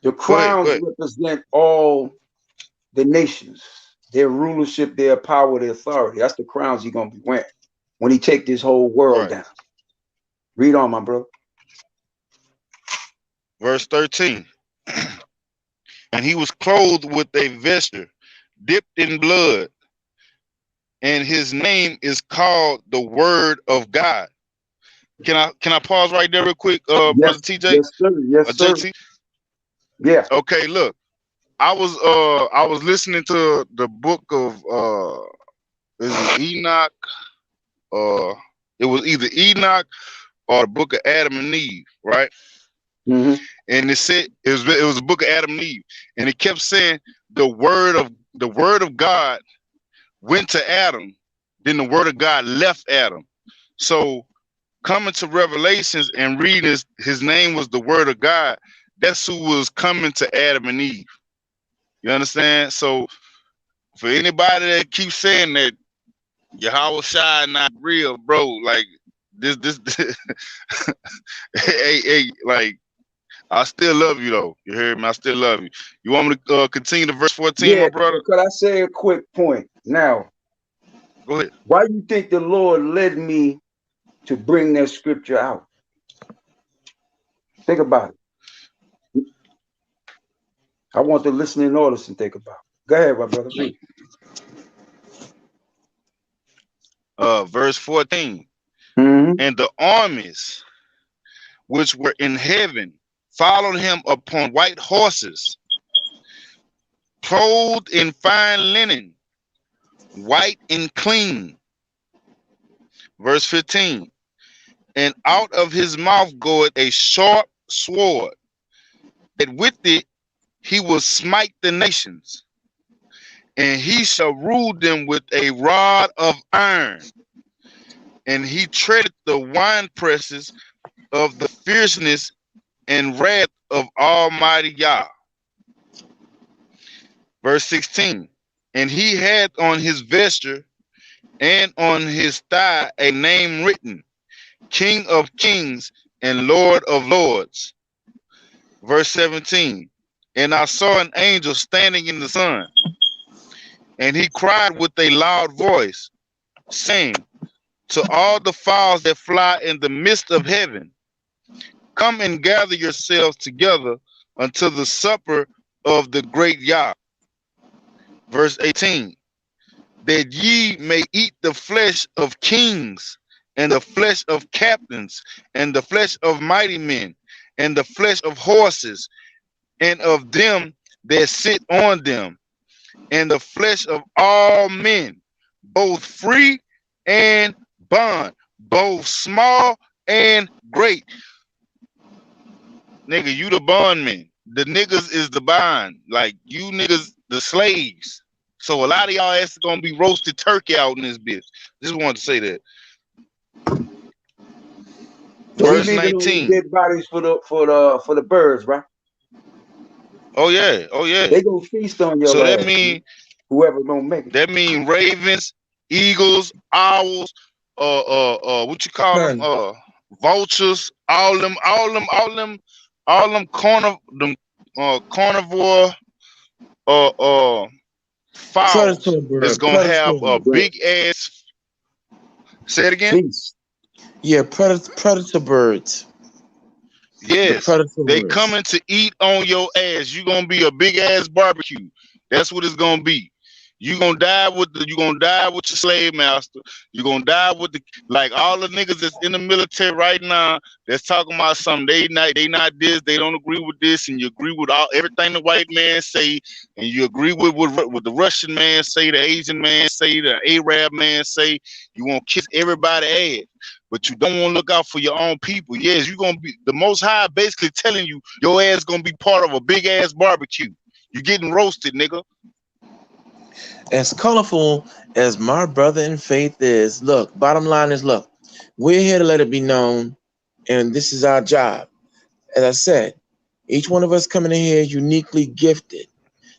The crowns represent all the nations, their rulership, their power, their authority. That's the crowns he's going to be wearing when he take this whole world down. Read on, my brother. Verse 13. And he was clothed with a vesture dipped in blood, and his name is called the Word of God. Can I pause right there real quick, yes, Brother TJ? Yes, sir. Yes, sir. JT? Yeah. Okay, look. I was listening to the book of is it Enoch? It was either Enoch or the book of Adam and Eve, right? Mm-hmm. And it said it was a book of Adam and Eve, and it kept saying the word of God went to Adam, then the word of God left Adam. So coming to Revelations and reading his name was the Word of God. That's who was coming to Adam and Eve. You understand? So for anybody that keeps saying that Yahawashi not real, bro, like this hey, like I still love you though. You hear me? I still love you. You want me to continue to verse 14, my brother? Could I say a quick point? Now, go ahead. Why do you think the Lord led me to bring that scripture out? Think about it. I want the listening audience to think about it. Go ahead, my brother. Read. Verse 14. Mm-hmm. And the armies which were in heaven followed him upon white horses, clothed in fine linen, white and clean. Verse 15. And out of his mouth goeth a sharp sword, that with it he will smite the nations, and he shall rule them with a rod of iron, and he treadeth the winepresses of the fierceness and wrath of Almighty Yah. Verse 16. And he had on his vesture and on his thigh a name written, King of Kings and Lord of Lords. Verse 17. And I saw an angel standing in the sun, and he cried with a loud voice, saying to all the fowls that fly in the midst of heaven, come and gather yourselves together unto the supper of the great Yah. Verse 18. That ye may eat the flesh of kings, and the flesh of captains, and the flesh of mighty men, and the flesh of horses, and of them that sit on them, and the flesh of all men, both free and bond, both small and great. Nigga, you the bondman. The niggas is the bond. Like, you niggas the slaves. So a lot of y'all ass is gonna be roasted turkey out in this bitch. Just wanted to say that. So Verse we leaving 19. Dead bodies for the birds, right? Oh yeah, oh yeah. They gonna feast on your so ass. That mean whoever don't make it. That mean ravens, eagles, owls, what you call them? Vultures, all them carnivore fowls that's gonna have a big ass. Say it again. Peace. Yeah, predator birds. Yes, they coming to eat on your ass. You gonna be a big ass barbecue. That's what it's gonna be. You gonna die with your slave master. You gonna die with like all the niggas that's in the military right now that's talking about something. They not this. They don't agree with this, and you agree with everything the white man say, and you agree with what the Russian man say, the Asian man say, the Arab man say. You want to kiss everybody ass, but you don't want to look out for your own people. Yes, you gonna be the Most High basically telling you your ass gonna be part of a big ass barbecue. You getting roasted, nigga. As colorful as my brother in faith is, look, bottom line is, look, we're here to let it be known, and this is our job. As I said, each one of us coming in here uniquely gifted.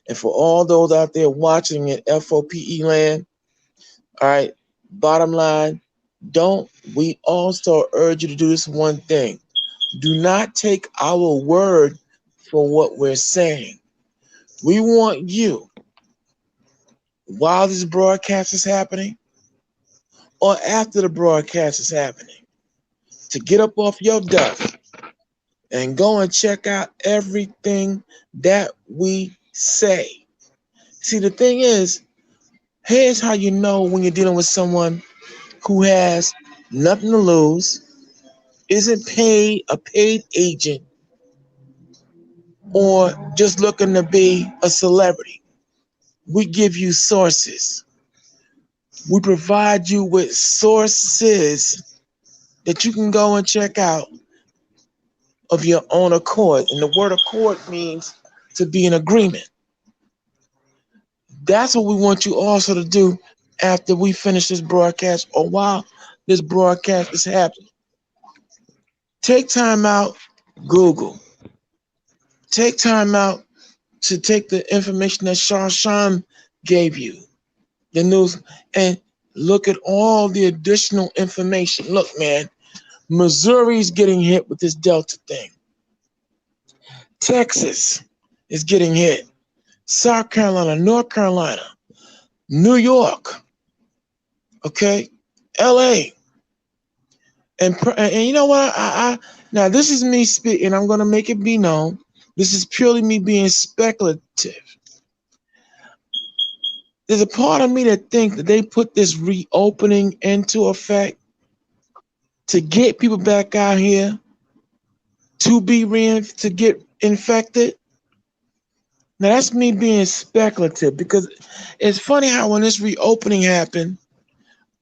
And for all those out there watching in FOPE land, all right, bottom line, we also urge you to do this one thing. Do not take our word for what we're saying. We want you, while this broadcast is happening or after the broadcast is happening, to get up off your duff and go and check out everything that we say. See, the thing is, here's how you know when you're dealing with someone who has nothing to lose, isn't a paid agent, or just looking to be a celebrity. We give you sources. We provide you with sources that you can go and check out of your own accord. And the word accord means to be in agreement. That's what we want you also to do after we finish this broadcast or while this broadcast is happening. Take time out, Google. Take time out to take the information that Sharshan gave you, the news, and look at all the additional information. Look, man, Missouri's getting hit with this Delta thing. Texas is getting hit. South Carolina, North Carolina, New York, okay, LA. And you know what? Now, this is me speaking. I'm going to make it be known. This is purely me being speculative. There's a part of me that thinks that they put this reopening into effect to get people back out here to get infected. Now that's me being speculative, because it's funny how when this reopening happened,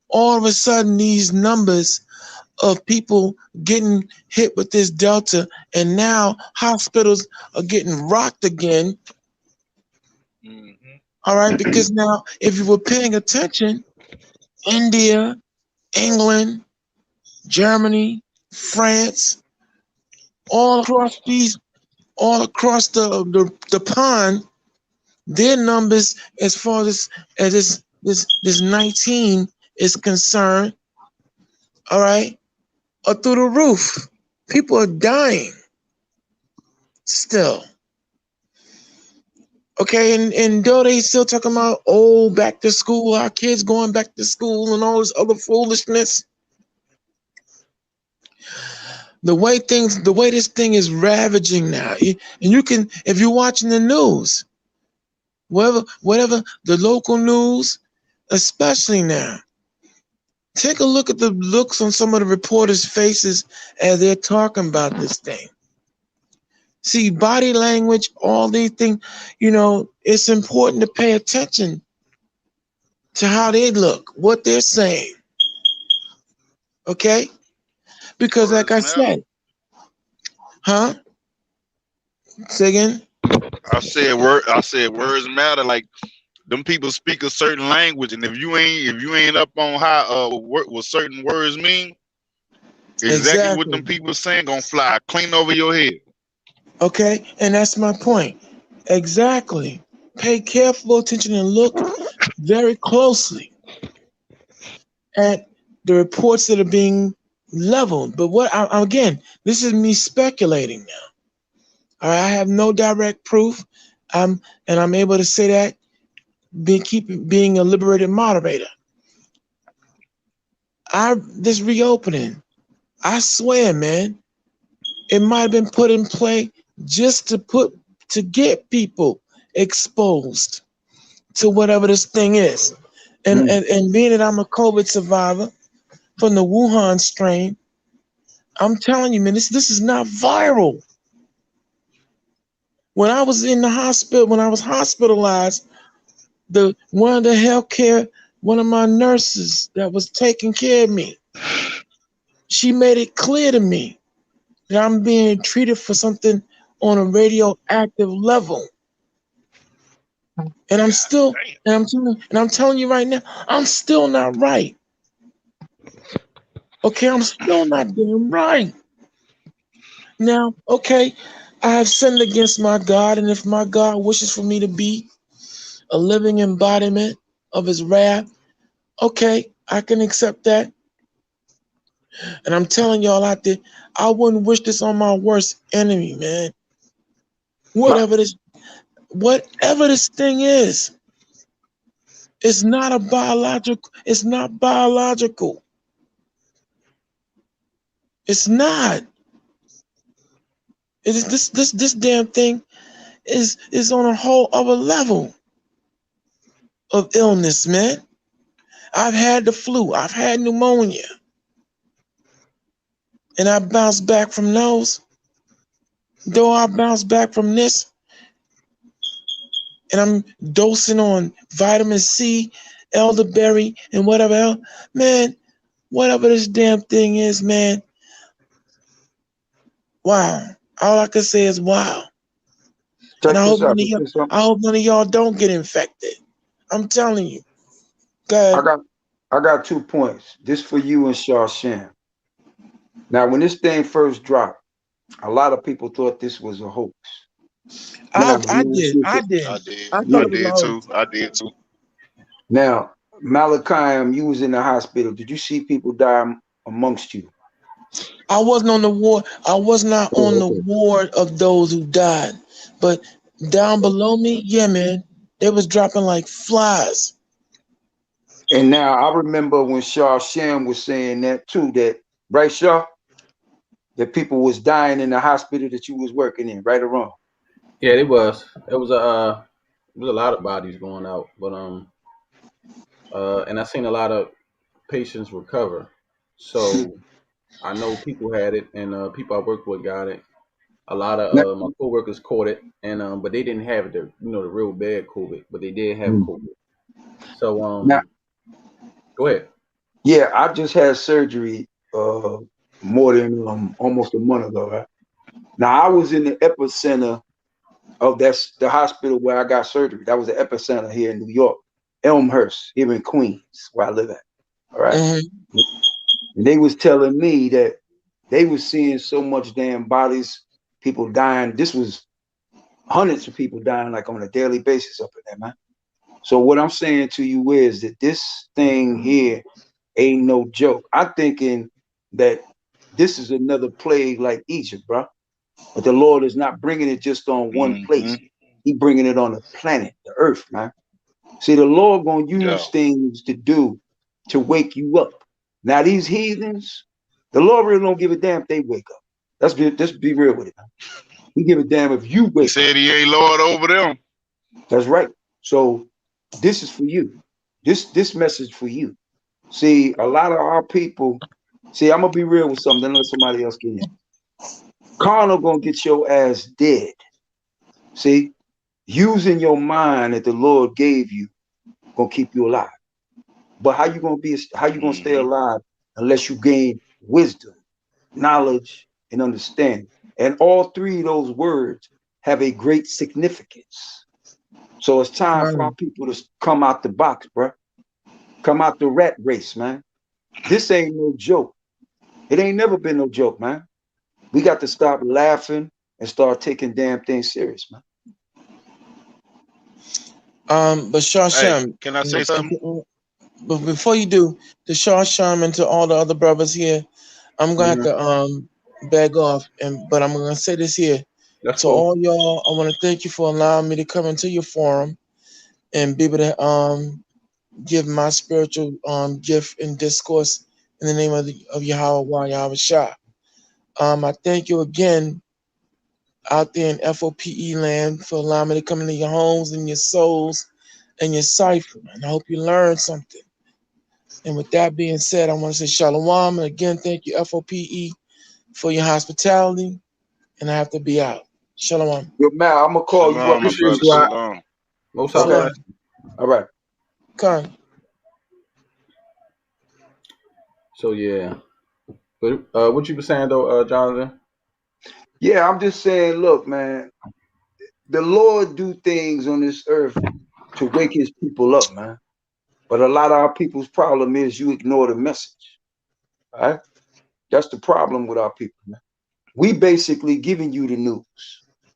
all of a sudden these numbers of people getting hit with this Delta, and now hospitals are getting rocked again. All right, because now if you were paying attention, India, England, Germany, France, all across the pond, their numbers as far as this 19 is concerned, all right, are through the roof. People are dying still. Okay, and though they still talking about, oh, back to school, our kids going back to school and all this other foolishness. The way this thing is ravaging now, and you can, if you're watching the news, whatever the local news, especially now, take a look at the looks on some of the reporters' faces as they're talking about this thing. See, body language, all these things, it's important to pay attention to how they look, what they're saying. Okay? Because like I said, huh? Say again? I said words matter. Like, them people speak a certain language, and if you ain't up on how what certain words mean, exactly what them people saying gonna fly clean over your head. Okay, and that's my point. Exactly. Pay careful attention and look very closely at the reports that are being leveled. But again, this is me speculating now. All right, I have no direct proof, and I'm able to say that being a liberated moderator. This reopening, I swear, man, it might have been put in play just to get people exposed to whatever this thing is. And being that I'm a COVID survivor from the Wuhan strain, I'm telling you, man, this is not viral. When I was in the hospital, when I was hospitalized, one of my nurses that was taking care of me, she made it clear to me that I'm being treated for something on a radioactive level. And I'm telling you right now, I'm still not right. Okay, I'm still not damn right. Now, okay, I have sinned against my God, and if my God wishes for me to be a living embodiment of his wrath, okay, I can accept that. And I'm telling y'all out there, I wouldn't wish this on my worst enemy, man. Whatever this thing is, it's not biological. It's not. This damn thing is on a whole other level of illness, man. I've had the flu. I've had pneumonia. And I bounced back from those. Though I bounced back from this, and I'm dosing on vitamin C, elderberry, and whatever else, man, whatever this damn thing is, man, wow. All I can say is wow. And I hope none of y'all don't get infected. I'm telling you. Go ahead. I got 2 points. This for you and Shawshan. Now, when this thing first dropped, a lot of people thought this was a hoax. I did too. Now, Malachi, you was in the hospital. Did you see people die amongst you? I wasn't on the ward. I was not on the ward of those who died. But down below me, yeah, man, they was dropping like flies. And now I remember when Shawshan was saying that too, that, right, Shaw? That people was dying in the hospital that you was working in, right or wrong? Yeah, it was. It was a lot of bodies going out, but and I seen a lot of patients recover. So I know people had it, and people I worked with got it. A lot of my coworkers caught it, and but they didn't have the the real bad COVID, but they did have COVID. So now, go ahead. yeah, I just had surgery more than almost a month ago. Right? Now I was in the epicenter of the hospital where I got surgery. That was the epicenter here in New York, Elmhurst, here in Queens, where I live at. All right. Mm-hmm. And they was telling me that they was seeing so much damn bodies, people dying. This was hundreds of people dying like on a daily basis up in there, man. So what I'm saying to you is that this thing here ain't no joke. I'm thinking that this is another plague like Egypt, bro. But the Lord is not bringing it just on one place. He bringing it on the planet, the earth, man. See, the Lord gonna use things to do to wake you up. Now these heathens, the Lord really don't give a damn if they wake up. Let's be real with it, man. He give a damn if you wake up. He said he ain't Lord over them. That's right. So this is for you. This message for you. See, a lot of our people, see, I'm gonna be real with something, then let somebody else get in. Carnal gonna get your ass dead. See, using your mind that the Lord gave you gonna keep you alive. But how you gonna stay alive unless you gain wisdom, knowledge, and understanding? And all three of those words have a great significance. So it's time for our people to come out the box, bro. Come out the rat race, man. This ain't no joke. It ain't never been no joke, man. We got to stop laughing and start taking damn things serious, man. But Sham, can I say something? But before you do, to Sham and to all the other brothers here, I'm gonna have to beg off, but I'm gonna say this here. That's to cool. all y'all, I want to thank you for allowing me to come into your forum and be able to give my spiritual gift and discourse in the name of Yahawah Yahawashi. I thank you again out there in FOPE land for allowing me to come into your homes and your souls and your cipher. And I hope you learned something. And with that being said, I want to say shalom. And again, thank you, FOPE, for your hospitality. And I have to be out. Shalom. Yo, man, I'm going to call you up. Shalom. Okay. All right. Come. So, yeah. But what you were saying, though, Jonathan? Yeah, I'm just saying, look, man, the Lord do things on this earth to wake his people up, man. But a lot of our people's problem is you ignore the message. All right? That's the problem with our people, man. We basically giving you the news.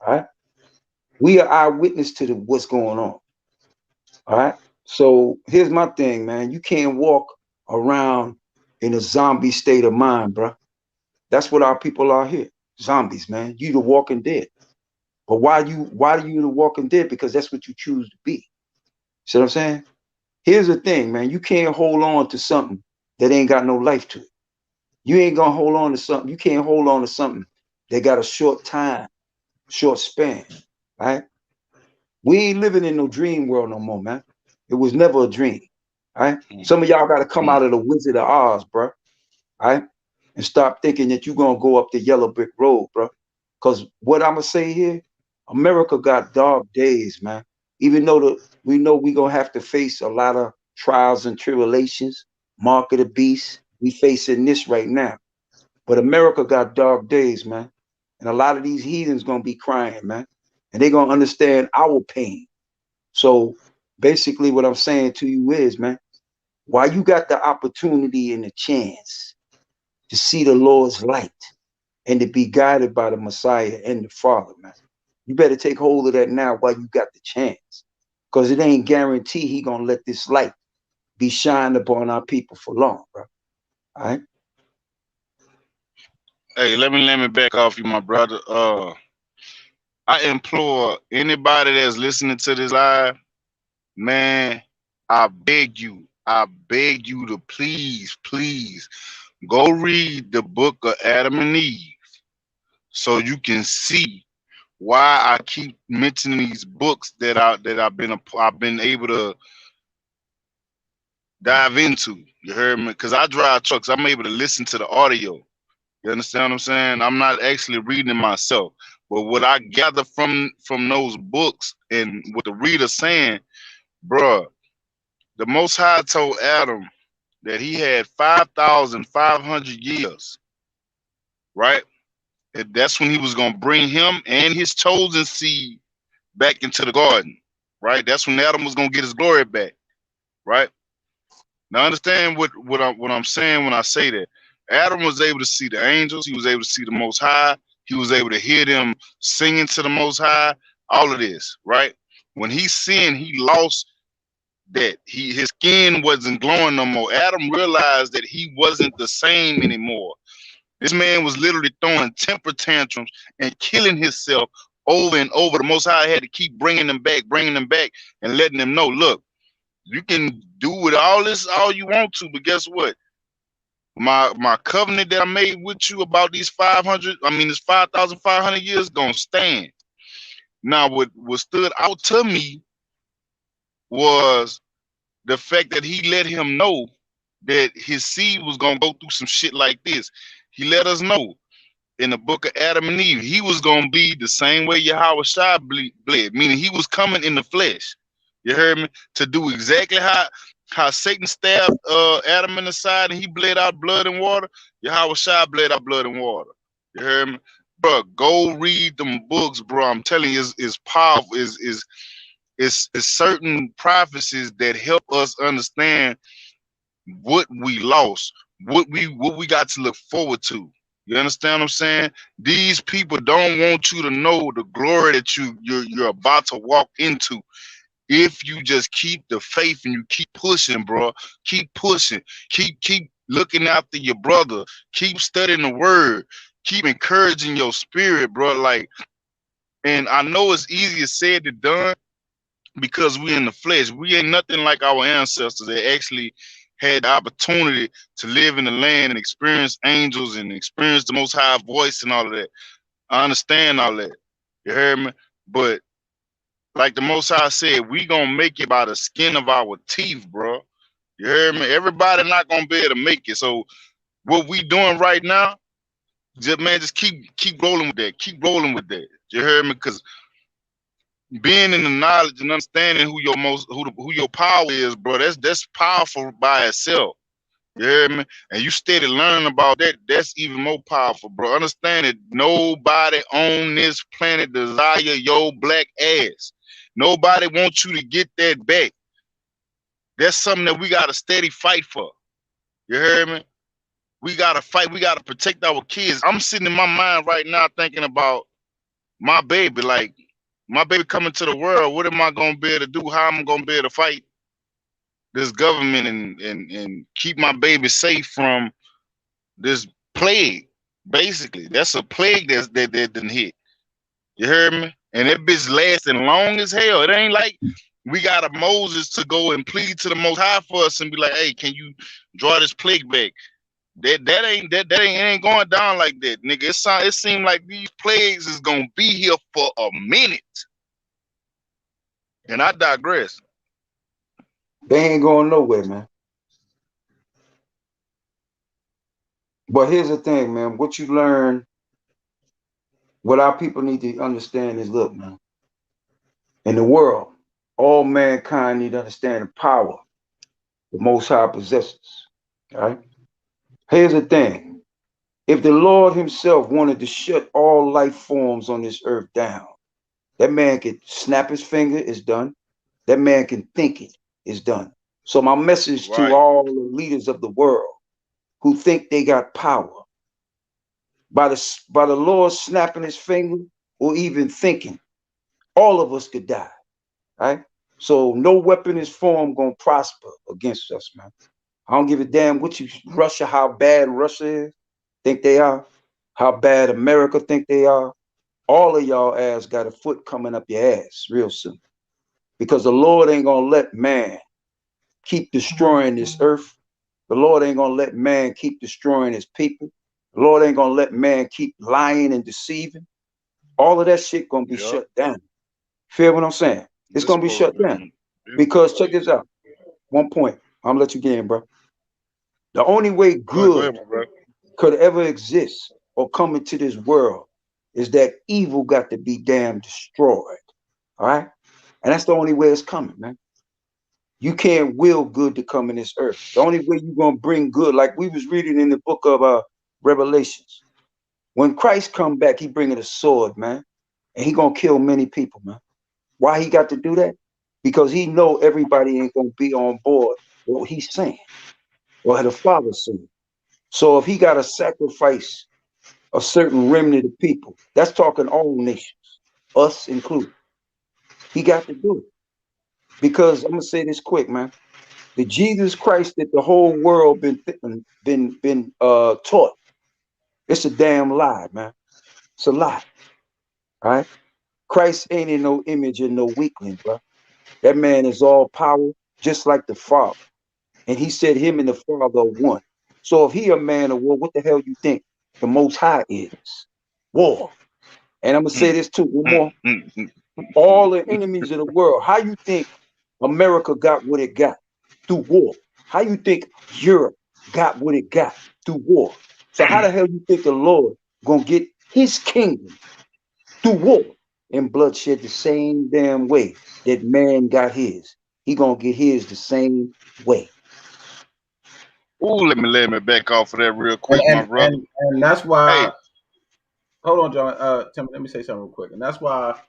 All right? We are eyewitness to what's going on. All right? So here's my thing, man. You can't walk around in a zombie state of mind, bro. That's what our people are here. Zombies, man. You the walking dead. But why do you the walking dead? Because that's what you choose to be. See what I'm saying? Here's the thing, man. You can't hold on to something that ain't got no life to it. You ain't gonna hold on to something. You can't hold on to something that got a short time, short span, right? We ain't living in no dream world no more, man. It was never a dream, right? Some of y'all got to come out of the Wizard of Oz, bro, right? And stop thinking that you're gonna go up the yellow brick road, bro. Because what I'm gonna say here, America got dark days, man. Even though we know we're gonna have to face a lot of trials and tribulations, mark of the beast. We facing this right now. But America got dark days, man. And a lot of these heathens gonna be crying, man. And they're gonna understand our pain. So basically what I'm saying to you is, man, while you got the opportunity and the chance to see the Lord's light and to be guided by the Messiah and the Father, man, you better take hold of that now while you got the chance. Because it ain't guaranteed he gonna let this light be shined upon our people for long, bro. All right. Hey, let me back off you, my brother. I implore anybody that's listening to this live, man, I beg you to please go read the book of Adam and Eve so you can see why I keep mentioning these books that I've been able to dive into. You heard me? Because I drive trucks. I'm able to listen to the audio. You understand what I'm saying? I'm not actually reading it myself. But what I gather from those books and what the reader's saying, bruh, the Most High told Adam that he had 5,500 years, right? And that's when he was going to bring him and his chosen seed back into the garden, right? That's when Adam was going to get his glory back, right? Now understand what I'm saying when I say that. Adam was able to see the angels. He was able to see the Most High. He was able to hear them singing to the Most High. All of this, right? When he sinned, he lost that. His skin wasn't glowing no more. Adam realized that he wasn't the same anymore. This man was literally throwing temper tantrums and killing himself over and over. The Most High had to keep bringing them back, and letting them know, look, you can do with all this all you want to, but guess what? My covenant that I made with you about these 5,500 years gonna stand. Now, what stood out to me was the fact that he let him know that his seed was gonna go through some shit like this. He let us know in the book of Adam and Eve, he was gonna bleed the same way Yahawashi bled, meaning he was coming in the flesh. You heard me? To do exactly how Satan stabbed Adam in the side and he bled out blood and water. Yahawashi bled out blood and water. You heard me? Bro, go read them books, bro. I'm telling you, it's powerful. It's certain prophecies that help us understand what we lost, what we got to look forward to. You understand what I'm saying? These people don't want you to know the glory that you're about to walk into. If you just keep the faith and you keep pushing, bro, keep pushing, keep looking after your brother, keep studying the word, keep encouraging your spirit, bro. Like, and I know it's easier said than done because we in the flesh. We ain't nothing like our ancestors that actually had the opportunity to live in the land and experience angels and experience the Most High voice and all of that. I understand all that. You heard me? But like the Most High said, we gonna make it by the skin of our teeth, bro. You heard me? Everybody not gonna be able to make it. So what we doing right now, just keep rolling with that. Keep rolling with that. You heard me? Because being in the knowledge and understanding who your power is, bro, that's powerful by itself. You hear me? And you steady learning about that, that's even more powerful, bro. Understand that nobody on this planet desire your black ass. Nobody wants you to get that back. That's something that we got to steady fight for. You hear me? We got to fight. We got to protect our kids. I'm sitting in my mind right now thinking about my baby. Like, my baby coming to the world, what am I going to be able to do? How am I going to be able to fight this government and keep my baby safe from this plague? Basically, that's a plague that didn't hit. You heard me? And that bitch lasting long as hell. It ain't like we got a Moses to go and plead to the Most High for us and be like, hey, can you draw this plague back? That ain't going down like that, nigga. It seems like these plagues is gonna be here for a minute. And I digress. They ain't going nowhere, man. But here's the thing, man. What you learn, what our people need to understand is, look, man, in the world, all mankind need to understand the power the Most High possesses. All right? Here's the thing. If the Lord himself wanted to shut all life forms on this earth down, that man could snap his finger, it's done. That man can think it, it's done. So my message to all the leaders of the world who think they got power, by the Lord snapping his finger or even thinking, all of us could die, right? So no weapon is formed gonna prosper against us, man. I don't give a damn what Russia, how bad Russia is, think they are, how bad America think they are. All of y'all ass got a foot coming up your ass real soon. Because the Lord ain't gonna let man keep destroying this earth. The Lord ain't gonna let man keep destroying his people. The Lord ain't gonna let man keep lying and deceiving. All of that shit gonna be shut down. Feel what I'm saying? It's gonna be shut down. Because check this out. One point. I'm gonna let you get in, bro. The only way good could ever exist or come into this world is that evil got to be damn destroyed. All right? And that's the only way it's coming, man. You can't will good to come in this earth. The only way you're going to bring good, like we was reading in the book of Revelations. When Christ come back, he bringing a sword, man. And he going to kill many people, man. Why he got to do that? Because he know everybody ain't going to be on board with what he's saying or the Father's saying. So if he got to sacrifice a certain remnant of people, that's talking all nations, us included. He got to do it. Because I'm going to say this quick, man. The Jesus Christ that the whole world been taught, it's a damn lie, man. It's a lie. All right? Christ ain't in no image of no weakling, bro. That man is all power, just like the Father. And he said him and the Father are one. So if he a man of war, what the hell you think the Most High is? War. And I'm going to say this too, one more. All the enemies of the world, how you think America got what it got? Through war. How you think Europe got what it got? Through war. So how the hell you think the Lord gonna get his kingdom through war and bloodshed the same damn way that man got his? He gonna get his the same way. Ooh, let me back off of that real quick, my brother. And that's why. Hey. Hold on, John. Tim, let me say something real quick. And that's why.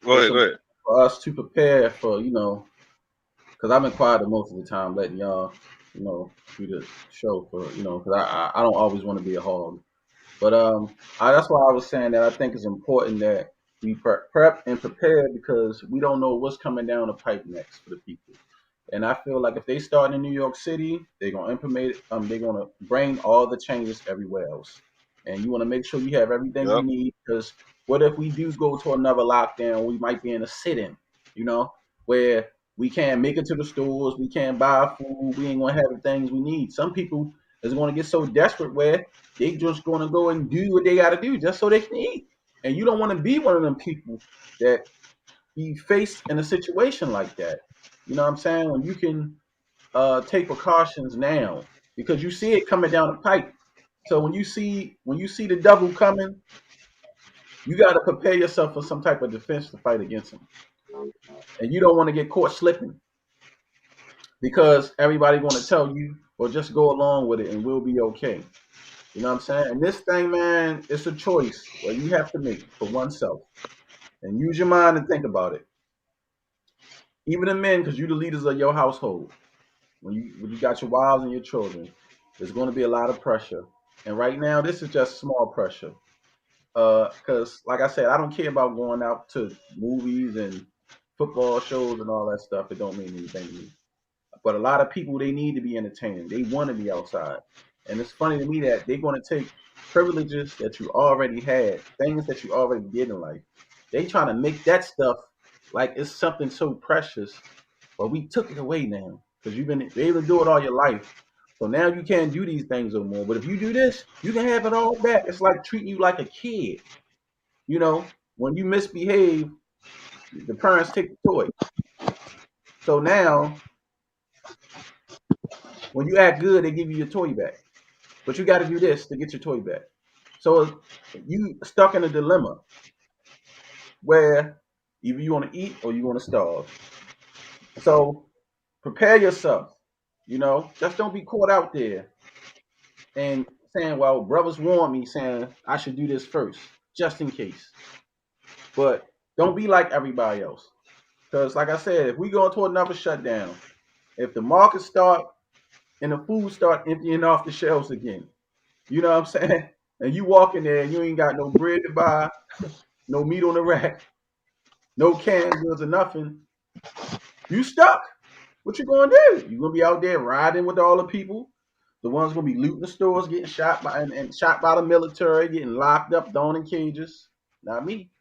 Go ahead. For us to prepare for, because I've been quiet most of the time, letting y'all, do the show for, because I don't always want to be a hog. But that's why I was saying that I think it's important that we prep and prepare, because we don't know what's coming down the pipe next for the people. And I feel like if they start in New York City, they're gonna implement. They're gonna bring all the changes everywhere else. And you want to make sure you have everything you need, because what if we do go to another lockdown? We might be in a sit-in, where we can't make it to the stores, we can't buy food, we ain't gonna have the things we need. Some people is gonna get so desperate where they just gonna go and do what they gotta do just so they can eat. And you don't want to be one of them people that be faced in a situation like that. You know what I'm saying? When you can take precautions now, because you see it coming down the pipe. So when you see the devil coming, you got to prepare yourself for some type of defense to fight against him. And you don't want to get caught slipping, because everybody going to tell you, or just go along with it and we'll be okay. You know what I'm saying? And this thing, man, it's a choice where you have to make for oneself. And use your mind and think about it. Even the men, because you're the leaders of your household. When you got your wives and your children, there's going to be a lot of pressure. And right now, this is just small pressure. Because, like I said, I don't care about going out to movies and football shows and all that stuff. It don't mean anything to me. But a lot of people, they need to be entertained. They want to be outside. And it's funny to me that they're going to take privileges that you already had, things that you already did in life. They trying to make that stuff like it's something so precious, but we took it away now, because you've been able to do it all your life. So now you can't do these things no more. But if you do this, you can have it all back. It's like treating you like a kid. When you misbehave, the parents take the toy. So now, when you act good, they give you your toy back. But you got to do this to get your toy back. So you stuck in a dilemma where either you want to eat or you want to starve. So prepare yourself. Just don't be caught out there and saying, well, brothers warn me, saying I should do this first, just in case. But don't be like everybody else. Because like I said, if we go into another shutdown, if the markets start and the food start emptying off the shelves again, you know what I'm saying? And you walk in there and you ain't got no bread to buy, no meat on the rack, no canned goods or nothing, you stuck. What you gonna do? You gonna be out there riding with all the people, the ones gonna be looting the stores, getting shot by and shot by the military, getting locked up, thrown in cages. Not me.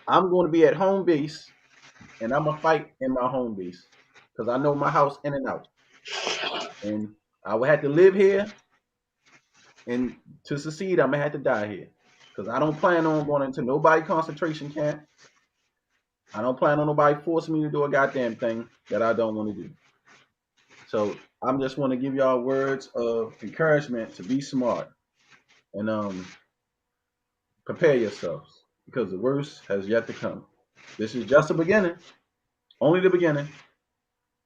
I'm gonna be at home base, and I'm gonna fight in my home base, because I know my house in and out, and I would have to live here, and to succeed, I'm gonna have to die here, because I don't plan on going into nobody concentration camp. I don't plan on nobody forcing me to do a goddamn thing that I don't want to do. So I'm just want to give y'all words of encouragement to be smart. And Prepare yourselves, because the worst has yet to come. This is just the beginning, only the beginning,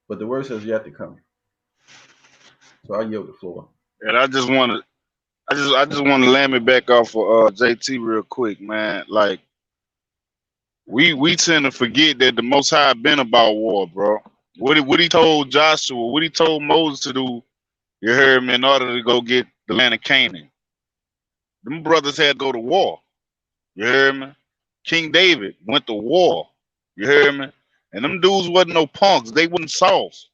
but the worst has yet to come. So I yield the floor. And I just want to land me back off of JT real quick, man. Like we tend to forget that the Most High been about war, bro. What he told Joshua, what he told Moses to do, you heard me, in order to go get the land of Canaan. Them brothers had to go to war. You heard me? King David went to war. You heard me? And them dudes wasn't no punks. They wasn't soft.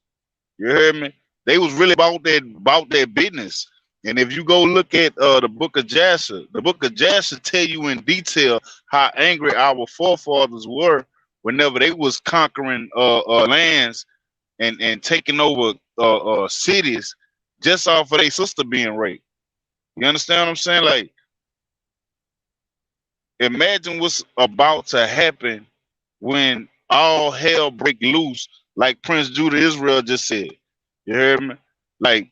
You heard me? They was really about their business. And if you go look at the book of Jasher, the book of Jasher tell you in detail how angry our forefathers were whenever they was conquering lands and taking over cities just off of their sister being raped. You understand what I'm saying? Like, imagine what's about to happen when all hell break loose, like Prince Judah Israel just said. You heard me? Like,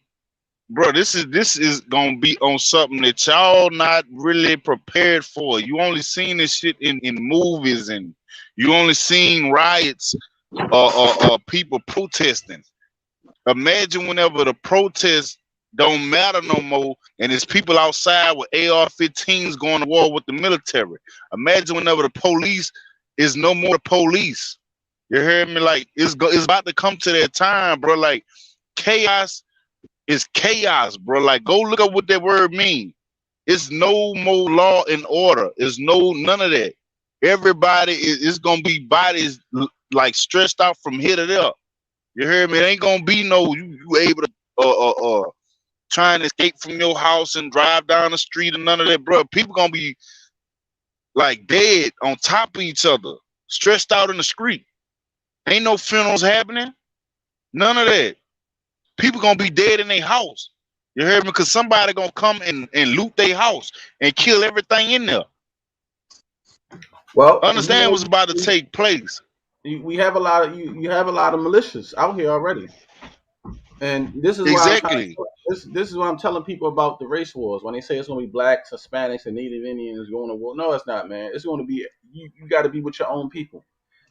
bro, this is gonna be on something that y'all not really prepared for. You only seen this shit in movies, and you only seen riots or people protesting. Imagine whenever the protests don't matter no more, and it's people outside with AR-15s going to war with the military. Imagine whenever the police is no more the police. You hear me? Like, it's about to come to that time, bro. Like, chaos is chaos, bro. Like, go look up what that word means. It's no more law and order. It's none of that. Everybody is gonna be bodies like stretched out from here to there. You hear me? It ain't gonna be no you able to try and escape from your house and drive down the street and none of that, bro. People gonna be like dead on top of each other, stressed out in the street. Ain't no funerals happening. None of that. People gonna be dead in their house. You heard me? Because somebody gonna come and loot their house and kill everything in there. Well, understand what's about to take place. We have a lot of you have a lot of militias out here already, and this is exactly why this is what I'm telling people about the race wars. When they say it's gonna be blacks, Hispanics, and Native Indians going to war, no, it's not, man. It's gonna be you got to be with your own people.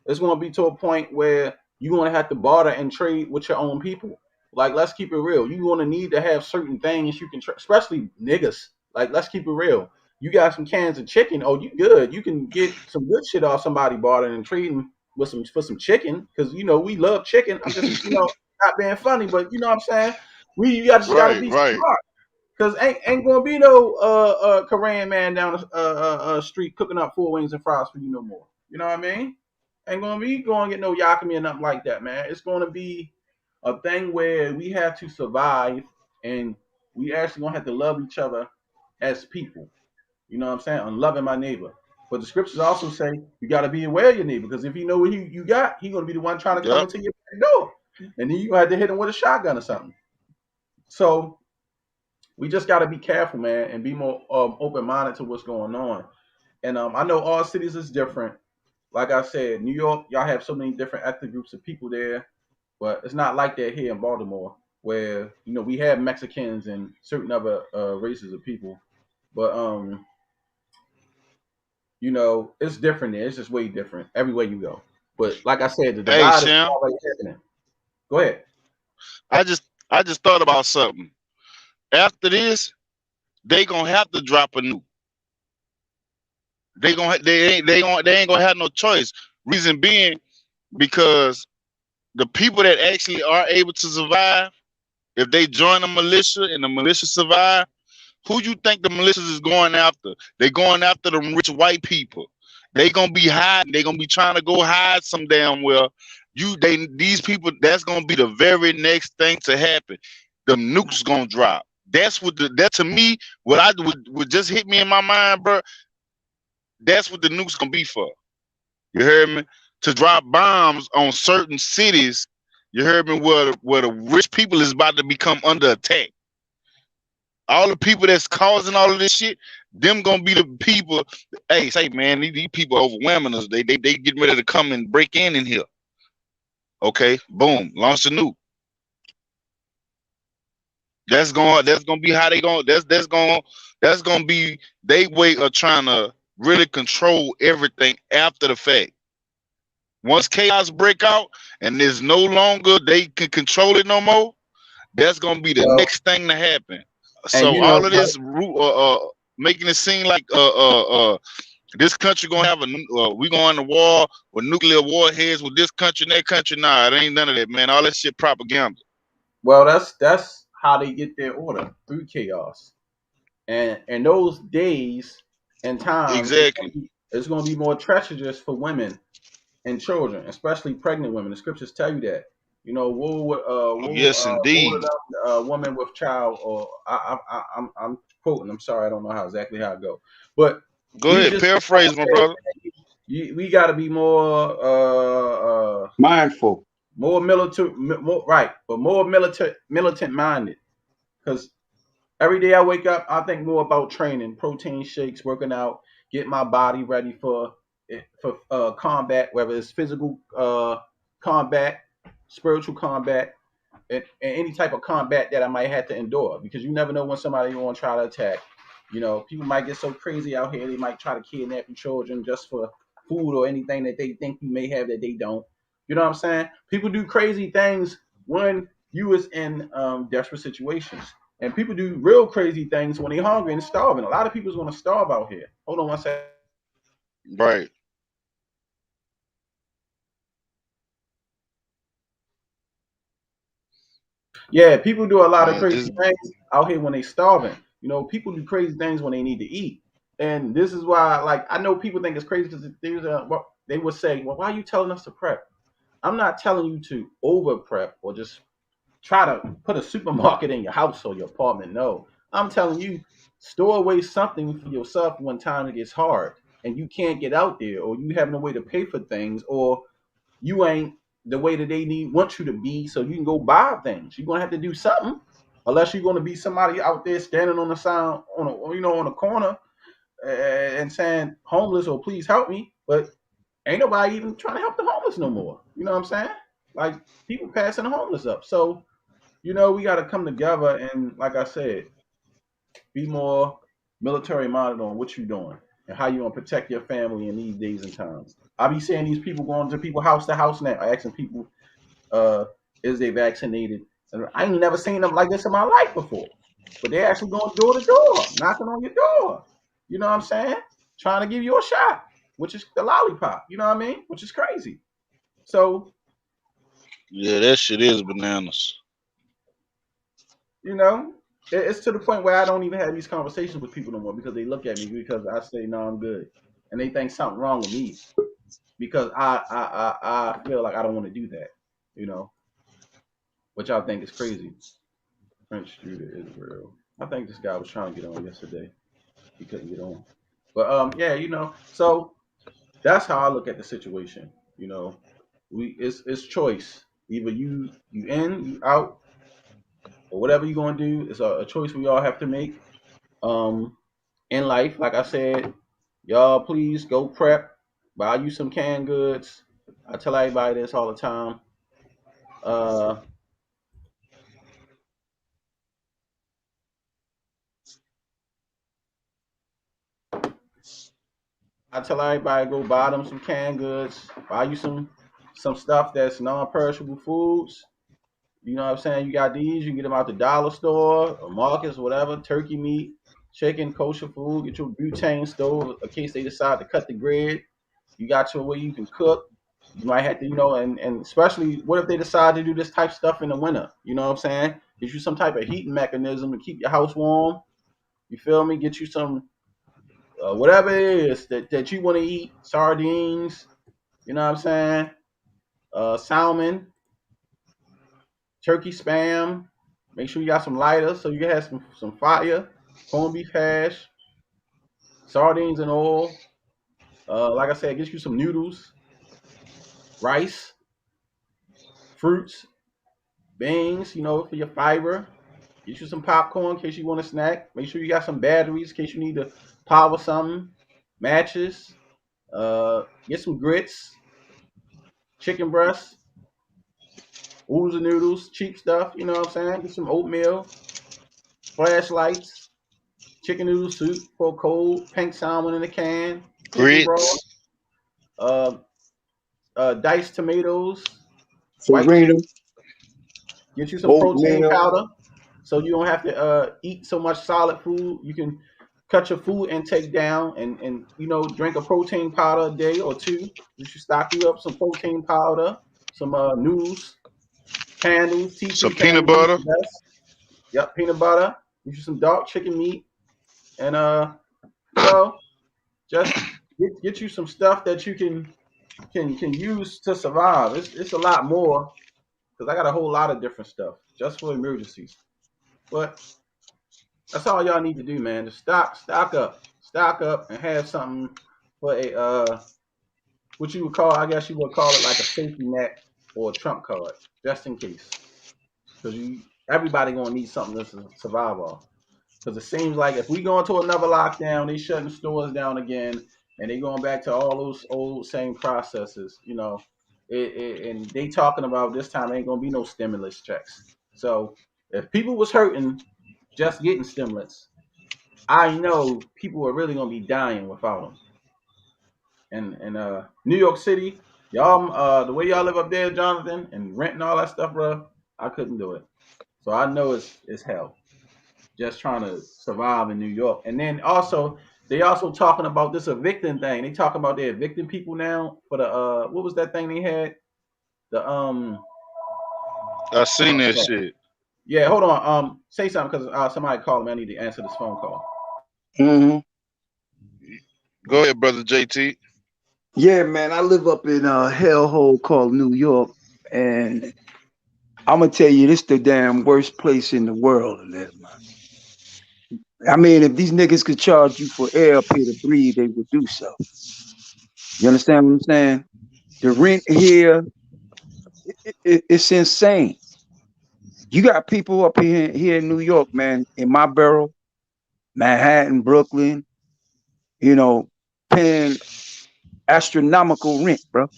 It's gonna be to a point where you're gonna have to barter and trade with your own people. Like, let's keep it real. You're gonna need to have certain things you can, especially niggas. Like, let's keep it real. You got some cans of chicken. Oh, you good? You can get some good shit off somebody bartering and trading with for some chicken, because we love chicken. I'm just not being funny, but you know what I'm saying. You gotta be smart, because ain't gonna be no Korean man down the street cooking up 4 wings and fries for you no more. You know what I mean? Ain't gonna be going to get no yakami or nothing like that, man. It's gonna be a thing where we have to survive, and we actually gonna have to love each other as people. You know what I'm saying? I'm loving my neighbor. But the scriptures also say you got to be aware of your neighbor, because if you know what you got, he's going to be the one trying to come into your back door. And then you have to hit him with a shotgun or something. So we just got to be careful, man, and be more open-minded to what's going on. And I know all cities is different. Like I said, New York, y'all have so many different ethnic groups of people there. But it's not like that here in Baltimore, where, we have Mexicans and certain other races of people. But it's different there. It's just way different everywhere you go. But like I said, the divide is already happening. Go ahead. I just thought about something. After this, they gonna have to drop a nuke. They ain't gonna have no choice. Reason being, because the people that actually are able to survive, if they join a militia and the militia survive, who you think the militias is going after? They going after them rich white people. They gonna be hiding. They gonna be trying to go hide some damn well. These people, that's gonna be the very next thing to happen. The nukes gonna drop. That's what that to me, what I would just hit me in my mind, bro. That's what the nukes gonna be for. You heard me? To drop bombs on certain cities. You heard me? Where the rich people is about to become under attack. All the people that's causing all of this shit, them gonna be the people. Hey, say, man, these people overwhelming us. They getting ready to come and break in here. Okay, boom, launch a nuke. That's gonna be how they gonna. That's gonna be they way of trying to really control everything after the fact. Once chaos break out and there's no longer they can control it no more, that's gonna be the next thing to happen. So all of this making it seem like this country gonna have we going to war with nuclear warheads with this country and that country. Nah, it ain't none of that, man. All that shit propaganda. Well, that's how they get their order, through chaos. And those days and times, exactly, it's going to be more treacherous for women and children, especially pregnant women. The scriptures tell you that. You know, yes, indeed. Woman with child, or I'm quoting. I'm sorry, I don't know exactly how it go, but go ahead, paraphrase, my brother. We got to be more mindful, more military, but more militant minded. Because every day I wake up, I think more about training, protein shakes, working out, get my body ready for combat, whether it's physical combat, spiritual combat, and any type of combat that I might have to endure. Because you never know when somebody will try to attack. You know, people might get so crazy out here, they might try to kidnap your children just for food or anything that they think you may have that they don't. You know what I'm saying? People do crazy things when you is in desperate situations. And people do real crazy things when they're hungry and starving. A lot of people's going to starve out here. Hold on one second. Right. Yeah, people do a lot of crazy things out here when they starving. You know, people do crazy things when they need to eat. And this is why, like, I know people think it's crazy because they would say, well, why are you telling us to prep? I'm not telling you to over prep or just try to put a supermarket in your house or your apartment. No, I'm telling you, store away something for yourself when time gets hard and you can't get out there, or you have no way to pay for things, or you ain't the way that they want you to be, so you can go buy things. You're gonna have to do something, unless you're gonna be somebody out there standing on the sign on a corner and saying homeless or please help me, but ain't nobody even trying to help the homeless no more. You know what I'm saying? Like, people passing the homeless up. So, you know, we got to come together and, like I said, be more military minded on what you're doing and how you want to protect your family in these days and times. I be seeing these people going to people house to house now, asking people, is they vaccinated? And I ain't never seen them like this in my life before. But they actually going door to door, knocking on your door. You know what I'm saying? Trying to give you a shot, which is the lollipop. You know what I mean? Which is crazy. So, yeah, that shit is bananas. You know, it's to the point where I don't even have these conversations with people no more because they look at me because I say, no, I'm good. And they think something wrong with me because I feel like I don't want to do that, you know, which I think is crazy. French Judah Israel. I think this guy was trying to get on yesterday. He couldn't get on. But yeah, you know, so that's how I look at the situation. You know, it's choice. Either you in, you out, or whatever you're gonna do. It's a choice we all have to make. In life, like I said, y'all please go prep, buy you some canned goods. I tell everybody this all the time. I tell everybody go buy them some canned goods, buy you some stuff that's non-perishable foods. You know what I'm saying? You got these, you can get them out the dollar store or Marcus, whatever, turkey meat, chicken, kosher food, get your butane stove in case they decide to cut the grid. You got your way you can cook. You might have to, you know, and especially what if they decide to do this type of stuff in the winter? You know what I'm saying? Get you some type of heating mechanism to keep your house warm. You feel me? Get you some whatever it is that you want to eat, sardines. You know what I'm saying? Salmon, turkey spam. Make sure you got some lighters so you can have some fire, corned beef hash, sardines and oil. Like I said, get you some noodles, rice, fruits, beans, you know, for your fiber. Get you some popcorn in case you want to snack. Make sure you got some batteries in case you need to power something. Matches. Get some grits, chicken breasts, ooze and noodles, cheap stuff. You know what I'm saying? Get some oatmeal, flashlights, chicken noodle soup for cold, pink salmon in a can, chicken Grits. broth, diced tomatoes, white Farina, chicken. Get you some protein oatmeal. powder, so you don't have to eat so much solid food. You can cut your food intake down and drink a protein powder a day or two. You should stock you up some protein powder, some noodles, candles, tea Some tree peanut candles, butter. the best. Yep, peanut butter. Get you some dark chicken meat, and just get you some stuff that you can use to survive. It's a lot more because I got a whole lot of different stuff just for emergencies. But that's all y'all need to do, man. Just stock up, and have something for a what you would call, I guess you would call it like a safety net or a trump card, just in case. Because everybody gonna need something to survive off. Because it seems like if we go into another lockdown, they shutting stores down again, and they going back to all those old same processes. And they talking about this time ain't gonna be no stimulus checks. So if people was hurting just getting stimulus, I know people are really gonna be dying without them. And New York City, y'all, the way y'all live up there, Jonathan, and rent and all that stuff, bro, I couldn't do it. So I know it's hell just trying to survive in New York. And then also they also talking about this evicting thing. They talking about they evicting people now for the what was that thing they had? The I seen that shit. Yeah, hold on. Say something because somebody called me. I need to answer this phone call. Mm-hmm. Go ahead, brother JT. Yeah, man, I live up in a hellhole called New York, and I'm gonna tell you, this the damn worst place in the world to live, man. I mean, if these niggas could charge you for air up here to breathe, they would do so. You understand what I'm saying? The rent here, it's insane. You got people up here in New York, man, in my borough, Manhattan, Brooklyn, paying astronomical rent, bro.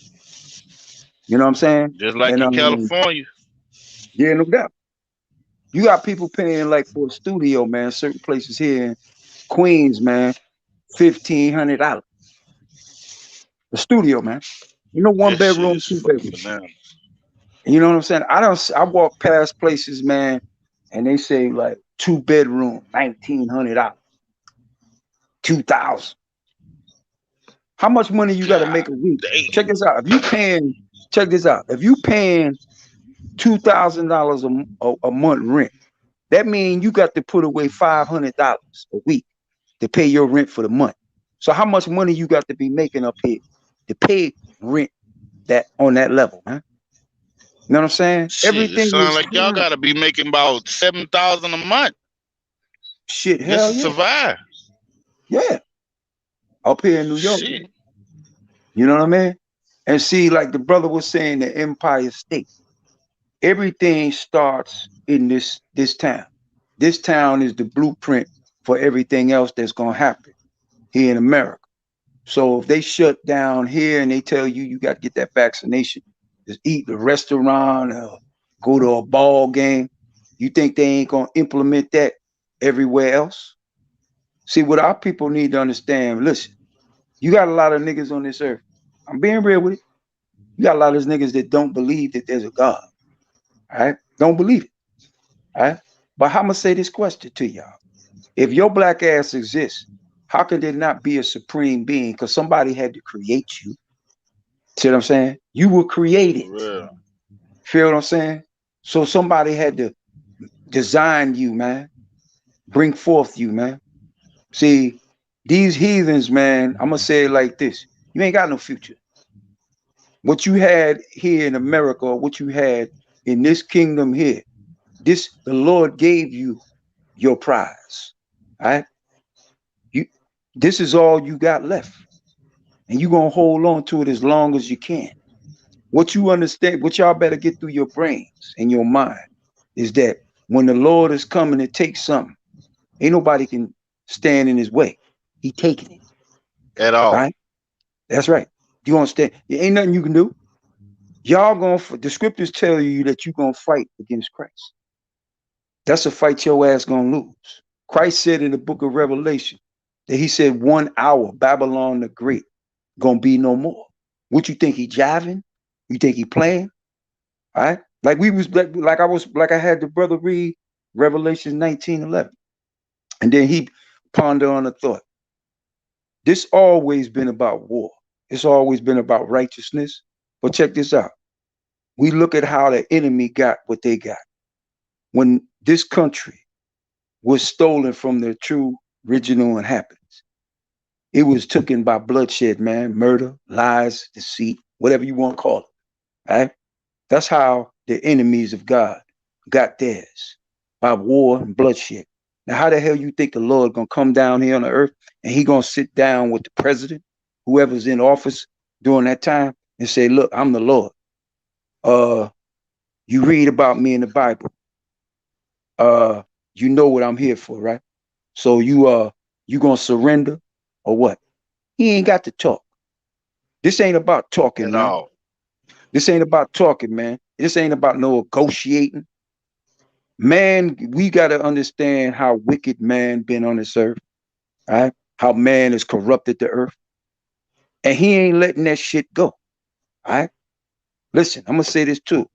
You know what I'm saying? Just like in California. Yeah, no doubt. You got people paying like for a studio, man. Certain places here in Queens, man, $1,500. The studio, man. One bedroom, two bedrooms. You know what I'm saying? I walk past places, man, and they say like 2 bedroom, $1,900, $2,000. How much money you got to make a week? Check this out. If you paying $2,000 a month rent, that means you got to put away $500 a week to pay your rent for the month. So how much money you got to be making up here to pay rent that on that level, man? You know what I'm saying? Shit, everything sound like y'all gotta be making about $7,000 a month. Shit, just hell to yeah. survive. Yeah. Up here in New York. Shit. You know what I mean? And see, like the brother was saying, the Empire State. Everything starts in this town. This town is the blueprint for everything else that's gonna happen here in America. So if they shut down here and they tell you got to get that vaccination, just eat the restaurant or go to a ball game, you think they ain't gonna implement that everywhere else? See, what our people need to understand, listen, you got a lot of niggas on this earth. I'm being real with it. You got a lot of these niggas that don't believe that there's a God. All right? Don't believe it. All right? But I'm gonna say this question to y'all. If your black ass exists, how could there not be a supreme being? Because somebody had to create you. See what I'm saying? You were created. Yeah. Feel what I'm saying? So somebody had to design you, man. Bring forth you, man. See, these heathens, man, I'm going to say it like this. You ain't got no future. What you had here in America, or what you had in this kingdom here, the Lord gave you your prize. All right? This is all you got left. And you're going to hold on to it as long as you can. What you understand, what y'all better get through your brains and your mind is that when the Lord is coming to take something, ain't nobody can stand in his way. He taking it. At all. Right? That's right. You understand? There ain't nothing you can do. Y'all the scriptures tell you that you're going to fight against Christ. That's a fight your ass going to lose. Christ said in the book of Revelation that he said 1 hour, Babylon the Great, gonna be no more. What you think he jiving? You think he playing? All right. Like we was like I had the brother read Revelation 19:11. And then he pondered on the thought. This always been about war. It's always been about righteousness. But check this out. We look at how the enemy got what they got. When this country was stolen from their true original inhabitants, it was taken by bloodshed, man, murder, lies, deceit, whatever you want to call it. Right? That's how the enemies of God got theirs, by war and bloodshed. Now, how the hell you think the Lord gonna come down here on the earth and he gonna sit down with the president, whoever's in office during that time, and say, look, I'm the Lord. You read about me in the Bible. You know what I'm here for, right? So you gonna surrender or what? He ain't got to talk. This ain't about talking, man. No. This ain't about talking, man. This ain't about no negotiating. Man, we got to understand how wicked man been on this earth, right? How man has corrupted the earth. And he ain't letting that shit go, all right? Listen, I'm going to say this too.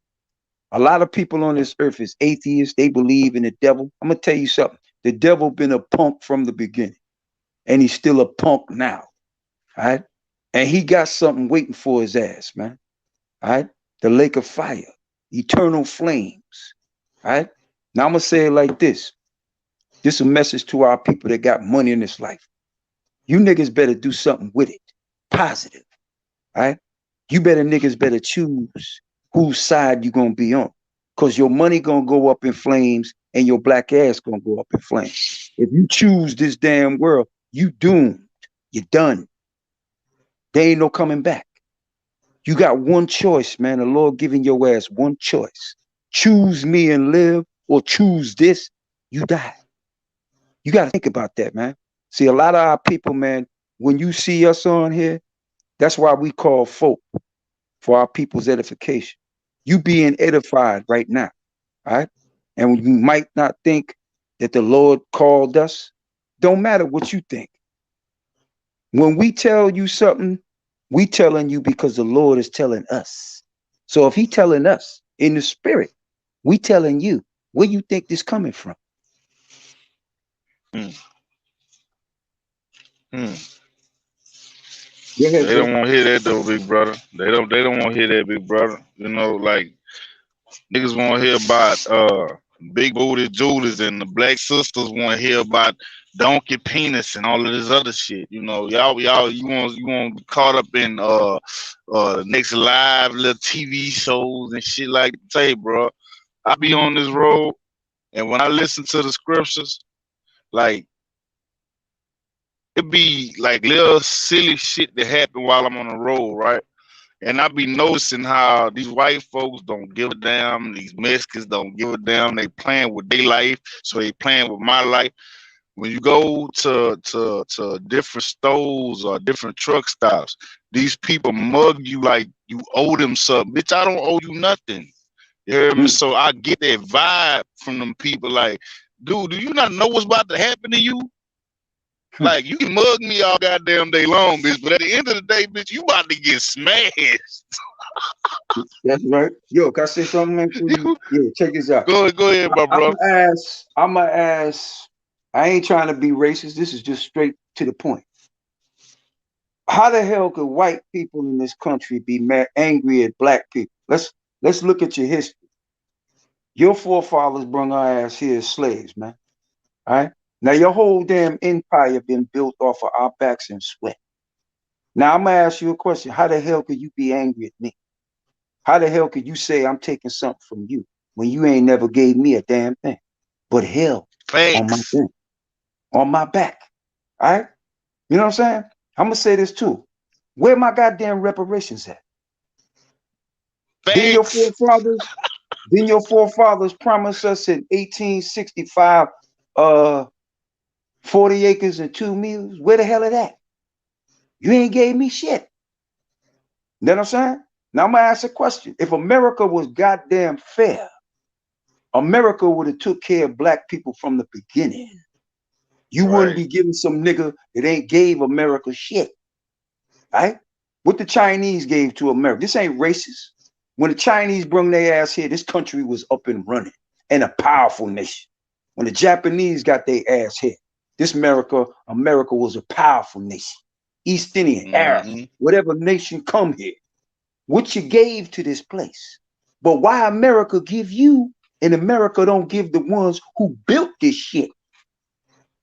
A lot of people on this earth is atheists. They believe in the devil. I'm going to tell you something. The devil been a punk from the beginning, and he's still a punk now, all right? And he got something waiting for his ass, man, all right? The lake of fire, eternal flames, all right? Now, I'm going to say it like this. This is a message to our people that got money in this life. You niggas better do something with it. Positive. All right? You niggas better choose whose side you gonna be on. Because your money gonna go up in flames and your black ass gonna go up in flames. If you choose this damn world, you doomed. You're done. There ain't no coming back. You got one choice, man. The Lord giving your ass one choice. Choose me and live, or choose this, you die. You got to think about that, man. See, a lot of our people, man, when you see us on here, that's why we call FOPE, for our people's edification. You being edified right now, all right? And you might not think that the Lord called us. Don't matter what you think. When we tell you something, we telling you because the Lord is telling us. So if he telling us in the spirit, we telling you, where you think this coming from? They Ahead, don't want to hear that though, big brother. They don't want to hear that, big brother. You know, like niggas want to hear about big booty Julies, and the black sisters want to hear about donkey penis and all of this other shit. You know, y'all you want to be caught up in next live little TV shows and shit like that. Say, bro, I be on this road, and when I listen to the scriptures, like it be like little silly shit that happen while I'm on the road, right? And I be noticing how these white folks don't give a damn. These Mexicans don't give a damn. They playing with their life, so they playing with my life. When you go to different stores or different truck stops, these people mug you like you owe them something. Bitch, I don't owe you nothing. You hear me? So I get that vibe from them people like, dude, do you not know what's about to happen to you? Like, you can mug me all goddamn day long, bitch, but at the end of the day, bitch, you about to get smashed. That's right. Yo, can I say something, man? Yeah, check this out. Go ahead, my brother. I'm gonna ask, I ain't trying to be racist. This is just straight to the point. How the hell could white people in this country be angry at black people? Let's look at your history. Your forefathers brung our ass here as slaves, man. All right? Now, your whole damn empire been built off of our backs and sweat. Now, I'm going to ask you a question. How the hell could you be angry at me? How the hell could you say I'm taking something from you when you ain't never gave me a damn thing? But hell, on my thing, on my back. All right? You know what I'm saying? I'm going to say this too. Where my goddamn reparations at? Didn't your forefathers promise us in 1865 40 acres and 2 meals? Where the hell are that? You ain't gave me shit. You know what I'm saying? Now I'm gonna ask a question. If America was goddamn fair, America would have took care of black people from the beginning. You wouldn't be giving some nigga that ain't gave America shit. Right? What the Chinese gave to America. This ain't racist. When the Chinese brung their ass here, this country was up and running and a powerful nation. When the Japanese got their ass here, this America was a powerful nation. East Indian, Arab, whatever nation come here. What you gave to this place. But why America give you and America don't give the ones who built this shit?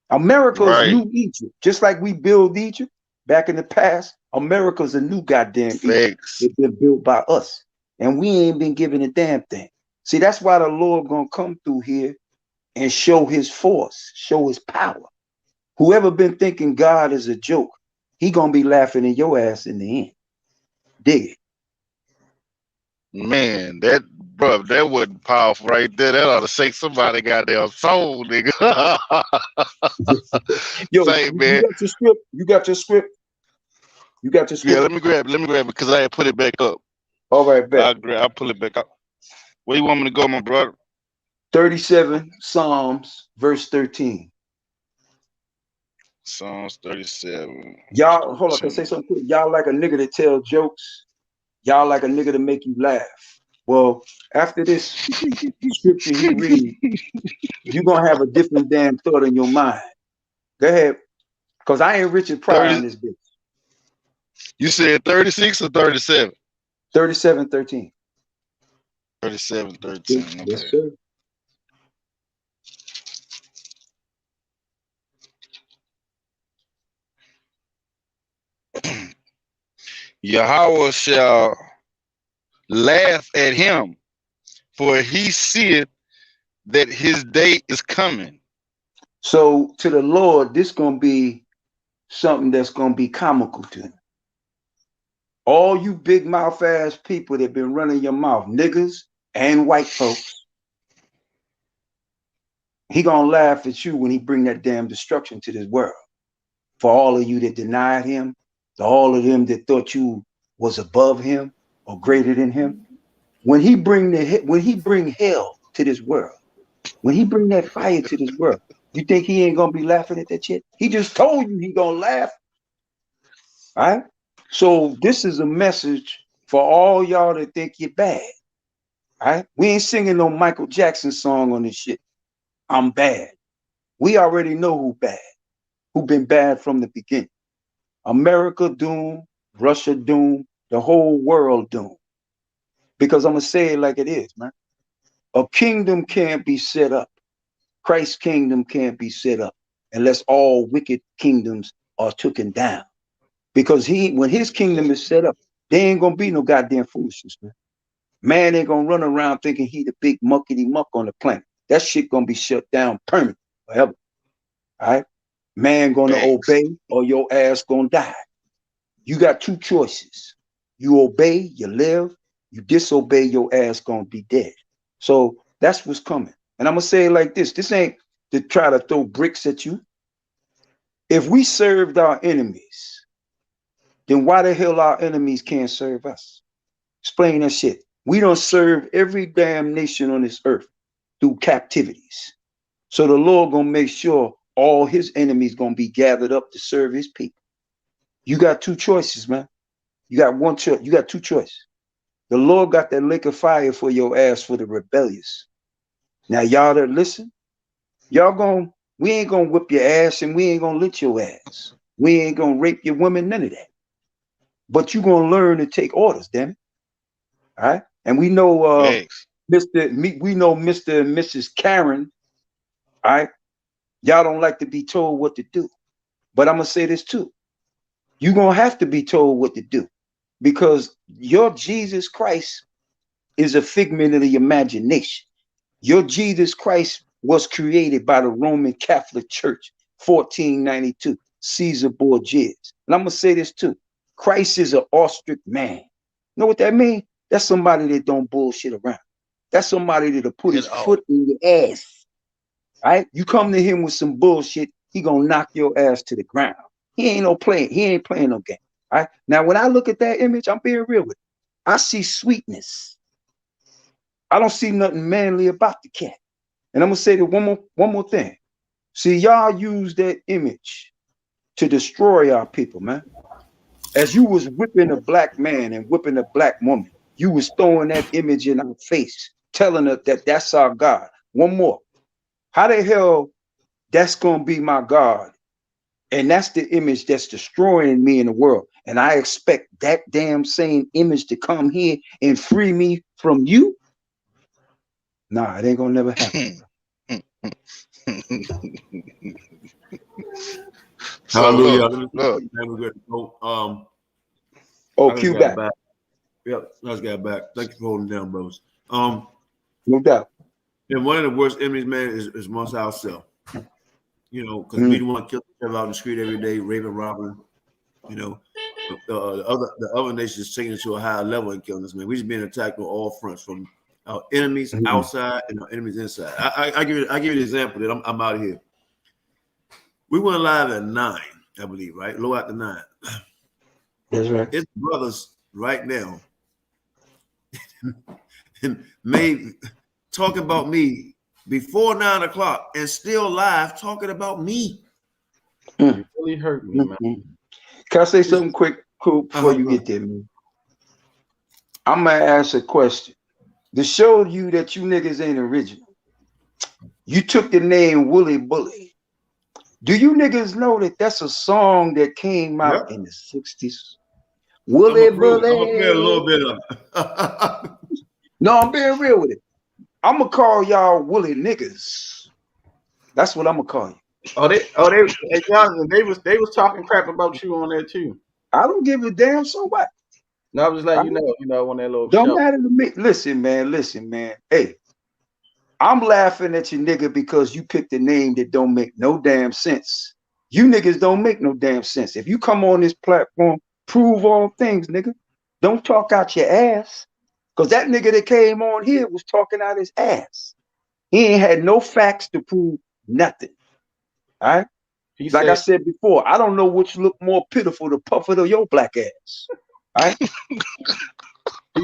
America's new Egypt. Just like we build Egypt back in the past, America's a new goddamn Egypt. It's been built by us. And we ain't been given a damn thing. See, that's why the Lord gonna come through here and show his force, show his power. Whoever been thinking God is a joke, he gonna be laughing in your ass in the end. Dig it. Man, that wasn't powerful right there. That ought to shake somebody goddamn soul, nigga. Yo, say, man. You got your script? You got your script? You got your script? Yeah, let me grab it because I had put it back up. All right, bet. I'll pull it back up. Where you want me to go, my brother? 37 Psalms, verse 13. Psalms 37. Y'all, hold on, can I say something quick? Y'all like a nigga to tell jokes. Y'all like a nigga to make you laugh. Well, after this scripture he read, you're going to have a different damn thought in your mind. Go ahead. Because I ain't Richard Pryor on this bitch. You said 36 or 37? 37:13. 37:13. Okay. Yes, sir. Yahweh shall laugh at him, for he seeth that his day is coming. So to the Lord, this gonna be something that's gonna be comical to him. All you big mouth ass people that been running your mouth, niggas and white folks, he gonna laugh at you when he bring that damn destruction to this world. For all of you that denied him, to all of them that thought you was above him or greater than him, when he bring hell to this world, when he bring that fire to this world, you think he ain't gonna be laughing at that shit? He just told you he gonna laugh. All right? So this is a message for all y'all that think you're bad. All right? We ain't singing no Michael Jackson song on this shit. I'm bad. We already know who bad, who been bad from the beginning. America doomed, Russia doomed, the whole world doomed. Because I'm gonna say it like it is, man. A kingdom can't be set up. Christ's kingdom can't be set up unless all wicked kingdoms are taken down. Because when his kingdom is set up, there ain't gonna be no goddamn foolishness, man. Man ain't gonna run around thinking he the big muckety muck on the planet. That shit gonna be shut down permanently, forever. All right? Man gonna obey or your ass gonna die. You got two choices. You obey, you live. You disobey, your ass gonna be dead. So that's what's coming. And I'm gonna say it like this. This ain't to try to throw bricks at you. If we served our enemies, then why the hell our enemies can't serve us? Explain that shit. We don't serve every damn nation on this earth through captivities. So the Lord gonna make sure all his enemies gonna be gathered up to serve his people. You got two choices, man. You got one choice. You got two choices. The Lord got that lake of fire for your ass for the rebellious. Now y'all that listen, we ain't gonna whip your ass and we ain't gonna lick your ass. We ain't gonna rape your women, none of that. But you gonna learn to take orders, damn it. All right. And we know Mr. and Mrs. Karen. All right. Y'all don't like to be told what to do. But I'm gonna say this too. You're gonna have to be told what to do. Because your Jesus Christ is a figment of the imagination. Your Jesus Christ was created by the Roman Catholic Church, 1492, Caesar Borgias. And I'm going to say this too. Christ is an ostrich man. You know what that means? That's somebody that don't bullshit around. That's somebody that'll put his foot in your ass. All right? You come to him with some bullshit, he going to knock your ass to the ground. He ain't playing no game. All right? Now, when I look at that image, I'm being real with you. I see sweetness. I don't see nothing manly about the cat. And I'm gonna say that one more thing. See, y'all use that image to destroy our people, man. As you was whipping a black man and whipping a black woman, you was throwing that image in our face, telling us that that's our God. One more. How the hell that's going to be my God? And that's the image that's destroying me in the world. And I expect that damn same image to come here and free me from you? Nah, it ain't going to never happen. Hallelujah. Q back. Yep, let's get back. Thank you for holding down, bros. No doubt. And one of the worst enemies, man, is amongst ourselves. You know, because we don't want to kill each other out in the street every day, raving, robbing. You know, the other nations taking it to a higher level and killing us, man. We just being attacked on all fronts, from our enemies outside and our enemies inside. I give you an example that I'm out of here. We went live at 9, I believe, right? Low after 9. That's right. It's brothers right now and talking about me before 9 o'clock and still live talking about me. You really hurt me, man. Can I say something quick, cool, before you get there, man? I'm gonna ask a question to show you that you niggas ain't original. You took the name Wooly Bully. Do you niggas know that that's a song that came out in the 60s? Wooly Bully. I'm gonna play a little bit of it. No, I'm being real with it. I'm gonna call y'all Woolly niggas. That's what I'm gonna call you. Hey, Jonathan, they was talking crap about you on there too. I don't give a damn. So what? No, I'm just letting you know on that little. Don't matter to me. Listen, man. Hey, I'm laughing at you, nigga, because you picked a name that don't make no damn sense. You niggas don't make no damn sense. If you come on this platform, prove all things, nigga. Don't talk out your ass. Because that nigga that came on here was talking out his ass. He ain't had no facts to prove nothing. All right? I said before, I don't know which look more pitiful, the Puffet or your black ass. All right?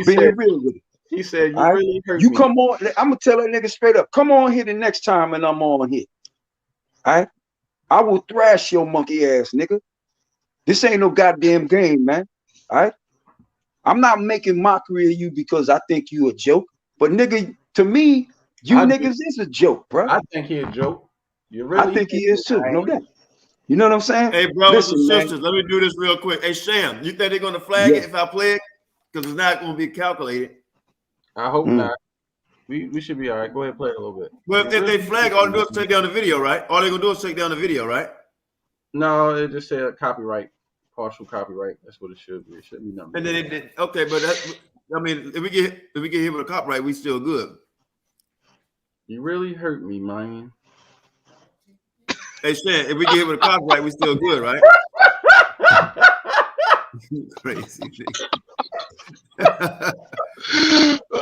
Being real with it. He said, you really hurt me. Come on. I'm going to tell that nigga straight up. Come on here the next time and I'm on here. All right? I will thrash your monkey ass, nigga. This ain't no goddamn game, man. All right? I'm not making mockery of you because I think you a joke. But, nigga, to me, niggas is a joke, bro. I think he a joke. I think he is too, no doubt. You know what I'm saying? Hey, brothers and sisters, let me do this real quick. Hey, Sham, you think they're going to flag it if I play it? Because it's not going to be calculated. I hope not. We should be all right. Go ahead and play it a little bit. Well, if they flag, all they do is take down the video, right? All they're going to do is take down the video, right? No, it just said copyright, partial copyright. That's what it should be. It shouldn't be nothing. And then it did. Okay, but I mean, if we get hit with a copyright, we still good. You really hurt me, man. Hey, Stan, if we get hit with a copyright, we still good, right? Crazy.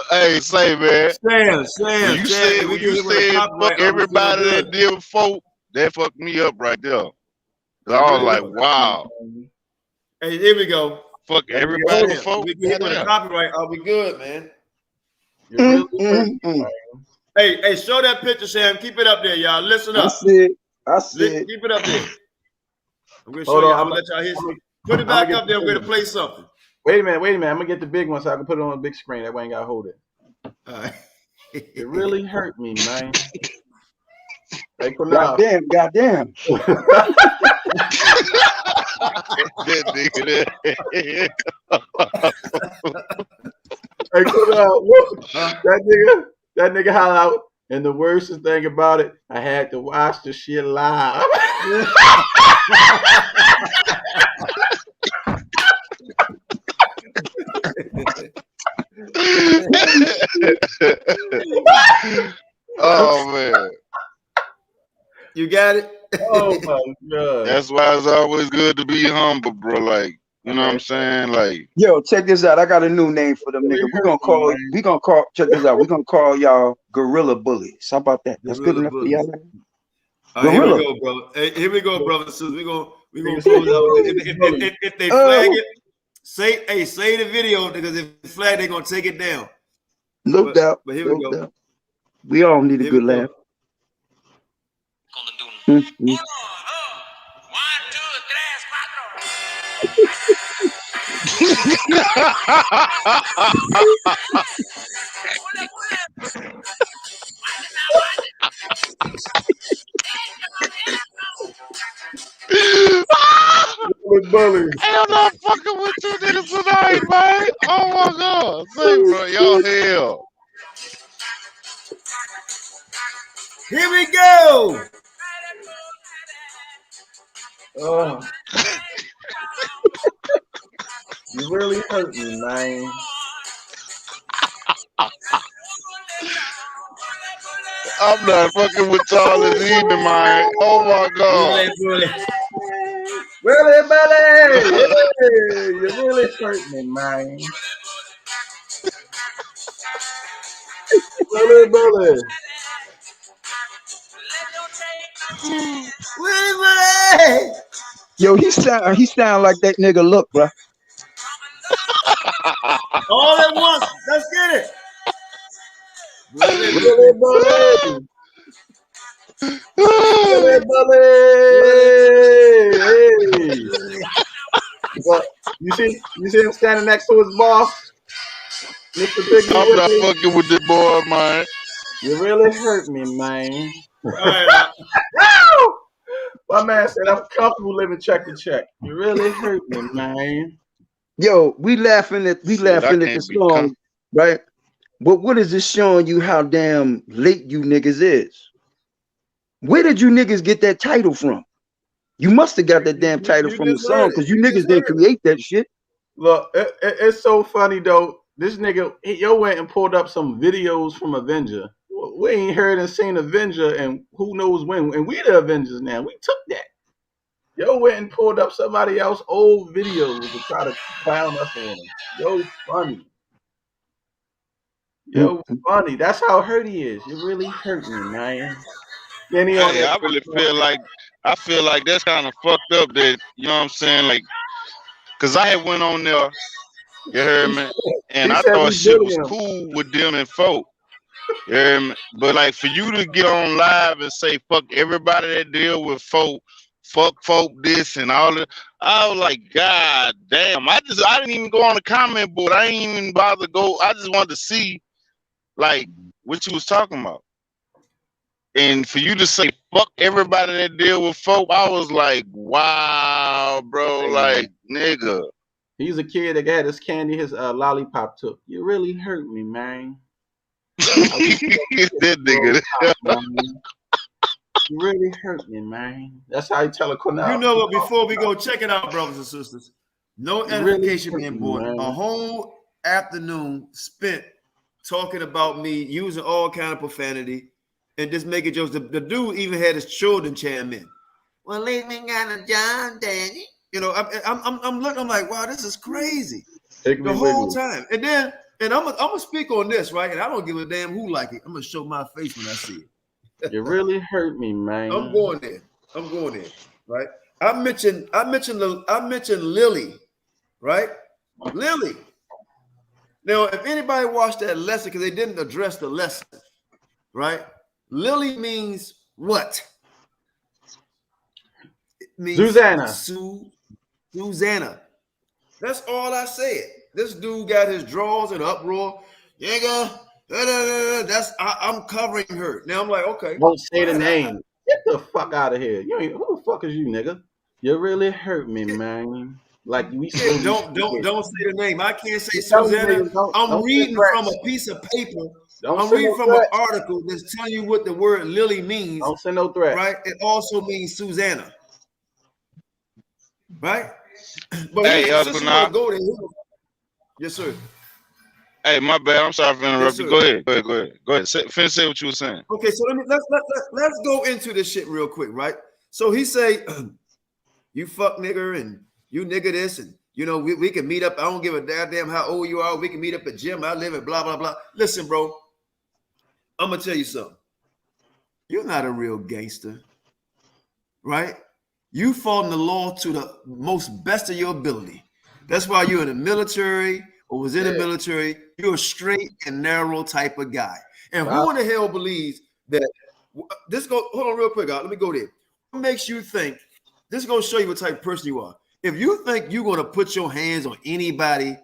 Hey, say, man. Stan. You said fuck everybody that deal with FOPE. That fucked me up right there. I was like, wow. Hey, here we go. Fuck everybody with FOPE. We get hit with a copyright, I'll be good, man. Hey, show that picture, Sam. Keep it up there, y'all. Listen up. I see. Keep it up there. I'm gonna show you. I'm gonna let y'all hear. Put it back up there. We're gonna play something. Wait a minute. I'm gonna get the big one so I can put it on a big screen. That way I ain't gotta hold it. All right. It really hurt me, man. Hey, goddamn. Hey, that nigga holler out. And the worst thing about it, I had to watch the shit live. Oh man. You got it? Oh my God. That's why it's always good to be humble, bro. Like, you know what I'm saying? Like, yo, check this out. I got a new name for them niggas. Check this out. We're gonna call y'all Gorilla Bullies. How about that? That's good enough for y'all. Here we go, brother. Hey, here we go, brother. So we gonna close out. If they flag it, say the video, because if they flag, they're gonna take it down. No doubt. But here we go. We all need a good laugh. Konden doen. Hey, I'm not fucking with you niggas tonight, man. Oh my god. Say, bro, y'all hell. Here we go. Oh. You really hurt me, man. I'm not fucking with y'all this evening, man. Oh my god. Willie Belly! Hey, you really hurt me, man. Willie Belly! Willie Belly! Yo, he sound like that nigga look, bro. All at once. Let's get it. Willie Belly! Willie Belly! Hey! Well, you see him standing next to his boss? Mr. Biggie. I'm not fucking with the boy, man. You really hurt me, man. Right. My man said I'm comfortable living check to check. You really hurt me, man. Yo, we laughing at the song, right? But what is this showing you how damn late you niggas is? Where did you niggas get that title from? You must have got that damn title from the song, because you niggas didn't create that shit. Look, it's so funny though. This nigga, yo went and pulled up some videos from Avenger. We ain't heard and seen Avenger and who knows when. And we the Avengers now. We took that. Yo went and pulled up somebody else's old videos to try to clown us on them. Yo funny. Yo funny. That's how hurt he is. You really hurt me, man. Hey, I really feel like that's kind of fucked up that, you know what I'm saying? Like, cause I had went on there, you heard me? And I thought shit was cool with them and folk. You heard me? But like for you to get on live and say fuck everybody that deal with folk, fuck folk this and all that, I was like, God damn. I didn't even go on the comment board. I ain't even bother to go. I just wanted to see like what you was talking about. And for you to say fuck everybody that deal with folk, I was like, wow, bro, like nigga. He's a kid that got his candy, his lollipop took. You really hurt me, man. That nigga. You really hurt me, man. That's how you tell a Qanath. You know what? Before we go, check it out, brothers and sisters. No edification being born. A whole afternoon spent talking about me, using all kind of profanity, and just making jokes. The dude even had his children chime in. Well, leave me got a John, Danny. You know, I'm looking. I'm like, wow, this is crazy. The whole time, and I'm gonna speak on this, right? And I don't give a damn who like it. I'm gonna show my face when I see it. You really hurt me, man. I'm going there, right? I mentioned Lily, right? Lily. Now, if anybody watched that lesson, because they didn't address the lesson, right? Lily means what? It means Susanna. That's all I said. This dude got his drawers in uproar. I'm covering her. Now I'm like, okay. Don't say the name. Get the fuck out of here. Who the fuck is you, nigga? You really hurt me, man. Like we said, don't say the name. I can't say Susanna. I'm reading from a piece of paper. I'm reading from an article that's telling you what the word Lily means. Don't send no threat. Right? It also means Susanna. Right? But hey, go there. Yes, sir. Hey, my bad. I'm sorry for interrupting. Go ahead. Finish say what you were saying. Okay, so let's go into this shit real quick, right? So he say, you fuck nigger and you nigger this, and you know we can meet up. I don't give a damn how old you are. We can meet up at gym. I live at blah blah blah. Listen, bro, I'm gonna tell you something. You're not a real gangster, right? You follow the law to the most best of your ability. That's why you're in the military or was in the military. You're a straight and narrow type of guy. And who in the hell believes that this go? Hold on real quick, let me go there. makes you think, this is going to show you what type of person you are. If you think you're going to put your hands on anybody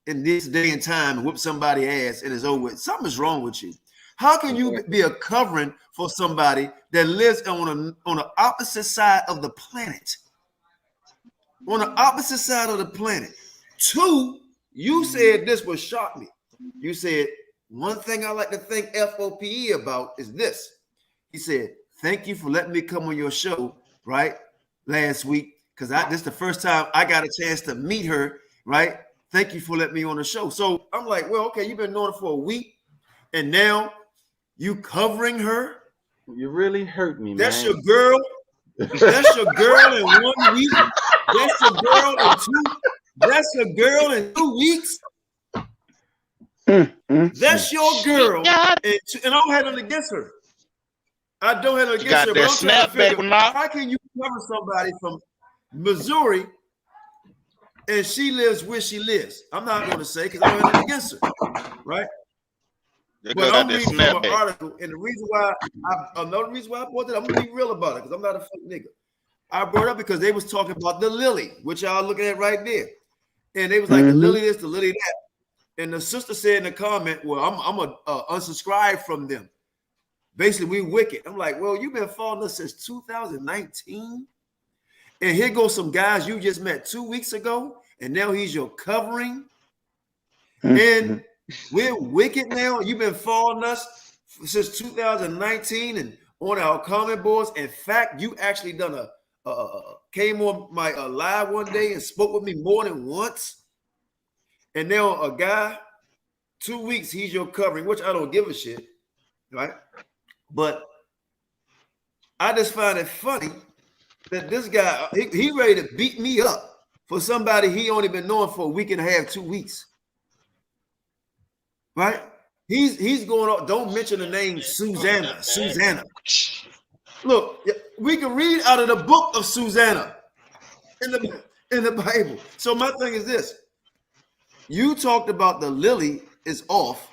in this day and time and whip somebody's ass and it's over with, something's wrong with you. How can you be a covering for somebody that lives on the opposite side of the planet? On the opposite side of the planet. Two, you said this would shock me. You said, one thing I like to thank F.O.P.E. about is this. He said, thank you for letting me come on your show, right, last week, because this is the first time I got a chance to meet her, right? Thank you for letting me on the show. So I'm like, well, okay, you've been knowing her for a week, and now you covering her? You really hurt me, That's man. your girl? That's your girl in 1 week? That's your girl in That's your girl in 2 weeks? That's your girl, and I don't have nothing against her. I don't have nothing against her, but I'm trying to figure how can you cover somebody from Missouri and she lives where she lives? I'm not going to say because I don't have nothing against her, right? But I'm reading from an article, and the reason why another reason why I brought it, I'm gonna be real about it because I'm not a fuck nigga. I brought it up because they was talking about the lily, which y'all looking at right there, and they was like the lily this, the lily that. And the sister said in the comment, well, I'm a unsubscribe from them. Basically, we wicked. I'm like, well, you've been following us since 2019. And here goes some guys you just met 2 weeks ago, and now he's your covering. And we're wicked now. You've been following us since 2019 and on our comment boards. In fact, you actually done came on my live one day and spoke with me more than once. And now a guy, 2 weeks, he's your covering, which I don't give a shit, right? But I just find it funny that this guy, he ready to beat me up for somebody he only been knowing for a week and a half, 2 weeks, right? He's going on, don't mention the name Susanna. Look, we can read out of the book of Susanna in the Bible. So my thing is this. You talked about the lily is off,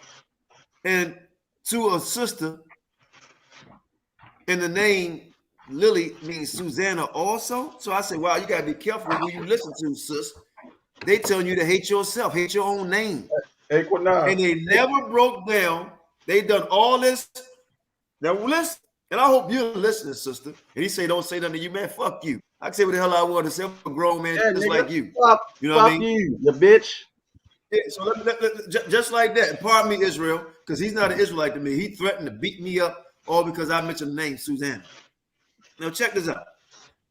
and to a sister, and the name Lily means Susanna also. So I said, wow, you gotta be careful who you listen to, sis. They telling you to hate yourself, hate your own name. Hey, Qanath. And they never broke down. They done all this. Now listen, and I hope you're listening, sister. And he say, don't say nothing to you, man. Fuck you. I can say what the hell I want to say. I'm a grown man just like you. You know what I mean? You bitch. Yeah, so just like that. Pardon me, Israel, because he's not an Israelite to me. He threatened to beat me up all because I mentioned the name Susanna. Now check this out.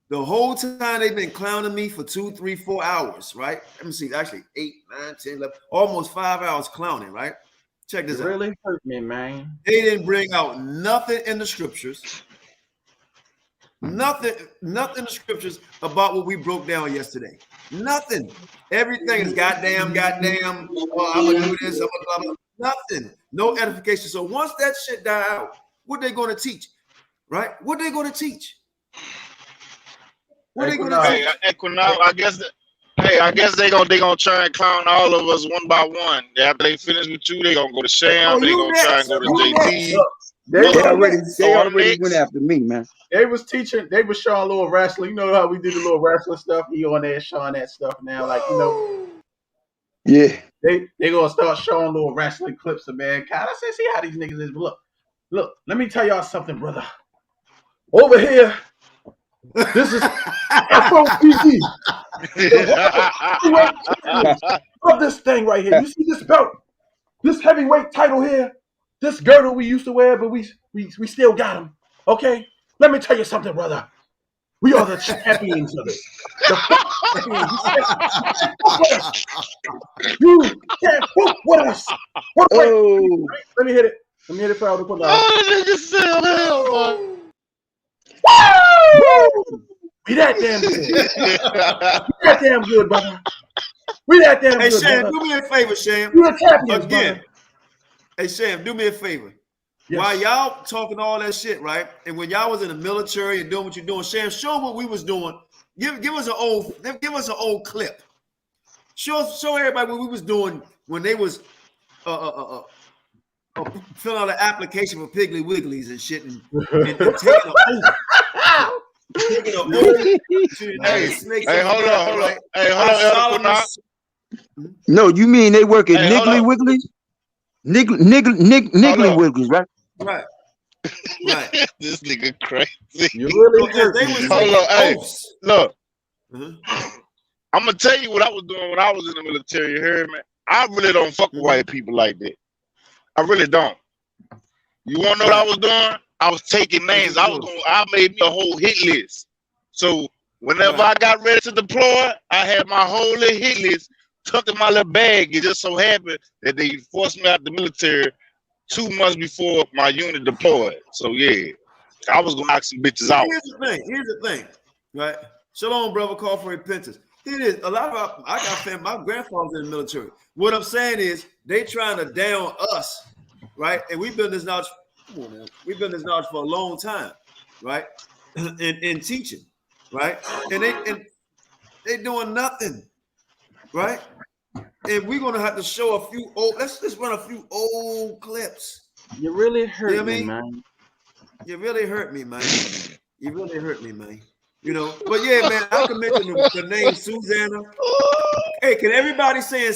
The whole time they've been clowning me for 2, 3, 4 hours, right? Let me see, actually 8, 9, 10, 11, almost 5 hours clowning, right? Check this out. It really hurt me, man. They didn't bring out nothing in the scriptures. Nothing in the scriptures about what we broke down yesterday. Nothing. Everything is goddamn. Oh, I'm gonna do this. I'm gonna blah, blah. Nothing. No edification. So once that shit die out, what they gonna teach? Right? What they gonna teach? What they gonna teach? Hey, Qanath, I guess they gonna try and clown all of us one by one. After they finish with you, they gonna go to Sham. They gonna try and go to JT. They already went after me, man. They was showing a little wrestling. You know how we do the little wrestling stuff? He on there showing that stuff now, like, you know. Yeah. They gonna start showing little wrestling clips of mankind. I said, see how these niggas is. Look, let me tell y'all something, brother. Over here, this is F.O.P.E. Of this thing right here. You see this belt? This heavyweight title here? This girdle we used to wear, but we still got them. Okay? Let me tell you something, brother. We are the champions of it. You can't fuck with us. Oh. Let me hit it. For all the Qanath. Oh, nigga said hell, Woo! We that damn good. We that damn good, brother. We that damn good. Hey, Sham, brother. do me a favor, Sham. You the champions, again. Brother. Hey, Sham, do me a favor. Yes. While y'all talking all that shit, right? And when y'all was in the military and doing what you're doing, Sham, show what we was doing. Give us an old clip. Show everybody what we was doing when they was fill out an application for Piggly Wigglies and shit, and taking an oath. Taking an oath to the United Snakes. Hey, hold on. Right? Hey, hold on. No, you mean they work at Niggly Wigglies? Niggly Wigglies, right? Right. This nigga crazy. You really hurt. They was hold on. Hey, look. Uh-huh. I'm gonna tell you what I was doing when I was in the military. You heard me? I really don't fuck with white people like that. I really don't. You wanna know what I was doing? I was taking names. I made me a whole hit list. So whenever I got ready to deploy, I had my whole little hit list tucked in my little bag. It just so happened that they forced me out the military 2 months before my unit deployed. So yeah, I was gonna knock some bitches out. Here's the thing, right? Shalom, brother, call for repentance. It is a lot of I got family. My grandfather's in the military. What I'm saying is they trying to down us, right? And we've been this knowledge. Come on, man. We've been this knowledge for a long time, right? in teaching, right? And they doing nothing, right? And we're gonna have to show a few old. Let's just run a few old clips. You really hurt me, man. You really hurt me, man. You really hurt me, man. You know, but yeah, man, I can mention the name Susanna. Hey, can everybody saying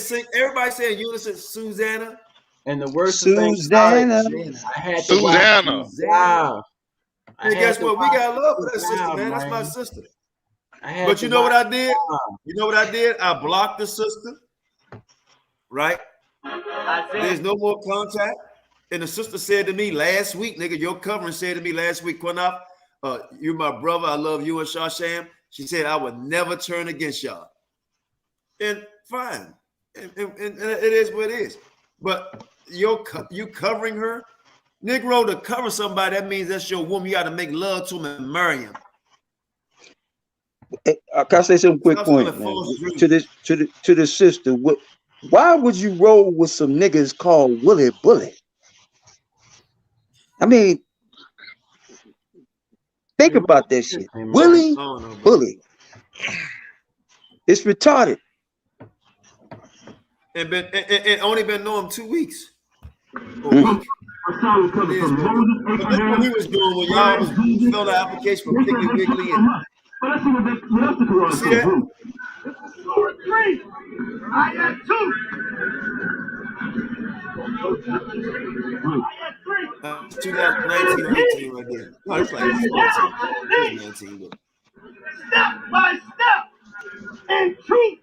unison Susanna? And the worst Susanna. Thing, I had to Susanna. Wow. Hey, guess what? We got love for that sister, man. That's my sister. But you know what I did? You know what I did? I blocked the sister. Right? There's no more contact. And the sister said to me last week, nigga, your covering said to me last week, Qanath, you're my brother. I love you and Shasham. She said I would never turn against y'all. And fine. And it is what it is. But you covering her? Negro, to cover somebody, that means that's your woman. You got to make love to him and marry him. Can I say some quick point, man? To the sister? Why would you roll with some niggas called Willie Bully? I mean, think about that shit. Willie Bully. It's retarded. And only been knowing 2 weeks. But that's what we was doing when y'all was filling the application for Piggly Wiggly and see that? Lord 3, I had 2. I had 3. 2019 or 18 right there. No, it's like 19. Step by step in truth.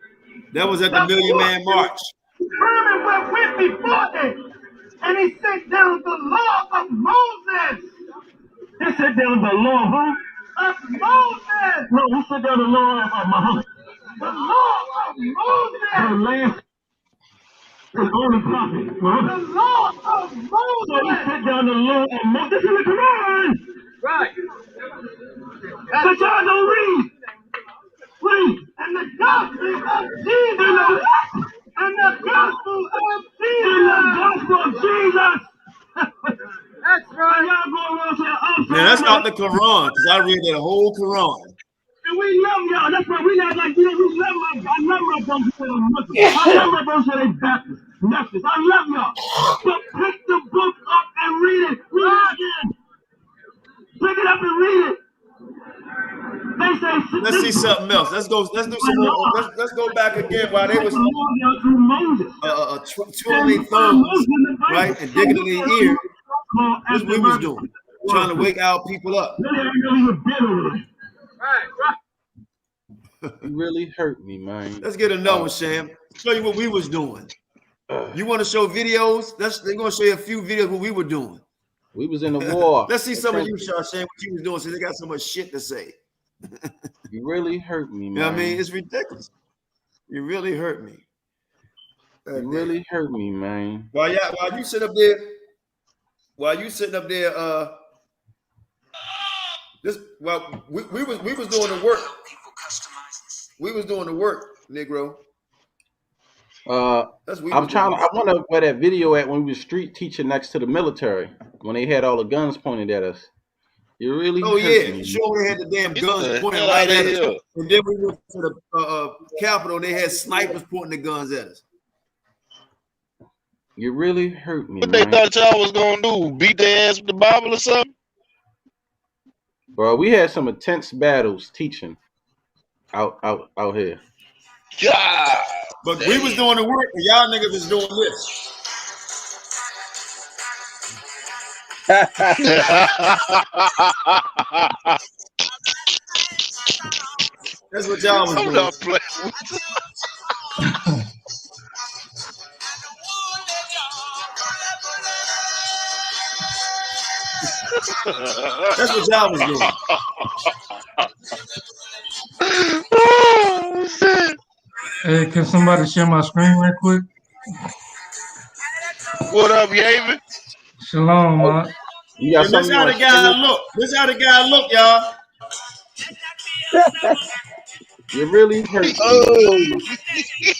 That was at the Million Man March. Herman went with before them, and he sent down the law of Moses. He sent down the law of Moses. No, he sent down the law of Muhammad. The law of Moses. The last and only prophet. The law of Moses. So he sent down the law of Moses. This is the Quran. Right. But y'all don't read. Read. And the gospel of Jesus. And the gospel of Jesus. And the gospel of Jesus. That's right. Y'all go around saying, man, that's not the Quran, because I read that whole Quran. And we love y'all. That's why we not like, you know, we love I love my folks that are Muslims. I love my folks that are Baptists, Methodists. I love y'all. But pick the book up and read it. Read it again. Pick it up and read it. They say, let's see something else. Let's do some more. Let's go back again while they was twirling thumbs, right, and digging in the ear. That's what we was doing, trying to wake our people up. You really hurt me, man. Let's get another one, Sham. Show you what we was doing. You want to show videos? They're gonna show you a few videos what we were doing. We was in the war. Let's see some of you, Sham, what you was doing, so they got so much shit to say. You really hurt me, man. You know what I mean? It's ridiculous. You really hurt me. You really hurt me, man. While you sit up there, we was doing the work. We was doing the work, Negro. I want to where that video at when we was street teaching next to the military when they had all the guns pointed at us. You really? Oh yeah, me. Sure. They had the damn guns pointing right at us, and then we went to the Capitol. And they had snipers pointing the guns at us. You really hurt me, What man. they thought y'all was gonna do? Beat their ass with the Bible or something? Bro, we had some intense battles teaching out here. God. But we was doing the work, and y'all niggas was doing this. That's what y'all was doing. I'm not playing with That's what y'all was doing. Oh, shit. Hey, can somebody share my screen right quick? What up, Yaven? Shalom, man. Yeah, this how the guy look. This how the guy look, y'all. You really hurt me. Oh,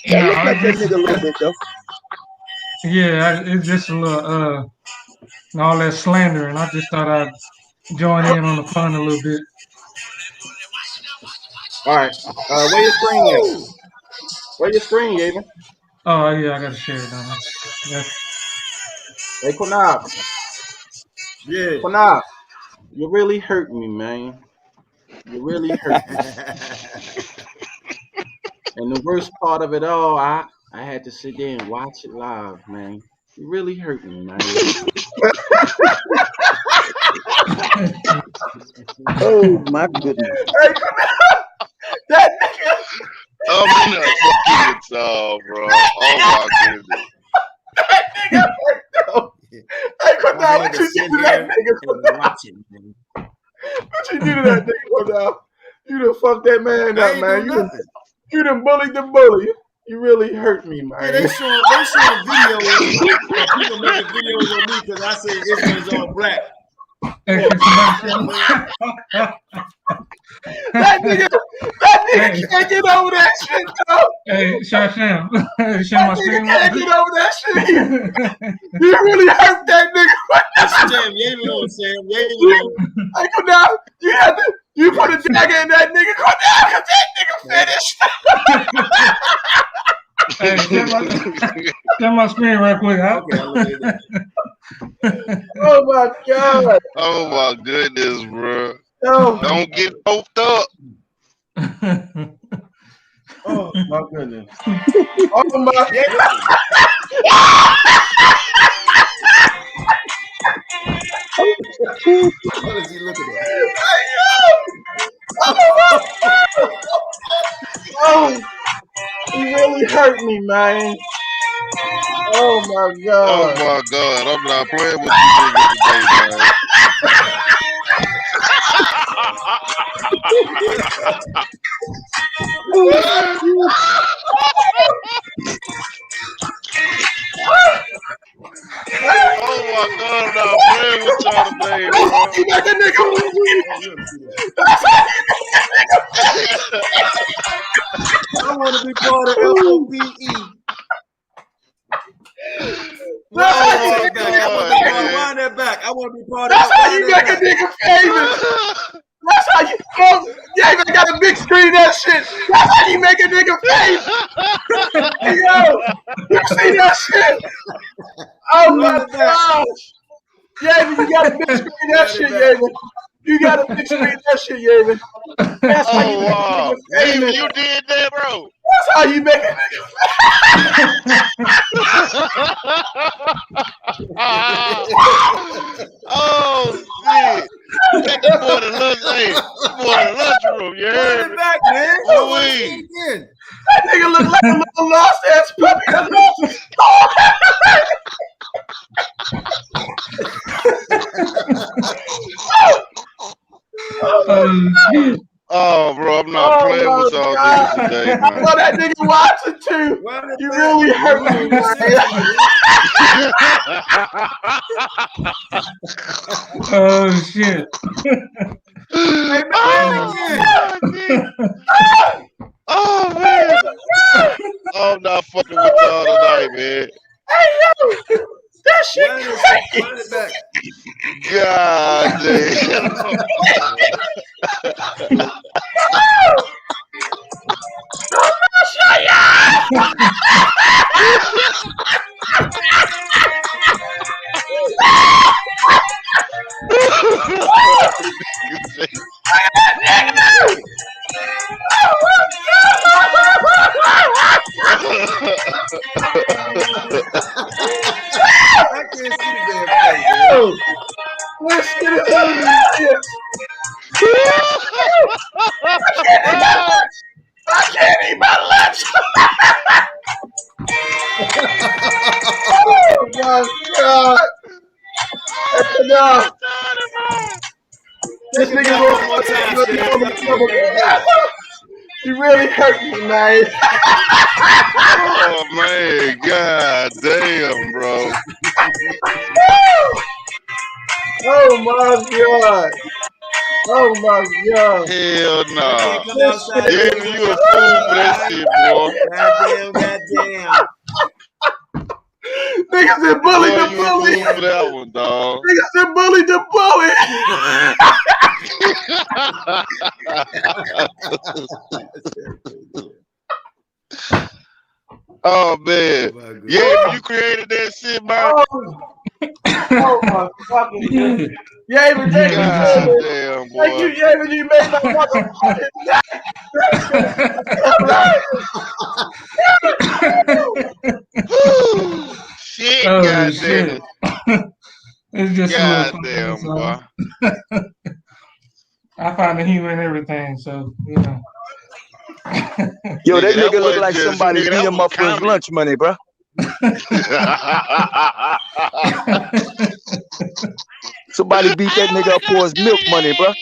that look like that nigga a little bit though. Yeah, it's just a little all that slander, and I just thought I'd join in on the fun a little bit. All right, where your screen at? Where your screen, Yaven? Oh yeah, I gotta share it now. Yeah. Hey, Qanath. Yeah. Qanath, you really hurt me, man. You really hurt me. And the worst part of it all, I had to sit there and watch it live, man. You really hurt me, man. Oh my goodness. Hey, that nigga. I'm not fucking with y'all, bro. Oh my goodness. That nigga. Hey, Qanath, what you do to that nigga? What you do to that nigga, Qanath? You done fucked that man up, man. You done bullied the bully. You really hurt me, man. Yeah, they showing videos. People making videos on me because I say Israel's all black. Hey, That nigga can't get over that shit, though. Hey, Sham, share my screen. Can't get over that shit. You really hurt that nigga. Sam, Hey, come down. You put a dagger in that nigga. Come down, cause that nigga finished. Hey, share my screen right quick, huh? Oh my God. Oh my goodness, bro. No. Don't get poked up. Oh my goodness. Oh my God. What is he looking at? Hey, oh, he really hurt me, man. Oh my God. Oh my God. I'm not playing with you niggas today, man. Oh my God, I'm not playing with y'all today, bro. I want to be part of F.O.P.E. Wind that back. I want to be part of That's how you make a nigga famous. That's how you yeah, I got a big screen that shit. That's how you make a nigga famous. Hey, yo, you see that shit? Oh my gosh. Yeah, you got a big screen that shit, Yaven. You got a big screen that shit, Yaven. That's how you make a nigga famous. You did that, bro. That's how you make a nigga Oh shit! Take the boy to lunch. Hey, boy to lunchroom. You heard me? Back, man. Louis. That nigga look like a little lost ass puppy. Oh, bro, I'm not playing with y'all niggas today, man. Oh, that nigga watching too. You really hurt me, Oh shit. Oh man. I'm not fucking with y'all tonight, man. Hey yo, that shit crazy. God damn. I can't see the damn thing, man. This shit is ugly shit. I can't eat my lunch. Oh my God. No. This nigga you really hurt me, man. Oh man, god damn, bro. Oh my God. Oh my God. Hell no. I can't come outside. Yeah, you a fool for that shit, boy. Goddamn. Niggas said bully the You bully. a fool for that one, dog. Niggas said bully the bully. Oh man. Yeah, you created that shit, man. Oh my fucking goodness. Yeah, but thank you, damn, boy. Thank you, David. You made my motherfucking shit, oh, goddamn shit. it. It's just goddamn, boy. I find the humor in everything, so you know. Yo, that nigga look like somebody beat him up for his lunch money, bro. Somebody beat that nigga up for his milk money, bro.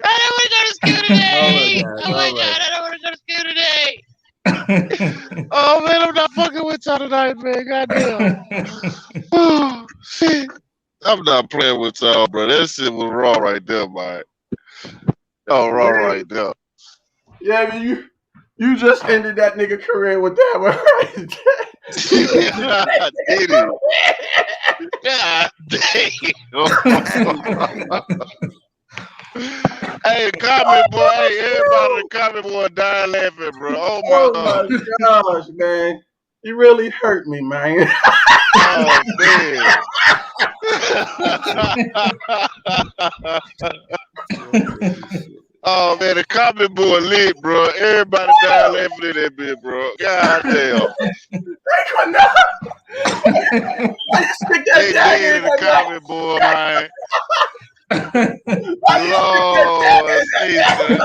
I don't want to go to school today. Oh my god, I don't want to go to school today. Oh man, I'm not fucking with y'all tonight, man. Goddamn. Oh shit. I'm not playing with y'all, bro. That shit was raw right there, man. Oh, raw right there. Yeah, I mean, you just ended that nigga career with that one, right? God, did it. God damn. Hey, comment boy. Hey, everybody in the comment boy dying laughing, bro. Oh my gosh, man. You really hurt me, man. Oh man. Oh man, the comment board lit, bro. Everybody dying laughing at that bit, bro. God damn. They dead in the comment board, man. Lord Jesus.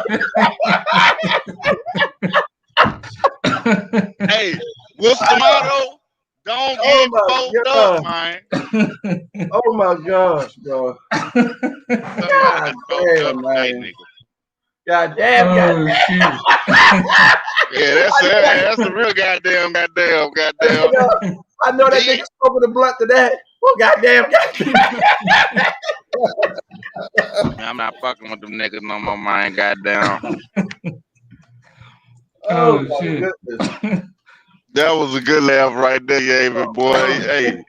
Hey, what's the motto? Don't get fucked up, man. Oh my gosh, bro. God damn, man. God damn, Yeah, that's the real goddamn. I know that nigga smoking the blunt to that. Well, goddamn. I'm not fucking with them niggas no more, man. Goddamn. Oh my goodness. That was a good laugh right there, yeah, boy. Hey.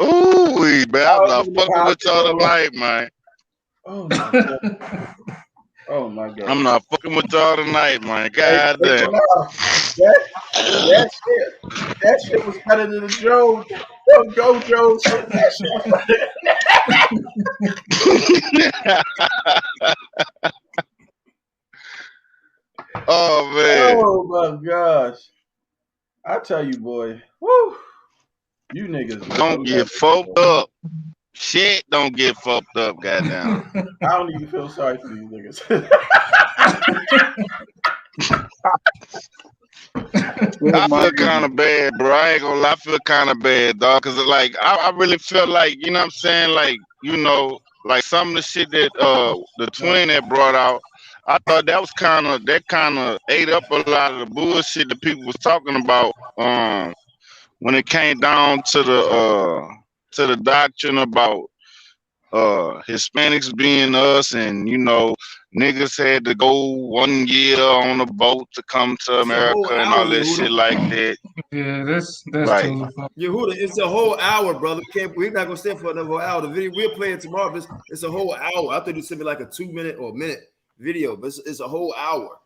Ooh, man, I'm not fucking with y'all tonight, man. Oh my God. Oh my God. I'm not fucking with y'all tonight, man. God damn. That shit was better than the Joe. Go Joe shit. That shit was Oh man. Oh my gosh. I tell you, boy. Woo. You niggas don't get fucked up. Shit don't get fucked up, goddamn. I don't even feel sorry for these niggas. I feel kind of bad, bro. I ain't gonna lie, I feel kind of bad, dog. Cause like I really felt like, you know what I'm saying, like, you know, like some of the shit that the twin that brought out, I thought that was kind of ate up a lot of the bullshit that people was talking about when it came down to the doctrine about Hispanics being us, and you know, niggas had to go 1 year on a boat to come to America and all that shit like that. Yeah, that's right. totally fun. Yehuda, it's a whole hour, brother. We're not gonna stay for another hour. The video we'll play it tomorrow. It's a whole hour. I thought you sent me like a 2 minute or a minute video, but it's a whole hour.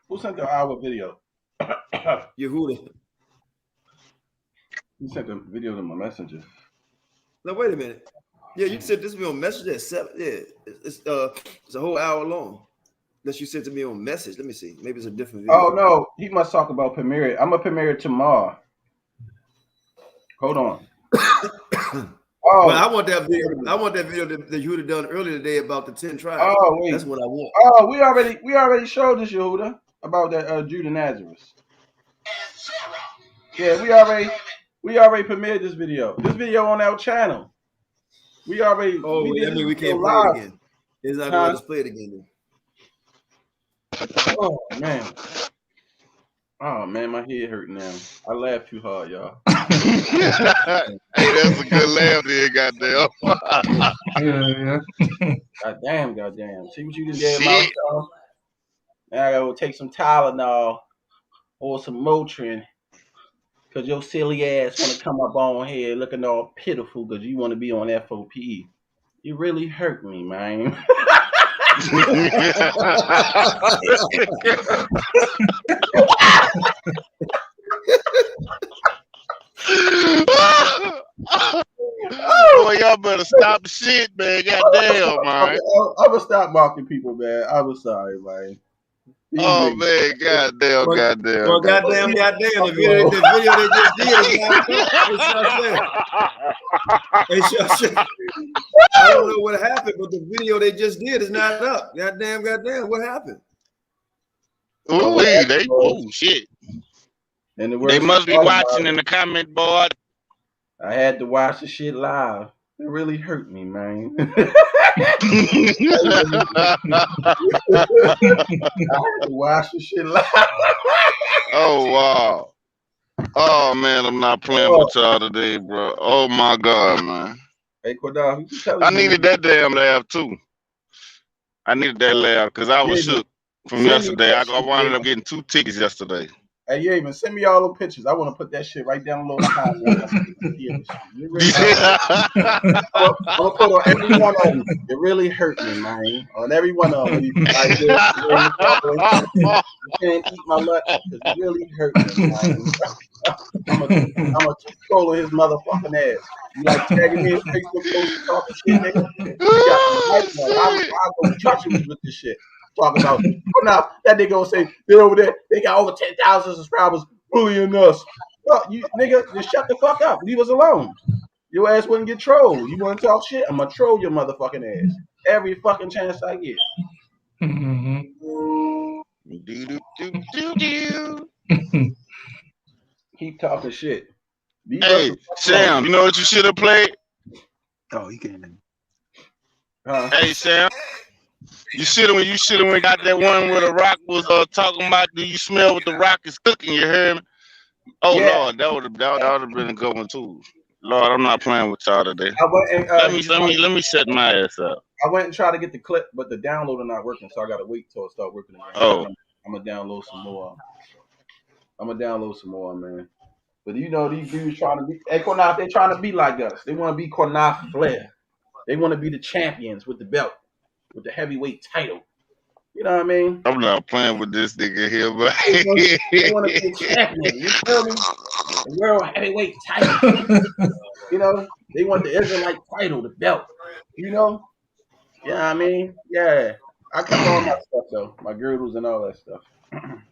Who sent the hour video? Yehuda. You sent the video to my messenger. Now wait a minute. Yeah, you sent this to me on message at 7. Yeah, it's a whole hour long. Unless you sent to me on message. Let me see. Maybe it's a different video. Oh no, he must talk about premiere. I'm gonna premiere it tomorrow. Hold on. Well, I want that video. I want that video that you would have done earlier today about the 10 tribes. Oh wait, that's what I want. Oh, we already showed this, Yehuda, about that Judah Nazareth. Yeah, we already premiered this video. This video on our channel. We already. Oh, we I mean, we can't play it again. It's not going to let us play it again. Oh man. Oh man, my head hurt now. I laughed too hard, y'all. Hey, that's a good laugh there, goddamn. Goddamn. See what you done did, Mouth. Now I gotta take some Tylenol or some Motrin, cause your silly ass wanna come up on here looking all pitiful because you want to be on F.O.P.E. You really hurt me, man. Boy, y'all better stop the shit, man. Goddamn, man. I'm gonna stop mocking people, man. I'm sorry, man. Oh man, goddamn. Well, goddamn. The video they just did is not up. I don't know what happened, but the video they just did is not up. Goddamn. What happened? Oh shit. And they must be watching in the comment board. I had to watch the shit live. It really hurt me, man. I had to watch the shit live. Oh wow. Oh man, I'm not playing with y'all today, bro. Oh my god, man. Hey, Qanath, I needed that damn laugh too. I needed that laugh because I was shook from yesterday. I wound up getting 2 tickets yesterday. Hey, you even send me all the pictures. I want to put that shit right down below the comment. I'm gonna put on every one of them. It really hurt me, man. On every one of them. Like this, you can't eat my nut because it really hurt me, man. I'm gonna keep trolling his motherfucking ass. You like tagging me in Facebook posts talking shit, nigga? You got the right one. I'll go treacherous with this shit. Talk about now that nigga gonna say they're over there, they got over 10,000 subscribers bullying us. Well, you nigga, just shut the fuck up. Leave us alone. Your ass wouldn't get trolled. You wanna talk shit? I'm gonna troll your motherfucking ass every fucking chance I get. Keep talking shit. Hey, Sam, you know what you should have played? Oh, he can. Hey, Sam. You should have got that one where the Rock was talking about. Do you smell what the Rock is cooking? You heard me? Oh yeah. Lord, that would have been a good one too. Lord, I'm not playing with y'all today. Let me set my ass up. I went and tried to get the clip, but the downloader not working, so I gotta wait till it start working again. Oh, I'm gonna download some more. Man. But you know these dudes trying to be. Hey, Qanath, they trying to be like us. They want to be Qanath Flair. They want to be the champions with the belt, with the heavyweight title. You know what I mean? I'm not playing with this nigga here, but they want to be a champion. You feel me? The world heavyweight title. You know, they want the Israelite title, the belt. You know? Yeah, I mean, yeah. I kept all my stuff though, my girdles and all that stuff.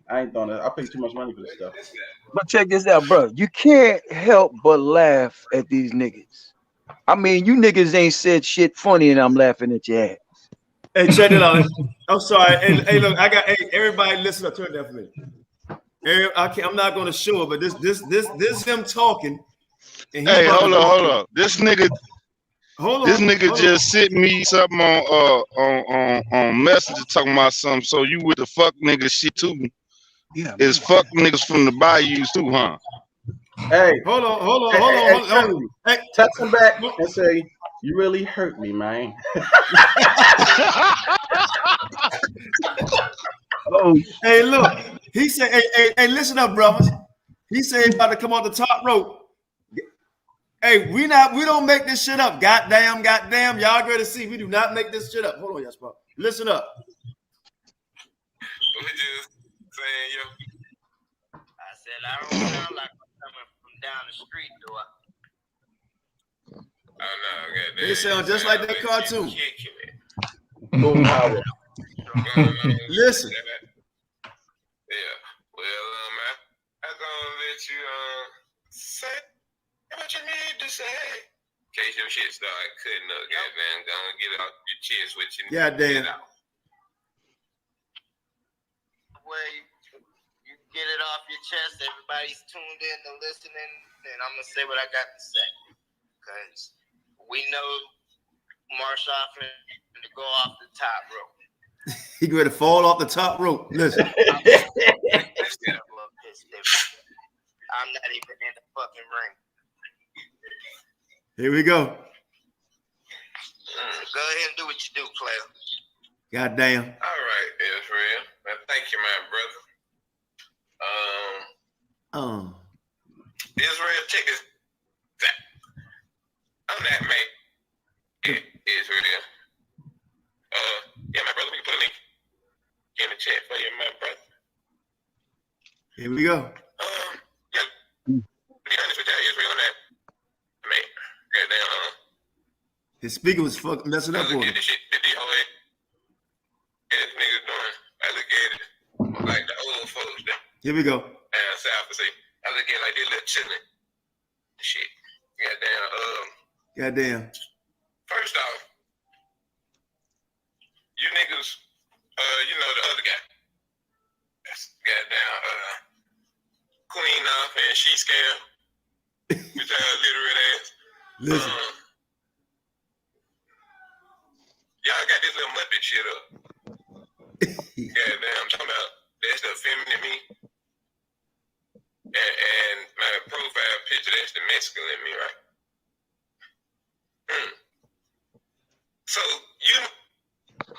I ain't throwing it. I pay too much money for this stuff. But check this out, bro. You can't help but laugh at these niggas. I mean, you niggas ain't said shit funny, and I'm laughing at your ass. Hey, check it out. I'm sorry. Hey, look, I got. Hey, everybody, listen up. Turn that for me. I'm not going to show it, but this him talking. And hey, hold up. This nigga just sent me something on Messenger talking about something. So you with the fuck nigga shit too? Yeah. It's fuck niggas from the bayous too, huh? Hey, hold on. Hey, text him back and say, you really hurt me, man. Oh, hey, look. He said, hey, listen up, brothers. He said he's about to come on the top rope. Hey, we don't make this shit up. Goddamn. Y'all ready to see? We do not make this shit up. Hold on, Yaspa. Listen up. We just saying, yo. I said, I don't sound like I'm coming from down the street, do I? They sound just like that cartoon. Listen. Yeah. Well, I'm gonna let you say what you need to say. In case your shit start cutting up, goddamn, gonna get it off your chest with you. Goddamn. Way you get it off your chest, everybody's tuned in and listening, and I'm gonna say what I got to say. Because we know Marshall finna go off the top rope. He going to fall off the top rope. Listen. I'm not even in the fucking ring. Here we go. Go ahead and do what you do, player. Goddamn. All right, Israel. Well, thank you, my brother. Israel, check this out. I'm that mate. Israel. Yeah, my brother, we can put a link in the chat for you, my brother. Here we go. Yeah. To be honest with you, Israel, on that, mate, goddamn, His speaker was messing up on him. this shit that the whole ass niggas doing. I look at it like the old folks that Here we go. South say. I look at it like they little chilling. Shit. Goddamn. First off, you niggas, you know the other guy. That's goddamn Qanath and she scam. With her literate ass. Listen. Y'all got this little Muppet shit up. Goddamn, I'm talking about that's the feminine me. And my profile picture, that's the masculine me, right? So you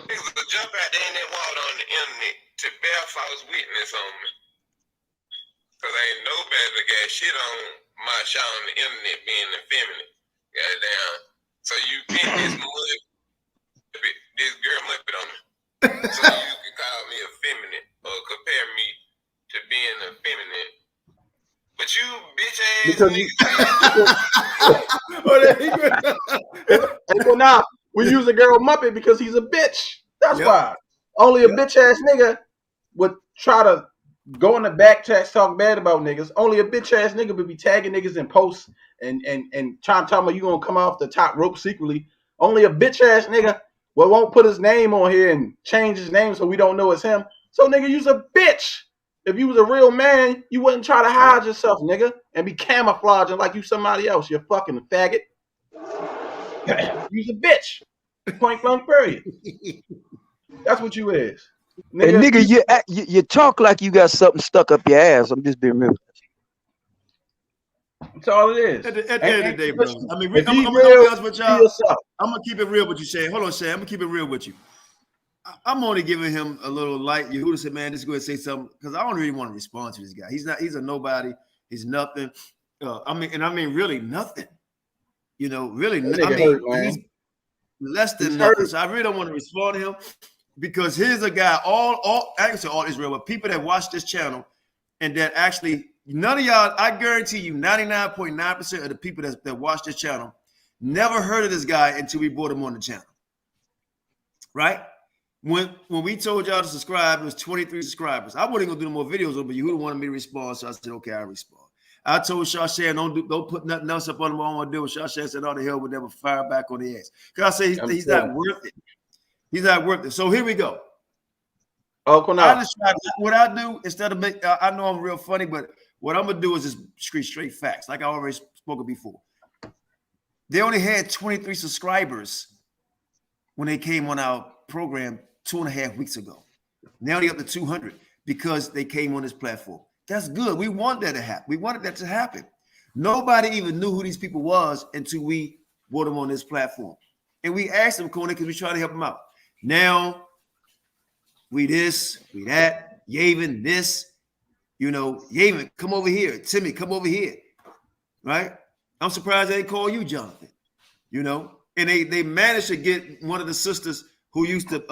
niggas will jump out there in that wall on the internet to bear false witness on me. Cause ain't nobody got shit on my shot on the internet being effeminate. Goddamn. So you pick this girl Muppet on me. So you can call me effeminate or compare me to being effeminate. But you bitch ass Well, now we use a girl Muppet because he's a bitch. That's why. Only a bitch ass nigga would try to go in the back chat, talk bad about niggas. Only a bitch ass nigga would be tagging niggas in posts and trying to tell me you gonna come off the top rope secretly. Only a bitch ass nigga won't put his name on here and change his name so we don't know it's him. So nigga, you's a bitch. If you was a real man, you wouldn't try to hide yourself, nigga, and be camouflaging like you somebody else. You fucking faggot. You's a bitch. Point blank period. That's what you is. Nigga, and nigga, you talk like you got something stuck up your ass. I'm just being real. That's all it is. At the end of the day, bro. I mean, I'm gonna be honest with y'all. I'm gonna keep it real with you, Shay. Hold on, Shay. I'm gonna keep it real with you. I'm only giving him a little light. You would say, man, just go ahead and say something because I don't really want to respond to this guy. He's a nobody. He's nothing. I mean, really nothing. You know, really. He's less than nothing. So I really don't want to respond to him because here's a guy. I can say all Israel, but people that watch this channel and that actually none of y'all. I guarantee you, 99.9% of the people that watch this channel never heard of this guy until we brought him on the channel. Right? When we told y'all to subscribe, it was 23 subscribers. I wasn't gonna do no more videos on, but you wanted me to respond, so I said, okay, I respond. I told Shashan, don't put nothing else up on him. I don't want to do it. Shashan said, "Oh, the hell would never fire back on the ass." Because I say he's not worth it. He's not worth it. So here we go. Oh, Qanath. What I do instead of I know I'm real funny, but what I'm gonna do is just straight facts, like I already spoken before. They only had 23 subscribers when they came on our program 2.5 weeks ago. Now they're up to 200 because they came on this platform. That's good. We want that to happen. We wanted that to happen. Nobody even knew who these people was until we brought them on this platform. And we asked them, Qanath, because we try to help them out. Now, we this, we that, Yavin, this, you know, Yavin, come over here. Timmy, come over here. Right? I'm surprised they didn't call you Jonathan. You know? And they managed to get one of the sisters who used to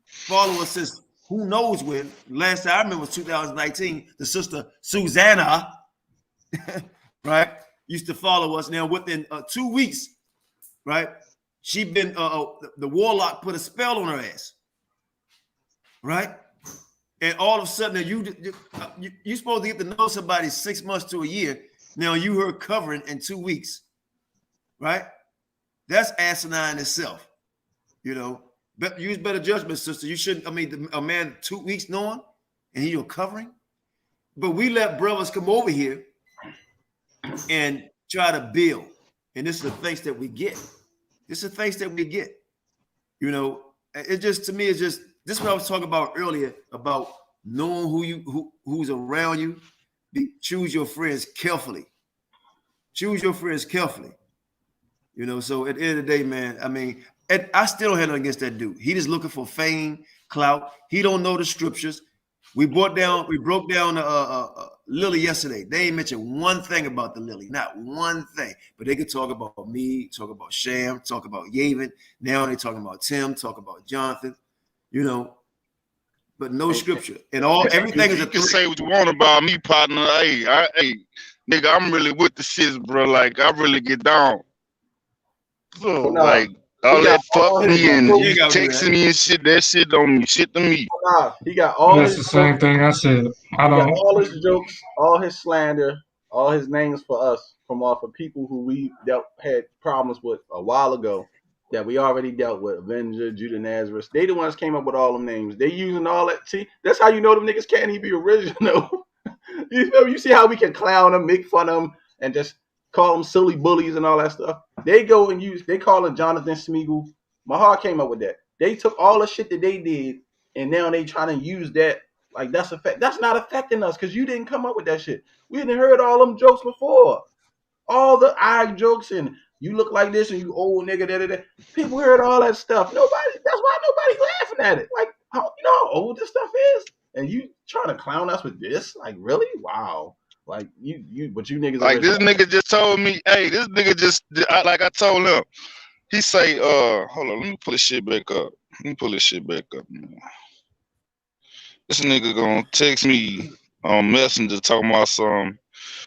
follow us since who knows when. Last time I remember was 2019. The sister Susanna, right, used to follow us. Now within 2 weeks, right? She been the warlock put a spell on her ass, right? And all of a sudden, you supposed to get to know somebody 6 months to a year. Now you her covering in 2 weeks, right? That's asinine itself, you know. But use better judgment, sister. You shouldn't. I mean, a man 2 weeks knowing, and you're covering. But we let brothers come over here and try to build, and this is the thanks that we get. This is the thanks that we get. You know, it just, to me, it's just, this is what I was talking about earlier about knowing who's around you. Choose your friends carefully. Choose your friends carefully. You know, so at the end of the day, man, I mean, I still don't have nothing against that dude. He just looking for fame, clout. He don't know the scriptures. We broke down Lily yesterday. They ain't mentioned one thing about the Lily, not one thing. But they could talk about me, talk about Sham, talk about Yavin. Now they talking about Tim, talk about Jonathan, you know, but no scripture. And everything is you can say what you want about me, partner. Hey, nigga, I'm really with the shits, bro. Like, I really get down. So, like, all that fuck me and texting me and shit, that shit don't mean shit to me. He got all That's his the same thing I said. He got all his jokes, all his slander, all his names for us from off of people who we had problems with a while ago that we already dealt with. Avenger, Judah Nazareth. They the ones came up with all them names. They using all that. See, that's how you know them niggas can't even be original. You see how we can clown them, make fun of them, and just call them silly bullies and all that stuff. They go and they call it Jonathan Smeagol. Mahar came up with that. They took all the shit that they did, and now they trying to use that like that's not affecting us because you didn't come up with that shit. We didn't heard all them jokes before. All the eye jokes and you look like this and you old nigga. Da. People heard all that stuff. That's why nobody laughing at it. Like, you know how old this stuff is, and you trying to clown us with this? Like, really? Wow. Like but you niggas like this nigga just told me, hey, this nigga just like I told him. He say, hold on, let me pull this shit back up. Man. This nigga gonna text me on Messenger talking about something.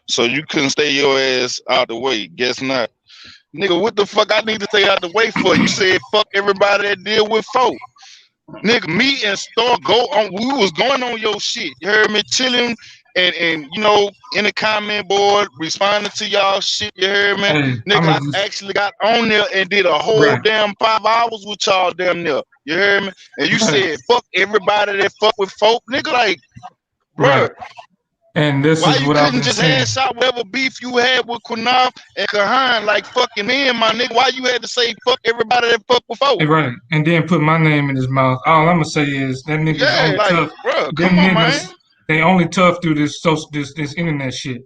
So you couldn't stay your ass out the way. Guess not. Nigga, what the fuck I need to stay out the way for? You said fuck everybody that deal with folk. Nigga, me and Star we was going on your shit. You heard me chilling and you know, in the comment board, responding to y'all shit, you heard me? Hey, nigga, I actually got on there and did a whole damn 5 hours with y'all damn near. You heard me? And you said fuck everybody that fuck with folk. Nigga, like, bro. And this why is you what couldn't I've just saying. hash out whatever beef you had with Qanath and Kahan, like fucking me and my nigga? Why you had to say fuck everybody that fuck with folk? Right, and then put my name in his mouth. All I'm gonna say is that niggas only like, tough. Bro, Them niggas, they only tough through this internet shit.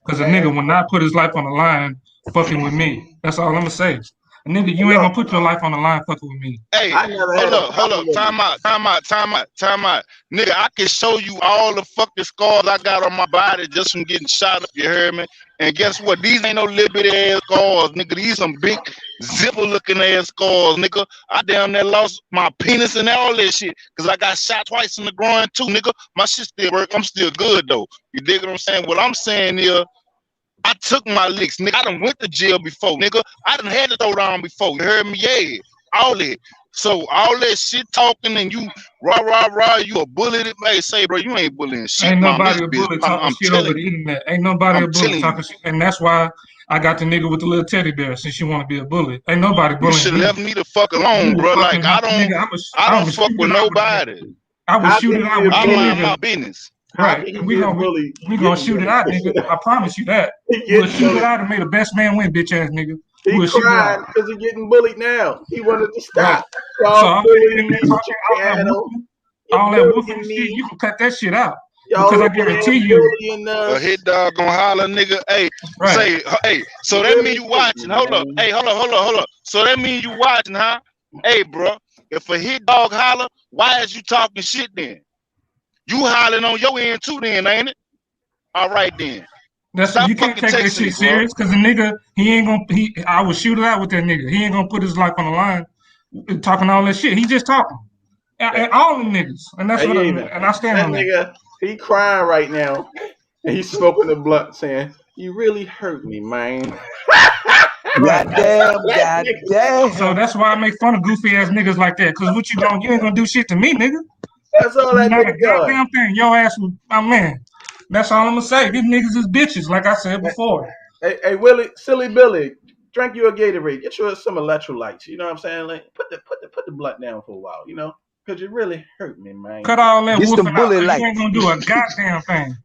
Cause a nigga will not put his life on the line fucking with me. That's all I'm gonna say. A nigga, you ain't gonna put your life on the line fucking with me. Hey, hold up. Time out. Nigga, I can show you all the fucking scars I got on my body just from getting shot up, you heard me? And guess what? These ain't no little bitty ass scars, nigga. These some big zipper looking ass scars, nigga. I damn near lost my penis and all that shit. Cause I got shot twice in the groin too, nigga. My shit still work. I'm still good though. You dig what I'm saying? What I'm saying is, I took my licks, nigga. I done went to jail before, nigga. I done had to throw down before. You heard me? Yeah. All that. So all that shit talking and you rah, you a bully. Hey, say, bro, you ain't bullying shit. Ain't nobody a bully talking shit over the internet. Ain't nobody a bully talking shit. And that's why I got the nigga with the little teddy bear since you want to be a bully. Ain't nobody bullying. You should have left me the fuck alone, bro. Like, I don't fuck with nobody. I will shoot it out with I mind my business. Right, we gonna shoot it out, nigga. I promise you that. We'll shoot it out and make the best man win, bitch ass nigga. He crying because he's getting bullied now. He wanted to stop. Right. So all that woofing shit, you can cut that shit out. Because I guarantee you, a hit dog gonna holler, nigga. Hey, say, hey. So that mean you watching? Hold up. Hey, hold up. So that mean you watching, huh? Hey, bro. If a hit dog holler, why is you talking shit then? You hollering on your end too, then, ain't it? All right, then. You can't take that shit serious because the nigga, I will shoot it out with that nigga. He ain't gonna put his life on the line talking all that shit. He just talking. And all them niggas. And that's what I stand on that. Nigga, he crying right now. And he's smoking the blunt saying, you really hurt me, man. Goddamn. So that's why I make fun of goofy ass niggas like that. Cause what you ain't gonna do shit to me, nigga. That's all that Not nigga a goddamn thing. Your ass was my man. That's all I'm gonna say. These niggas is bitches, like I said before. Hey, Willie, silly Billy, drink you a Gatorade. Get you some electrolytes. You know what I'm saying? Like, put the blunt down for a while. You know, cause you really hurt me, man. Cut all that woofing out. You ain't gonna do a goddamn thing.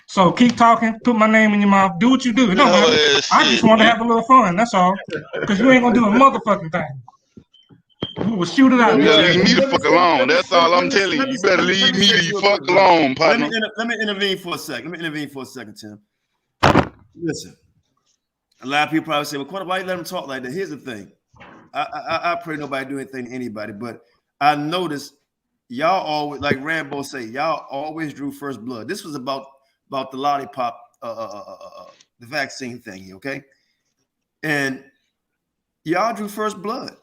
So keep talking. Put my name in your mouth. Do what you do. It don't matter. I just want to have a little fun. That's all. Cause you ain't gonna do a motherfucking thing. You will shoot it out. You better leave me the fuck alone. That's all I'm telling you. You better leave me the fuck alone, partner. Let me intervene for a second. Tim. Listen, a lot of people probably say, well, Qanath, why you let him talk like that? Here's the thing. I pray nobody do anything to anybody, but I noticed y'all always, like Rambo say, y'all always drew first blood. This was about the lollipop, the vaccine thing, okay? And y'all drew first blood.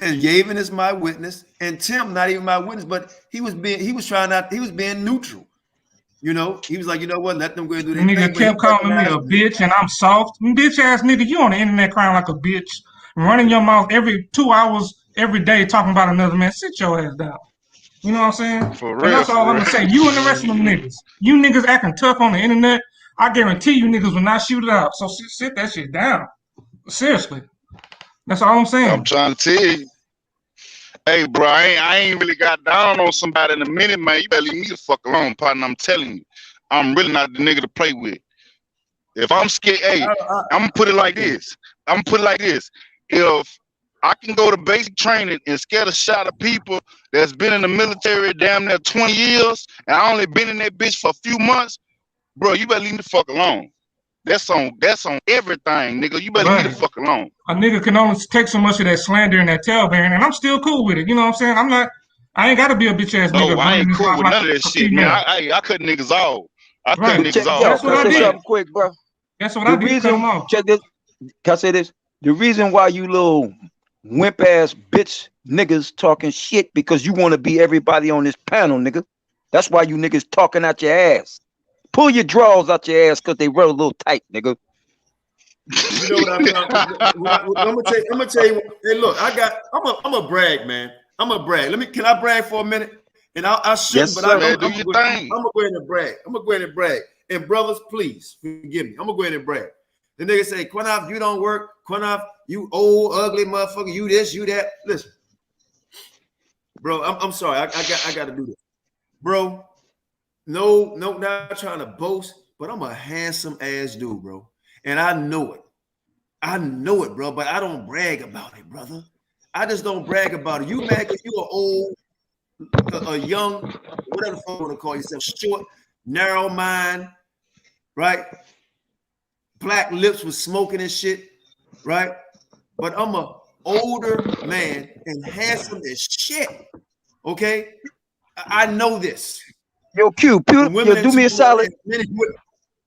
And Yavin is my witness, and Tim not even my witness, but he was being neutral. You know, he was like, you know what, let them go and do their nigga kept calling me a bitch and I'm soft. Bitch ass nigga, you on the internet crying like a bitch, running your mouth every 2 hours every day talking about another man. Sit your ass down. You know what I'm saying? For real, and that's all I'm gonna say. You and the rest of them niggas. You niggas acting tough on the internet. I guarantee you niggas will not shoot it out. So sit that shit down. Seriously. That's all I'm saying. I'm trying to tell you. Hey, bro, I ain't really got down on somebody in a minute, man. You better leave me the fuck alone, partner. I'm telling you. I'm really not the nigga to play with. If I'm scared, hey, I'm gonna put it like this. If I can go to basic training and scare the shot of people that's been in the military damn near 20 years, and I only been in that bitch for a few months, bro, you better leave me the fuck alone. That's on everything, nigga. You better leave me the fuck alone. A nigga can only take so much of that slander and that tailbearing, and I'm still cool with it. You know what I'm saying? I ain't gotta be a bitch ass nigga. No, I ain't cool with none of that shit, man. I cut niggas off. I cut niggas off. That's what I did. Something quick, bro. That's what I did. Check this. Can I say this? The reason why you little wimp ass bitch niggas talking shit because you want to be everybody on this panel, nigga. That's why you niggas talking out your ass. Pull your drawers out your ass because they run a little tight, nigga. You know what I'm gonna tell you. Hey, look, I'm a brag, man. I'm a brag. Can I brag for a minute? And I shouldn't, yes, but I'm gonna go ahead and brag. And brothers, please forgive me. I'm gonna go ahead and brag. The nigga say, Qanath, you don't work. Qanath, you old ugly motherfucker. You this, you that. Listen, bro. I'm sorry. I got to do this, bro. No, not trying to boast, but I'm a handsome ass dude, bro. And I know it, bro, but I don't brag about it, brother. I just don't brag about it. You mad because you are old, a young, whatever the fuck you want to call yourself, short, narrow mind, right? Black lips with smoking and shit, right? But I'm a older man and handsome as shit, okay? I know this. Yo, Q, do me a solid.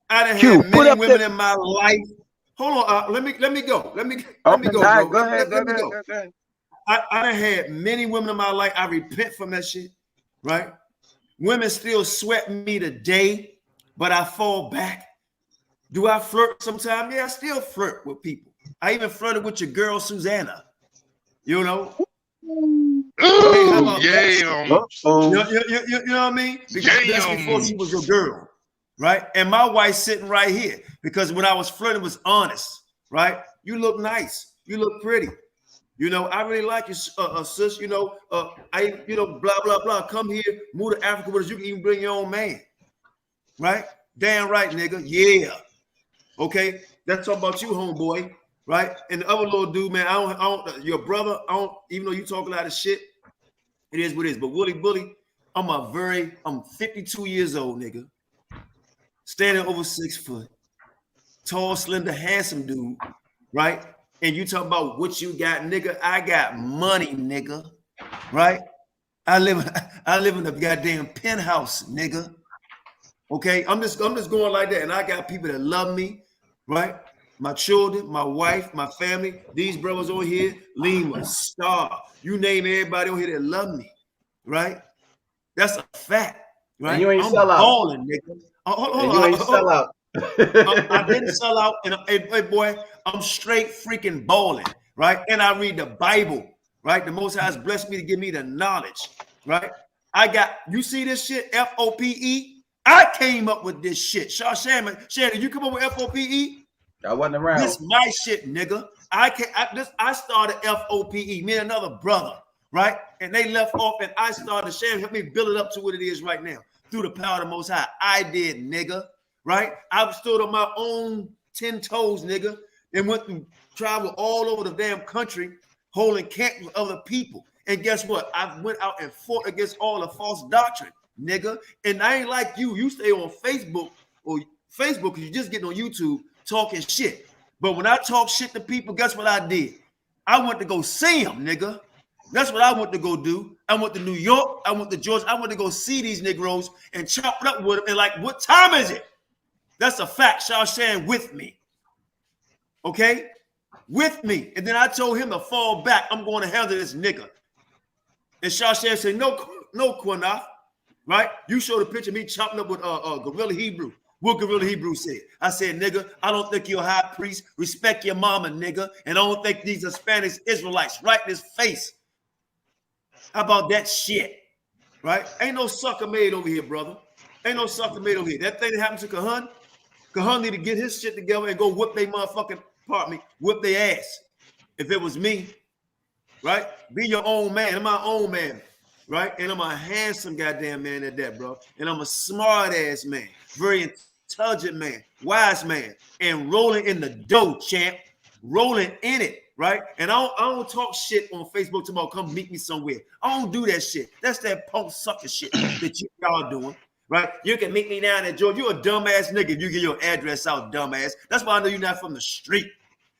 I done had many women in my life. Hold on, let me go. Let me go, bro. Go ahead. I done had many women in my life. I repent from that shit, right? Women still sweat me today, but I fall back. Do I flirt sometimes? Yeah, I still flirt with people. I even flirted with your girl, Susanna. You know? Oh, yeah. You know what I mean? Because that's before she was a girl, right? And my wife's sitting right here because when I was flirting, it was honest, right? You look nice. You look pretty. You know, I really like you, sis. You know, blah, blah, blah. Come here, move to Africa with us. You can even bring your own man, right? Damn right, nigga. Yeah. Okay. That's all about you, homeboy. Right? And the other little dude, man, I don't, your brother, even though you talk a lot of shit, it is what it is. But Willie Bully, I'm 52 years old, nigga. Standing over 6 foot, tall, slender, handsome dude, right? And you talk about what you got, nigga. I got money, nigga. Right? I live in a goddamn penthouse, nigga. Okay, I'm just going like that, and I got people that love me, right? My children, my wife, my family, these brothers over here, Lima, Star, you name everybody over here that love me, right? That's a fact, right? And you ain't I'm sell out. balling, nigga. Hold on. I didn't sell out. And hey, boy, I'm straight freaking balling, right? And I read the Bible, right? The Most High has blessed me to give me the knowledge, right? You see this shit, F.O.P.E? I came up with this shit. Shannon, you come up with F.O.P.E? I wasn't around. This my shit, nigga. I started F.O.P.E, me and another brother, right? And they left off, and I started. Shannon helped me build it up to what it is right now through the power of the Most High. I did, nigga, right? I stood on my own 10 toes, nigga, and went to travel all over the damn country, holding camp with other people. And guess what? I went out and fought against all the false doctrine, nigga. And I ain't like you. You stay on Facebook because you just getting on YouTube talking shit. But when I talk shit to people, guess what I did? I went to go see them, nigga. That's what I went to go do. I went to New York. I went to Georgia. I went to go see these Negroes and chop it up with them. And like, what time is it? That's a fact. Shawshan with me. Okay? With me. And then I told him to fall back. I'm going to handle this nigga. And Shawshan said, no, Qanath, right? You showed a picture of me chopping up with Gorilla Hebrew. What Gorilla Hebrew said. I said, nigga, I don't think you're a high priest. Respect your mama, nigga. And I don't think these Hispanic Israelites right in his face. How about that shit? Right? Ain't no sucker made over here, brother. Ain't no sucker made over here. That thing that happened to Kahan need to get his shit together and go whip their motherfucking, whip their ass. If it was me, right? Be your own man. I'm my own man, right? And I'm a handsome goddamn man at that, bro. And I'm a smart ass man, very intelligent man, wise man, and rolling in the dough, champ. Rolling in it, right? And I don't talk shit on Facebook tomorrow. Come meet me somewhere. I don't do that shit. That's that punk sucker shit that y'all doing, right? You can meet me down at Georgia. You a dumbass nigga if you get your address out, dumbass. That's why I know you're not from the street.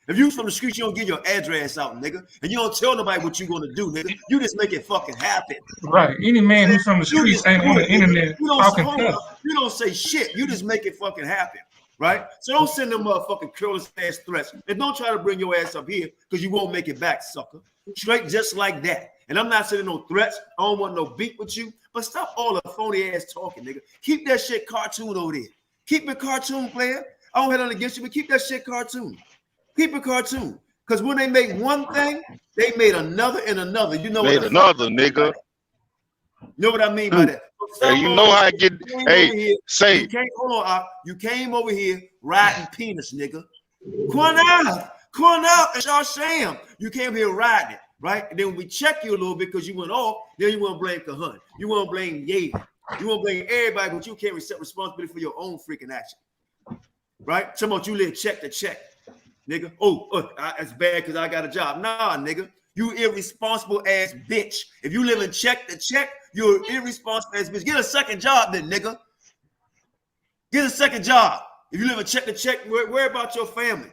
If you from the street, you don't get your address out, nigga. And you don't tell nobody what you gonna do, nigga. You just make it fucking happen. Right. Any man who's from the streets ain't on the internet talking tough. You don't say shit. You just make it fucking happen. Right? So don't send them motherfucking careless ass threats. And don't try to bring your ass up here because you won't make it back, sucker. Straight just like that. And I'm not sending no threats. I don't want no beef with you. But stop all the phony ass talking, nigga. Keep that shit cartoon over there. Keep it cartoon, player. I don't have nothing against you, but keep that shit cartoon. Keep it cartoon. Because when they make one thing, they made another and another. You know made what another, nigga. You know what I mean by that? Hey, you know how I get. Hey, say. You came over here riding penis, nigga. Qanath, and Shawsham. You came here riding it, right? And then we check you a little bit because you went off. Then you want to blame Kahan. You want to blame Yaden. You want to blame everybody, but you can't accept responsibility for your own freaking action, right? Some of you live check to check, nigga. It's bad because I got a job. Nah, nigga. You irresponsible ass bitch. If you live in check to check, you're an irresponsible ass bitch. Get a second job then, nigga. Get a second job. If you live in check to check, worry about your family.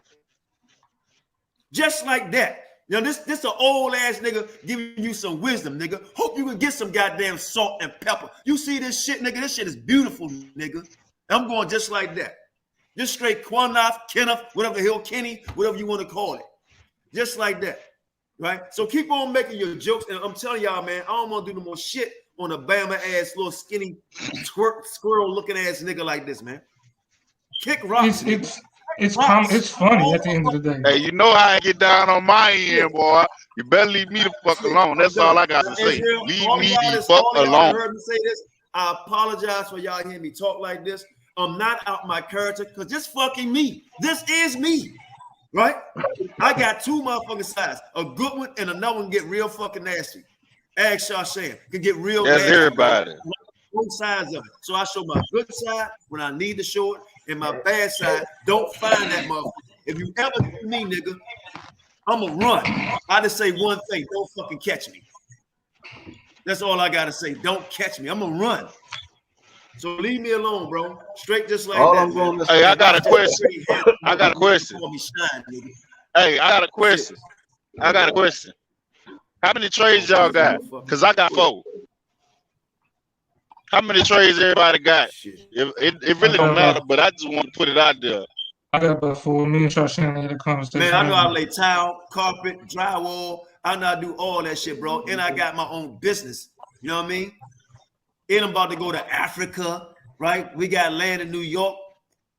Just like that. You know, this an old ass nigga giving you some wisdom, nigga. Hope you can get some goddamn salt and pepper. You see this shit, nigga? This shit is beautiful, nigga. I'm going just like that. Just straight Qanath, Kenneth, whatever the hell, Kenny, whatever you want to call it. Just like that. Right? So keep on making your jokes. And I'm telling y'all, man, I don't want to do no more shit on a Bama ass, little skinny, squirrel looking ass nigga like this, man. Kick rocks. It's funny at the end of the day. Hey, you know how I get down on my end, boy. You better leave me the fuck alone. That's all I got to say. Leave me the fuck alone. Heard me say this. I apologize for y'all hearing me talk like this. I'm not out my character because this fucking me. This is me. Right? I got two motherfucking sides. A good one and another one get real fucking nasty. Ask Shawshan. Can get real That's nasty. everybody. Both sides of it. So I show my good side when I need to show it, and my bad side, don't find that motherfucker. If you ever do me, nigga, I'ma run. I just say one thing, don't fucking catch me. That's all I gotta say. Don't catch me. I'm gonna run. So leave me alone, bro. Straight just like that. Hey, I got a question. Hey, I got a question. How many trades y'all got? Because I got 4. How many trades everybody got? It really don't matter, but I just want to put it out there. I got about 4. Me and Shawshan had a conversation. Man, I know how to lay tile, carpet, drywall. I know how to do all that shit, bro. And I got my own business. You know what I mean? And I'm about to go to Africa, right? We got land in New York.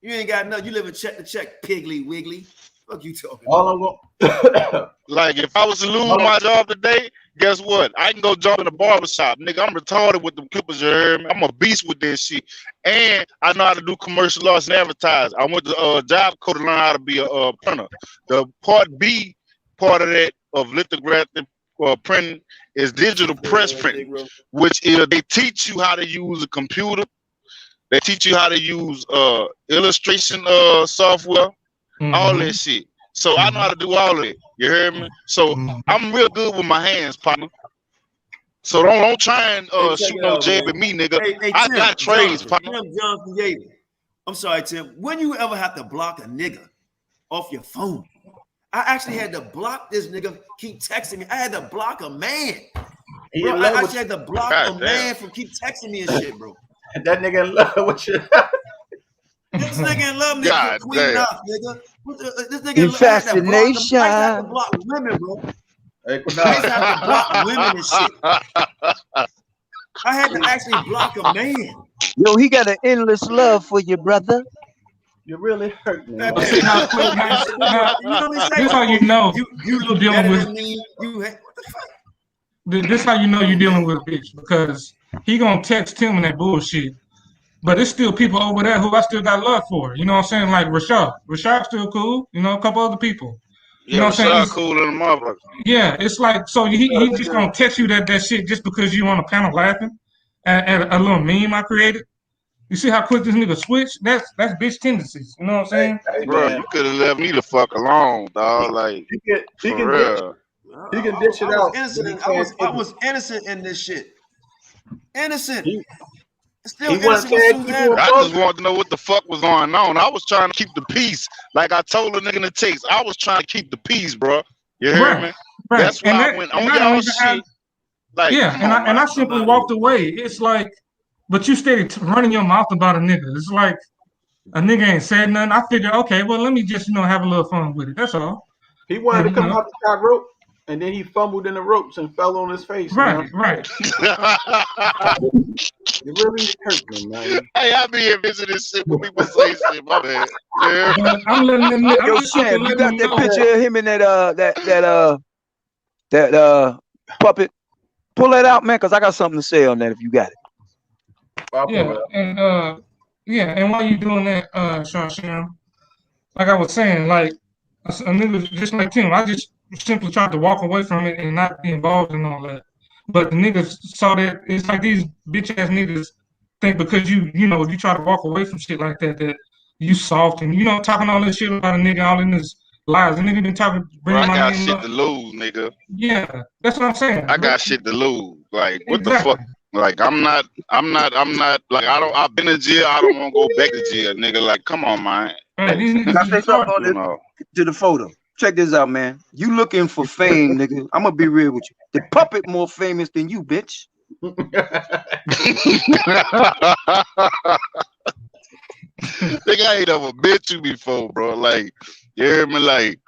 You ain't got nothing. You live in check to check, piggly wiggly. Fuck you talking All about? Like, if I was to lose my job today, guess what? I can go jump in the barbershop. Nigga, I'm retarded with them clippers, you heard me? I'm a beast with this shit. And I know how to do commercial arts and advertise. I went to Job Corps to learn how to be a printer. The part B part of that, of lithographic printing, is digital press printing, which is they teach you how to use a computer. They teach you how to use illustration software, all that shit. So I know how to do all of it. You hear me? So I'm real good with my hands, partner. So don't try and shoot no jab at me, nigga. Hey, I Tim, got trades, partner. Tim Johnson Yates. I'm sorry, Tim. When you ever have to block a nigga off your phone? I actually had to block this nigga. Keep texting me. I had to block a man. Bro, I actually had to block a man from keep texting me and shit, bro. That nigga in love with you. This nigga in love, nigga. Qanath, nigga. This nigga Infascination. I have to block women, bro. Hey, I have to block women and shit. I had to actually block a man. Yo, he got an endless love for you, brother. You really hurt me. This how you know you look dealing better with than me. What the fuck? This how you know you're dealing with a bitch, because he gonna text Tim and that bullshit. But it's still people over there who I still got love for. You know what I'm saying? Like Rashad. Rashad's still cool. You know, a couple other people. You know what I'm saying? Cool in the motherfucker. Yeah, it's like, so he just gonna text you that shit just because you on a panel laughing at a little meme I created. You see how quick this nigga switch? That's bitch tendencies. You know what I'm saying? Hey, bro, you could have left me the fuck alone, dog. Like, he can dish it out. I was innocent in this shit. Innocent. I just wanted to know what the fuck was going on. I was trying to keep the peace. Like I told the nigga in the text, I was trying to keep the peace, bro. You hear me? Right. That's why I went on y'all shit. Like, yeah, and I simply walked away. It's like, but you steady running your mouth about a nigga. It's like a nigga ain't said nothing. I figured, okay, well, let me just, have a little fun with it. That's all. He wanted to come out the top rope, and then he fumbled in the ropes and fell on his face. Right, right. It really hurt me, man. Hey, I be here visiting shit when people say shit, my man. Yeah. I'm letting them know. Yo, Sam, you got that picture of him and that puppet? Pull that out, man, because I got something to say on that if you got it. And while you doing that, Sham, like I was saying, like a nigga just like Tim, I just simply tried to walk away from it and not be involved in all that. But the niggas saw that. It's like these bitch ass niggas think because you try to walk away from shit like that you soft and talking all this shit about a nigga, all in this lies. The nigga been talking. Bro, I got shit to lose, nigga. Yeah, that's what I'm saying. I got shit to lose. Like, what the fuck? Like, I'm not, like, I've been in jail, I don't want to go back to jail, nigga. Like, come on, man. Can I say something on to the photo? Check this out, man. You looking for fame, nigga. I'm going to be real with you. The puppet more famous than you, bitch. Nigga, I ain't ever met you before, bro. Like, you hear me? Like,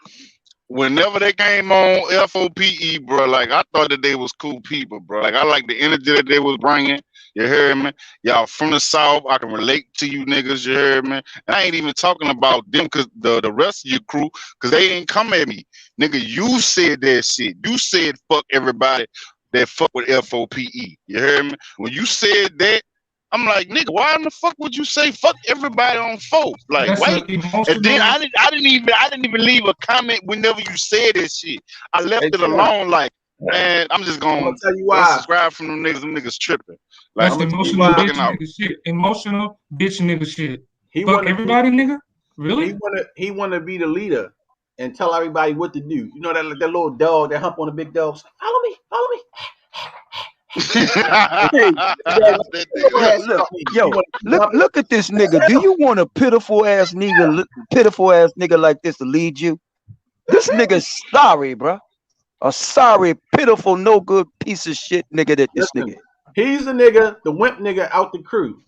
whenever they came on F.O.P.E, bro, like, I thought that they was cool people, bro. Like, I like the energy that they was bringing. You hear me? Y'all from the South. I can relate to you niggas. You hear me? And I ain't even talking about them, because the rest of your crew, because they ain't come at me. Nigga, you said that shit. You said fuck everybody that fuck with F.O.P.E. You hear me? When you said that, I'm like, nigga, why in the fuck would you say fuck everybody on FOPE? Like, wait. And then I didn't even leave a comment whenever you said that shit. I left it alone, like, man, I'm just gonna tell you why. Subscribe from them niggas. Them niggas tripping. Like, that's emotional bitch nigga shit. Emotional bitch nigga shit. Fuck everybody, nigga. Really? He wanna be the leader and tell everybody what to do. You know that little dog that hump on the big dog. Follow me. Look at this nigga. Do you want a pitiful ass nigga like this to lead you? This nigga's sorry, bro. A sorry, pitiful, no good piece of shit nigga that this nigga. He's the nigga, the wimp nigga out the crew.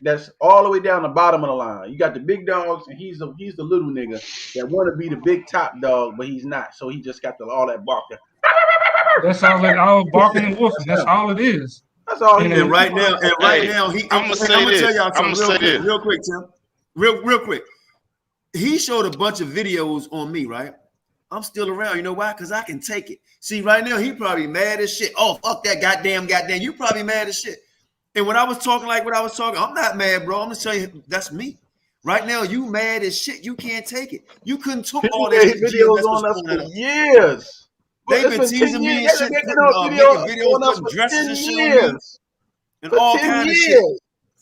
That's all the way down the bottom of the line. You got the big dogs, and he's the little nigga that want to be the big top dog, but he's not. So he just got all that barking. That sounds like all barking and wolfing. That's all it is. That's all he is. And right now, I'm gonna say this. Tell y'all something real quick, Tim. Real quick. he showed a bunch of videos on me, right? I'm still around. You know why? Because I can take it. See, right now, he probably mad as shit. Oh, fuck that goddamn. You probably mad as shit. And when I was talking like what I was talking, I'm not mad, bro. I'm going to tell you, that's me. Right now, you mad as shit. You can't take it. You couldn't took all this videos on us for years. They've been teasing me and shit, making videos, putting dresses and shit on me. And all kinds of shit.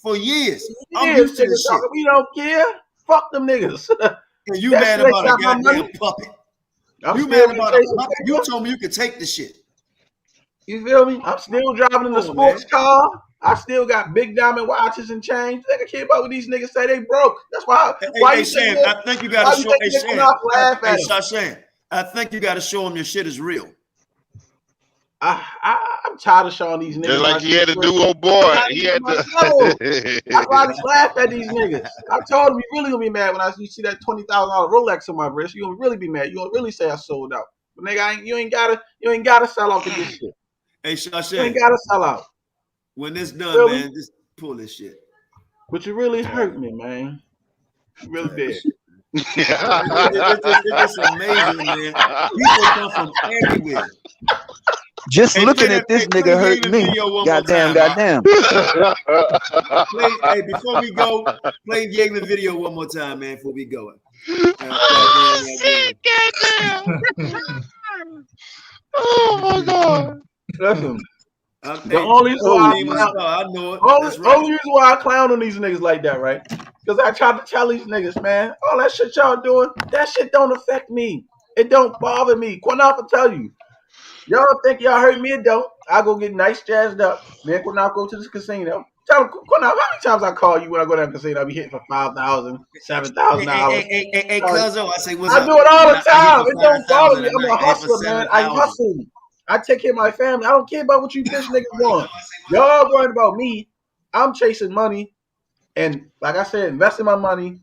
For years. I'm used to this shit. We don't care. Fuck them niggas. And you mad about a goddamn puppet. You mad about a puppet. You told me you could take the shit. You feel me? I'm still driving in the sports car. I still got big diamond watches and chains. They don't care about what these niggas say they broke. That's why. Hey, Shan, I think you got to show. Hey, Shan, I think you got to show them your shit is real. I'm tired of showing these niggas. Just like he had to do, oh boy. He had to. That's why I just laugh at these niggas. I told him you really gonna be mad when you see that $20,000 Rolex on my wrist. You gonna really be mad. You gonna really say I sold out. But nigga, you ain't gotta sell out to get shit. Hey, Shan, you ain't gotta sell out. When this done, man, just pull this shit. But you really hurt me, man. You really did. It's amazing, man. People come from everywhere. Just looking at this nigga hurt me. Goddamn. Hey, before we go, play the video one more time, man, before we go. Shit, goddamn. Oh my God. Listen. The only reason why I clown on these niggas like that, right? Because I tried to tell these niggas, man, all that shit y'all doing, that shit don't affect me. It don't bother me. Qanath will tell you. Y'all think y'all hurt me? It don't. I go get nice jazzed up. Me and Qanath go to this casino. Tell him, Qanath, how many times I call you when I go down to the casino? I be hitting for $5,000, $7,000. Hey, Cuzzo, I say, what's up? I do it all the time. It don't bother me. I'm a hustler, man. I hustle. I take care of my family. I don't care about what you bitch niggas want. Y'all worried about me. I'm chasing money. And like I said, investing my money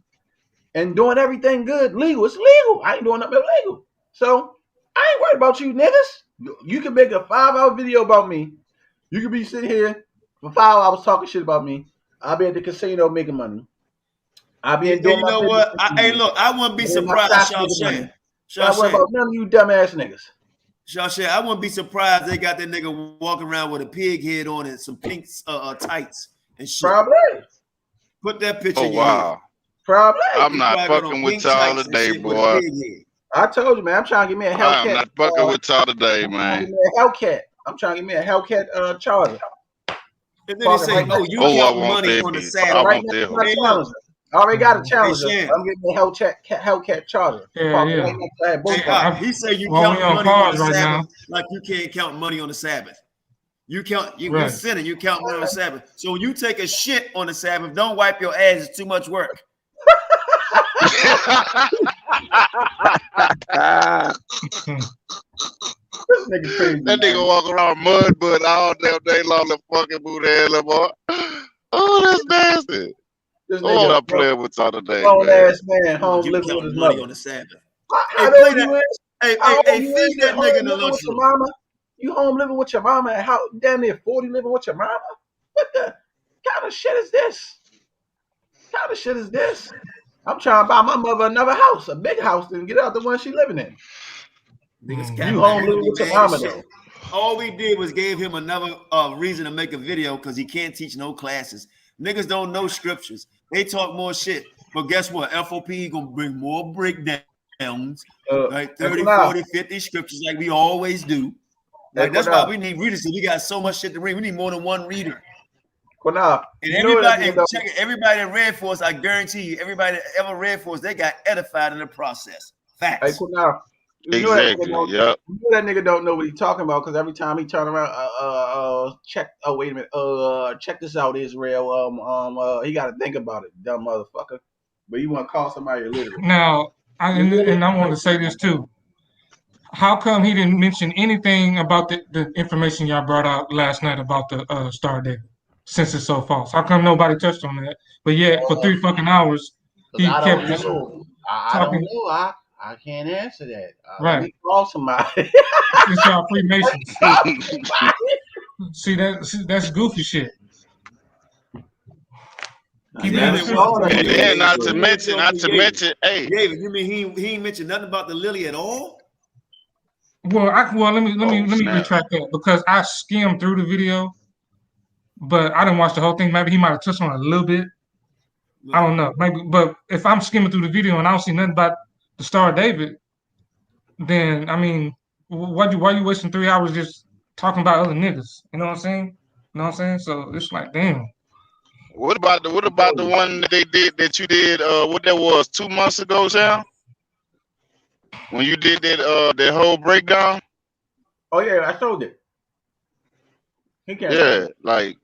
and doing everything good. Legal. It's legal. I ain't doing nothing illegal. So I ain't worried about you niggas. You can make a 5-hour video about me. You can be sitting here for 5 hours talking shit about me. I'll be at the casino making money. I'll be doing you know what? Hey, look, I wouldn't be surprised, Shawshan. I worry about none of you dumbass niggas. Shawshan, I wouldn't be surprised they got that nigga walking around with a pig head on and some pink tights and shit. Probably. Put that picture in your head. Probably. I'm not fucking with y'all today, boy. I told you, man. I'm trying to get me a Hellcat. I'm not fucking with y'all today, man. I'm trying to get me a Hellcat Charger. And then they say, "Oh, you count money on the Sabbath." I already got a Challenger. I'm getting a Hellcat Charger. Yeah. He said you count money on the Sabbath like you can't count money on the Sabbath. You count, you're sinning. You count money on the Sabbath. So when you take a shit on the Sabbath, don't wipe your ass. It's too much work. That nigga walk around mud butt all damn day long, the fucking boot ass boy. Oh, that's nasty. Oh, I'm playing with y'all today, man. Ass man, home living with his money on the Sabbath. Hey, feed that nigga in the lunchroom. You home living with your mama and how damn near 40 living with your mama? What the kind of shit is this? I'm trying to buy my mother another house, a big house, and get out the one she living in. You home living with your mama though. All we did was gave him another reason to make a video because he can't teach no classes. Niggas don't know scriptures. They talk more shit. But guess what? FOPE gonna bring more breakdowns, like 30, 40, 50 scriptures like we always do. Like that's why we need readers. We got so much shit to read. We need more than one reader. Qanath, and everybody that read for us, I guarantee you, everybody that ever read for us, they got edified in the process. Facts. Hey, Qanath, exactly. That nigga don't know what he's talking about because every time he turn around, check. Oh wait a minute. Check this out, Israel. He got to think about it, dumb motherfucker. But you want to call somebody illiterate? Now, I want to say this too. How come he didn't mention anything about the information y'all brought out last night about the star data, since it's so false? How come nobody touched on that? But yet, for 3 fucking hours, he kept just talking. I don't know. I can't answer that. Right. Let me call somebody. It's y'all Freemasons. See, that's goofy shit. Keep it in the scriptures. And then not to mention, hey. David, you mean he ain't mentioned nothing about the lily at all? Well, let me retract that, because I skimmed through the video, but I didn't watch the whole thing. Maybe he might have touched on it a little bit. I don't know. Maybe, but if I'm skimming through the video and I don't see nothing about the Star of David, then I mean, why you wasting 3 hours just talking about other niggas? You know what I'm saying? You know what I'm saying? So it's like, damn. What about the one that they did that you did? What that was 2 months ago, Sam? When you did that whole breakdown? Oh yeah, I showed it. Yeah, like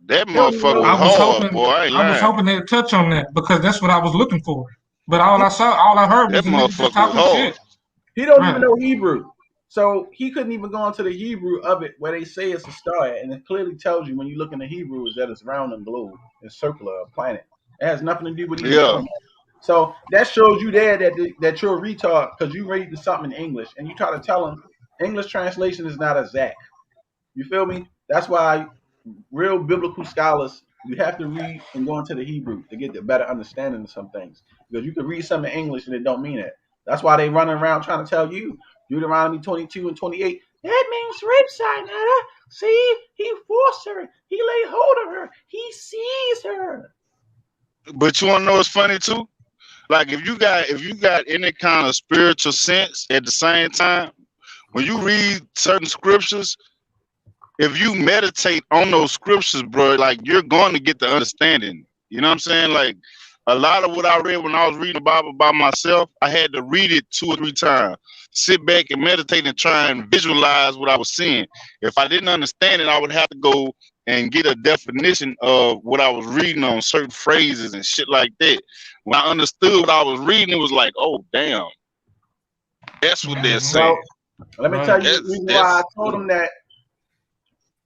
that motherfucker was hard, boy. I was hoping they'd touch on that, because that's what I was looking for. But all I heard was the niggas just talking shit. He don't even know Hebrew, so he couldn't even go into the Hebrew of it where they say it's a star, and it clearly tells you when you look in the Hebrew is that it's round and globe, it's circular, a planet. It has nothing to do with even So that shows you there that you're a retard, because you read something in English and you try to tell them English translation is not exact. You feel me? That's why real biblical scholars, you have to read and go into the Hebrew to get the better understanding of some things. Because you can read something in English and it don't mean it. That's why they running around trying to tell you Deuteronomy 22 and 28. That means rape, Sinai. See, he forced her. He laid hold of her. He seized her. But you want to know what's funny too? Like if you got any kind of spiritual sense at the same time, when you read certain scriptures, if you meditate on those scriptures, bro, like you're going to get the understanding. You know what I'm saying? Like a lot of what I read when I was reading the Bible by myself, I had to read it 2 or 3 times, sit back and meditate and try and visualize what I was seeing. If I didn't understand it, I would have to go and get a definition of what I was reading on certain phrases and shit like that. When I understood what I was reading, it was like, oh, damn. That's what they're saying. Let me tell you the reason why I told them that.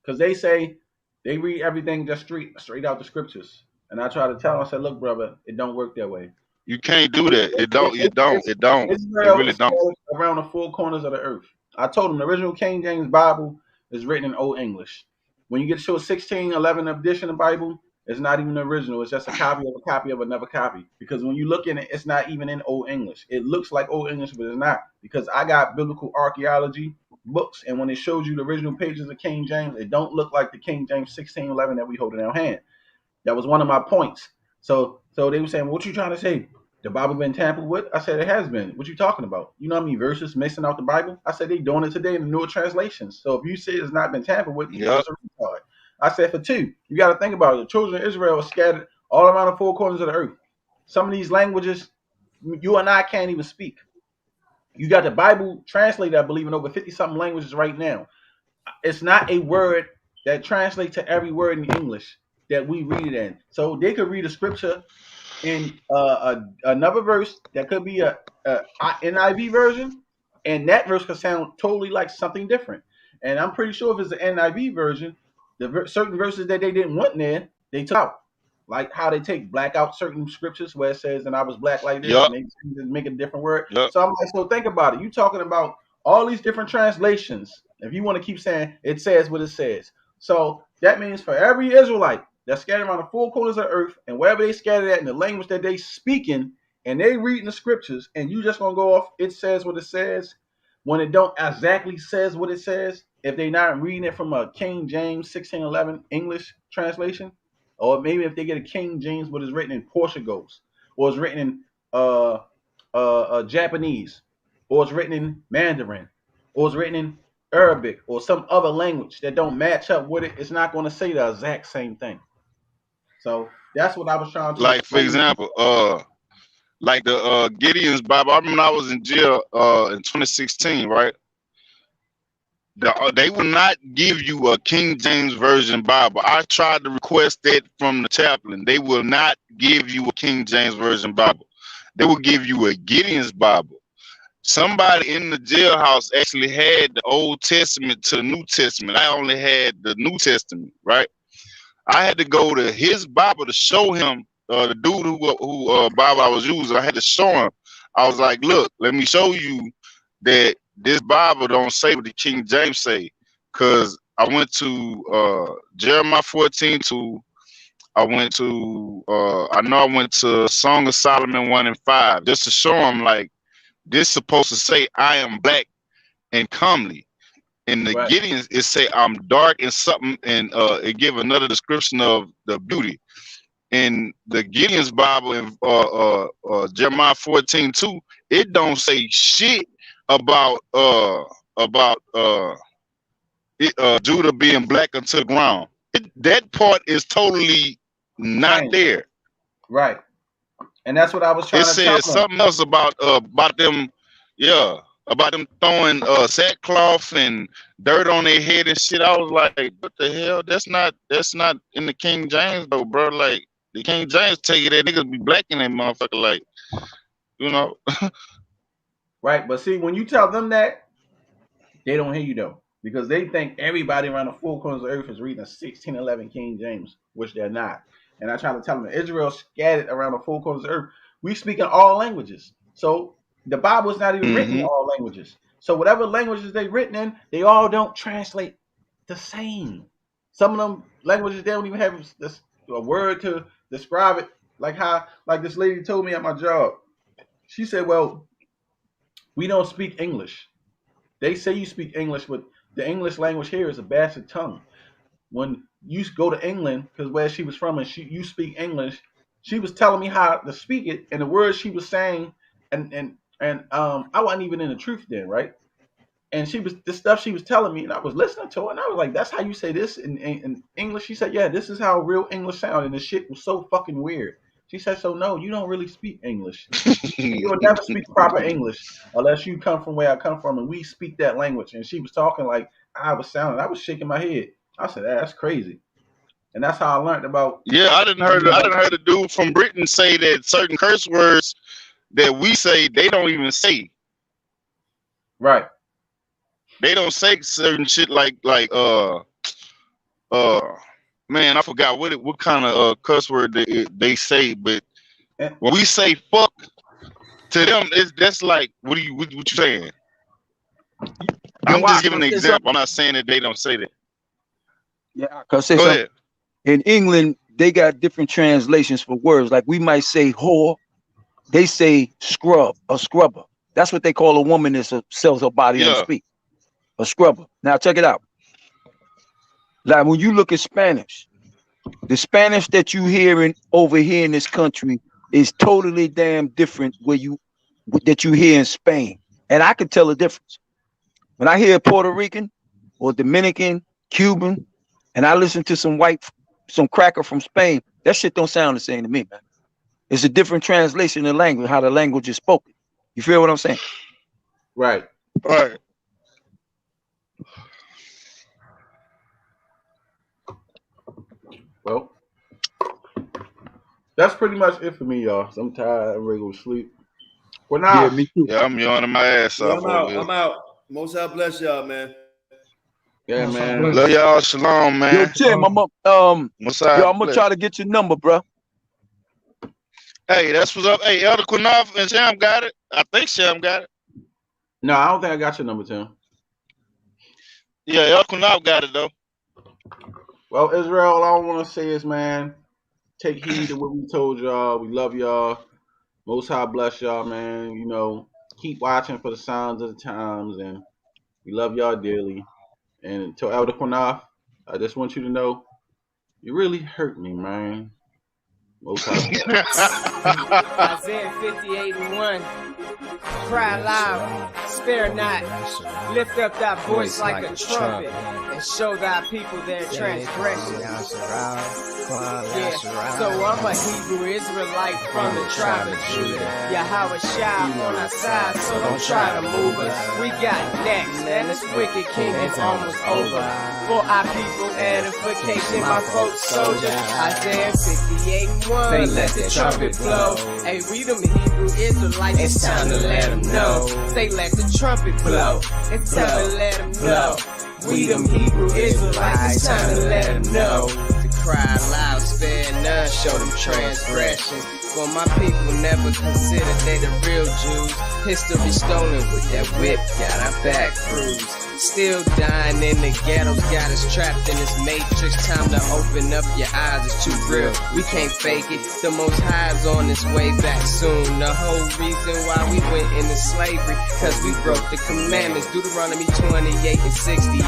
Because they say they read everything just straight out the scriptures. And I try to tell them, I said, look, brother, it don't work that way. You can't do that. It don't. It really don't. Around the 4 corners of the earth. I told them the original King James Bible is written in Old English. When you get to a 1611 edition of the Bible, it's not even the original. It's just a copy of another copy. Because when you look in it, it's not even in Old English. It looks like Old English, but it's not. Because I got biblical archaeology books, and when it shows you the original pages of King James, it don't look like the King James 1611 that we hold in our hand. That was one of my points. So they were saying, what you trying to say? The Bible been tampered with? I said, it has been. What you talking about? You know how many verses missing out the Bible? I said, they doing it today in the newer translations. So if you say it's not been tampered with, you're just a retard. I said, for 2, you got to think about it. The children of Israel are scattered all around the 4 corners of the earth. Some of these languages, you and I can't even speak. You got the Bible translated, I believe, in over 50-something languages right now. It's not a word that translates to every word in English that we read it in. So they could read a scripture in another verse that could be a NIV version, and that verse could sound totally like something different. And I'm pretty sure if it's an NIV version, certain verses that they didn't want in there, they took out. Like how they black out certain scriptures where it says, and I was black like this, and they make a different word. So I'm like, so think about it. You talking about all these different translations. If you want to keep saying it says what it says. So that means for every Israelite that's scattered around the 4 corners of the earth, and wherever they scattered at in the language that they speaking, and they reading the scriptures, and you just gonna go off, it says what it says, when it don't exactly says what it says, if they not reading it from a King James 1611 English translation, or maybe if they get a King James but it's written in Portuguese, or it's written in Japanese, or it's written in Mandarin, or it's written in Arabic, or some other language that don't match up with it, it's not going to say the exact same thing. So that's what I was trying to like, for example, like the Gideon's Bible. I remember I was in jail in 2016, right? They will not give you a King James Version Bible. I tried to request that from the chaplain. They will not give you a King James Version Bible. They will give you a Gideon's Bible. Somebody in the jailhouse actually had the Old Testament to the New Testament. I only had the New Testament, right? I had to go to his Bible to show him, the dude who Bible I was using. I had to show him. I was like, look, let me show you that this Bible don't say what the King James say. Because I went to Jeremiah 14:2. I went to Song of Solomon 1:5 just to show them like this supposed to say I am black and comely. In the Gideon's, it say I'm dark and something, and it give another description of the beauty. In the Gideon's Bible, in Jeremiah 14:2, it don't say shit about Judah being black unto the ground. That part is totally not there. Right. And that's what I was trying to tell them. It says something else about them, about them throwing sackcloth and dirt on their head and shit. I was like, what the hell? That's not in the King James though, bro. Like the King James tell you that niggas be black in that motherfucker, like, you know. Right, but see, when you tell them that, they don't hear you though. Because they think everybody around the four corners of the earth is reading a 1611 King James, which they're not. And I try to tell them, Israel scattered around the four corners of the earth. We speak in all languages. So the Bible is not even written in all languages. So whatever languages they've written in, they all don't translate the same. Some of them languages, they don't even have a word to describe it. Like this lady told me at my job. She said, well, we don't speak English. They say you speak English, but the English language here is a bastard tongue. When you go to England, because where she was from, and you speak English, she was telling me how to speak it, and the words she was saying, and I wasn't even in the truth then, right? And the stuff she was telling me, and I was listening to it, and I was like, that's how you say this in English? She said, yeah, this is how real English sounds, and the shit was so fucking weird. She said, so no, you don't really speak English. You will never speak proper English unless you come from where I come from, and we speak that language. And she was talking like I was sounding. I was shaking my head. I said, that's crazy. And that's how I learned about. Yeah, I didn't heard a dude from Britain say that certain curse words that we say, they don't even say. Right. They don't say certain shit like man, I forgot what kind of cuss word they say, but when we say fuck to them, that's like, what you saying? I'm just giving an example. I'm not saying that they don't say that. Yeah, because in England they got different translations for words. Like we might say whore, they say scrub or scrubber. That's what they call a woman that sells her body on the street. A scrubber. Now check it out. Like when you look at Spanish, the Spanish that you hearing over here in this country is totally damn different that you hear in Spain. And I can tell the difference. When I hear Puerto Rican or Dominican, Cuban, and I listen to some cracker from Spain, that shit don't sound the same to me, man. It's a different translation of language, how the language is spoken. You feel what I'm saying? Right. Right. Well, that's pretty much it for me, y'all. I'm tired. I'm ready to go to sleep. Well, now, yeah, me too. Yeah, I'm yawning my ass off. I'm out. Most God bless y'all, man. Yeah, man. Love y'all. Shalom, man. Yo, Tim, I'm gonna try to get your number, bro. Hey, that's what's up. Hey, Elder Qanath and Sham got it. I think Sham got it. No, I don't think I got your number, Tim. Yeah, Elder Qanath got it though. Well, Israel, all I want to say is, man, take heed to what we told y'all. We love y'all. Most High bless y'all, man. You know, keep watching for the signs of the times, and we love y'all dearly. And to Elder Qanath, I just want you to know, you really hurt me, man. Most High. Isaiah 58:1. Cry loud, spare not. Lift up thy voice like a trumpet, and show thy people their transgression. Yeah, so I'm a Hebrew Israelite from the tribe of Judah. Yahawashi on our side, so don't try to move us. We got next, and this wicked king is almost over. For our people, edification, my folks, soldiers. Isaiah 58:1. Let the trumpet blow. Hey, we them Hebrew Israelites, it's time to let them know. Say, let the trumpet blow. It's time to let them know. We them Hebrew Israelites, it's time to let them know. To cry loud, spare none, show them transgressions. For my people never consider they the real Jews. History stolen with that whip, got our back bruised. Still dying in the ghettos, got us trapped in this matrix. Time to open up your eyes, it's too real. We can't fake it. The Most High's on his way back soon. The whole reason why we went into slavery, cause we broke the commandments. Deuteronomy 28 and 68.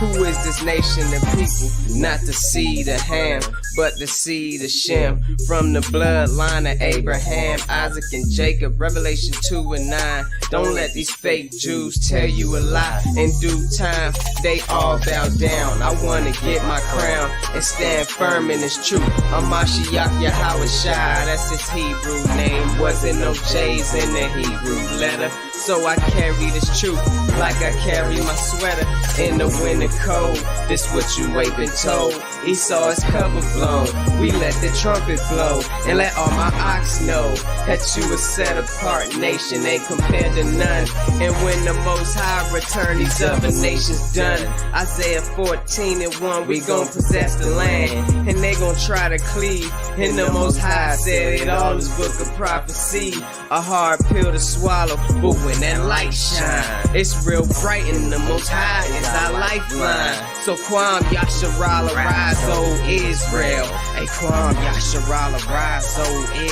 Who is this nation of people? Not the seed of Ham, but the seed of Shem. From the bloodline of Abraham, Isaac, and Jacob. Revelation 2 and 9. Don't let these fake Jews tell you a lie. In due time, they all bow down. I wanna get my crown and stand firm in this truth. Ha Mashayach Yahawashi, that's his Hebrew name. Wasn't no J's in the Hebrew letter. So I carry this truth like I carry my sweater in the winter cold. This what you ain't been told. Esau is cover blown. We let the trumpet blow and let all my ox know that you a set apart nation, ain't compared to none. And when the Most High return, these other nations done. Isaiah 14 and 1, we gon' possess the land, and they gon' try to cleave. And the Most High said it all is book of prophecy, a hard pill to swallow, but when that light shine, it's real bright, and the Most High is our lifeline. So Kwam Yasharala, rise, O Israel. Hey Kwam Yasharala, rise, O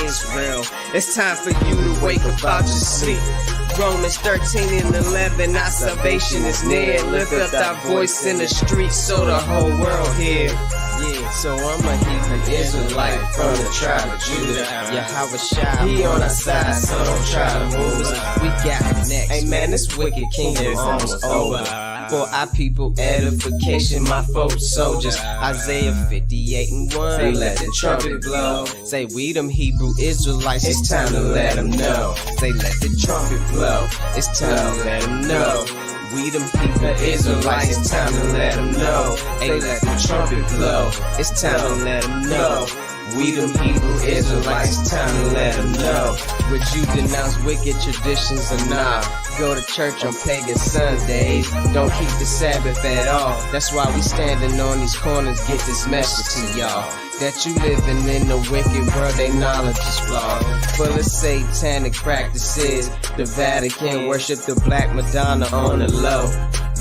Israel. It's time for you to wake up out your sleep. Romans 13 and 11, our salvation is near. Lift up thy voice in the streets so the whole world hear. Yeah, so I'm a Hebrew Israelite from the tribe of Judah. Yahawashi, he on our side, so don't try to move us. We got it next. Hey man, this wicked kingdom is almost over. For our people, edification, my FOPE soldiers. Isaiah 58 and 1, say let the trumpet blow. Say we them Hebrew Israelites, it's time to let them know. Say let the trumpet blow, it's time to let them know. We them Hebrew Israelites, it's time to let them know. Hey, let the trumpet blow, it's time to let them know. We them Hebrew Israelites, it's time to let them know. Would you denounce wicked traditions or not? Go to church on pagan Sundays, don't keep the Sabbath at all. That's why we standing on these corners, get this message to y'all. That you living in a wicked world, they knowledge is flawed. Full of satanic practices. The Vatican worship the Black Madonna on the low.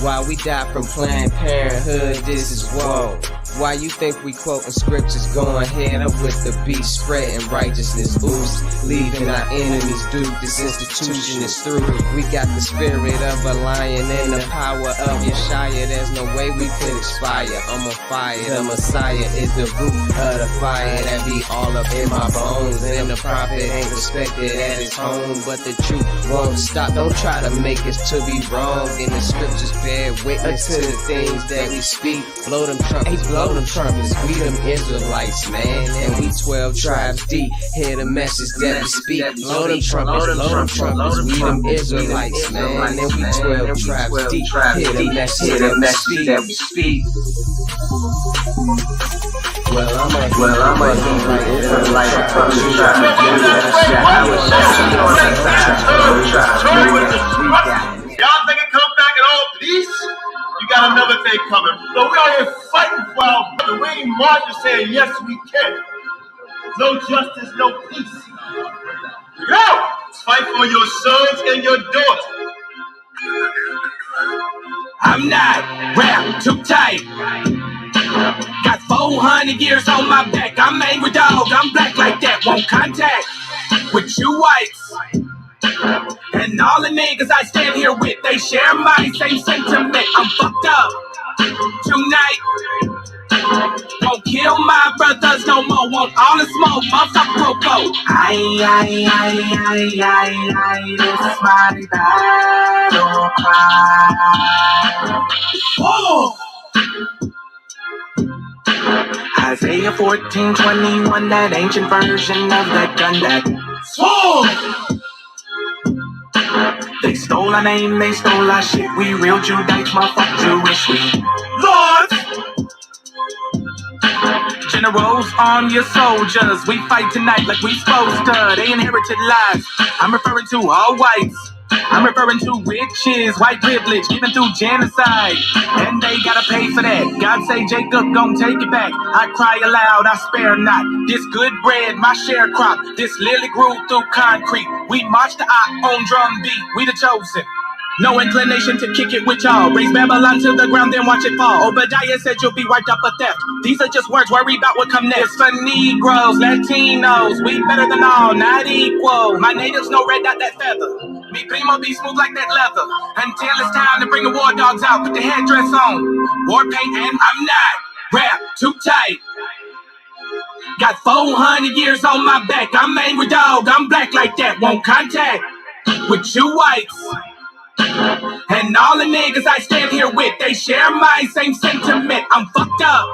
While we die from Planned Parenthood, this is woe. Why you think we quoting scriptures, going head up with the beast, spreading righteousness ooze, leaving our enemies duped. This institution is through. We got the spirit of a lion and the power of Yeshaya. There's no way we could expire. I'm on fire. The Messiah is the root of the fire that be all up in my bones. And the prophet ain't respected at his home, but the truth won't stop. Don't try to make us to be wrong. And the scriptures bear witness to the things that we speak. Blow them trumpets, blow them trumpets. We them Israelites, man, and we 12 tribes deep. Hear the message that we speak. Blow them trumpets, blow them trumpets. We them Israelites, man, and we 12 tribes deep. Hear the message that we speak. Well, I'm a Hebrew Israelite from the tribe of Judah. Y'all think it come back in all peace? You got another thing coming. So we out here fighting for our brother. We ain't marching saying yes we can. No justice, no peace. Yo! Fight for your sons and your daughters. I'm not wrapped too tight. Got 400 years on my back. I'm angry dog. I'm black like that. Won't contact with you whites. And all the niggas I stand here with, they share my same sentiment. I'm fucked up tonight. Won't kill my brothers no more. Want all the smoke, motherfucker popo. This is my battle cry. Oh! Isaiah 14:21, that ancient version of that gun that swore. They stole our name, they stole our shit. We real Judites, motherfucker Jewish. We lords, generals, arm your soldiers. We fight tonight like we supposed to. They inherited lies. I'm referring to all whites. I'm referring to witches, white privilege, given through genocide. And they gotta pay for that. God say Jacob gon' take it back. I cry aloud, I spare not. This good bread, my sharecrop. This lily grew through concrete. We march the ox on drum beat. We the chosen. No inclination to kick it with y'all. Raise Babylon to the ground, then watch it fall. Obadiah said you'll be wiped up for theft. These are just words, worry about what come next. For Negroes, Latinos, we better than all, not equal. My natives know red dot that feather. Me primo be smooth like that leather. Until it's time to bring the war dogs out, put the headdress on. War paint and I'm not wrapped too tight. Got 400 years on my back. I'm angry dog, I'm black like that. Won't contact with you whites. And all the niggas I stand here with, they share my same sentiment. I'm fucked up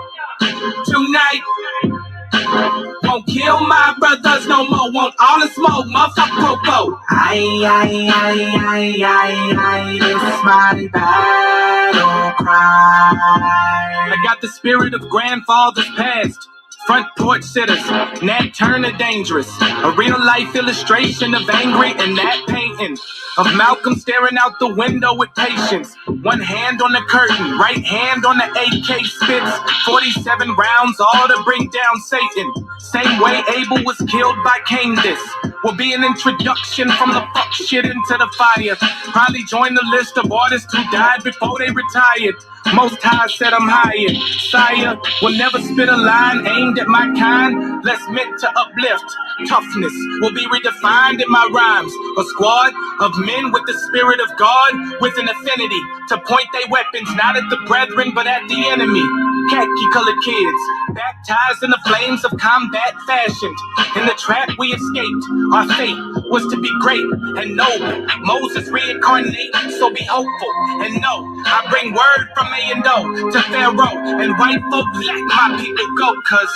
tonight. Won't kill my brothers no more. Want all the smoke, motherfucker popo. This is my battle cry. I got the spirit of grandfathers past. Front porch sitters, Nat Turner dangerous. A real life illustration of angry and that painting. Of Malcolm staring out the window with patience. One hand on the curtain, right hand on the AK spits. 47 rounds, all to bring down Satan. Same way Abel was killed by Cain. This will be an introduction from the fuck shit into the fire. Probably join the list of artists who died before they retired. Most High said I'm higher. Sire will never spit a line aimed at my kind, less meant to uplift. Toughness will be redefined in my rhymes. A squad of men with the spirit of God, with an affinity to point their weapons not at the brethren but at the enemy. Khaki-colored kids, baptized in the flames of combat fashioned. In the trap we escaped, our fate was to be great and noble. Moses reincarnate, so be hopeful and know I bring word from A&O to Pharaoh, and white folk let my people go, cause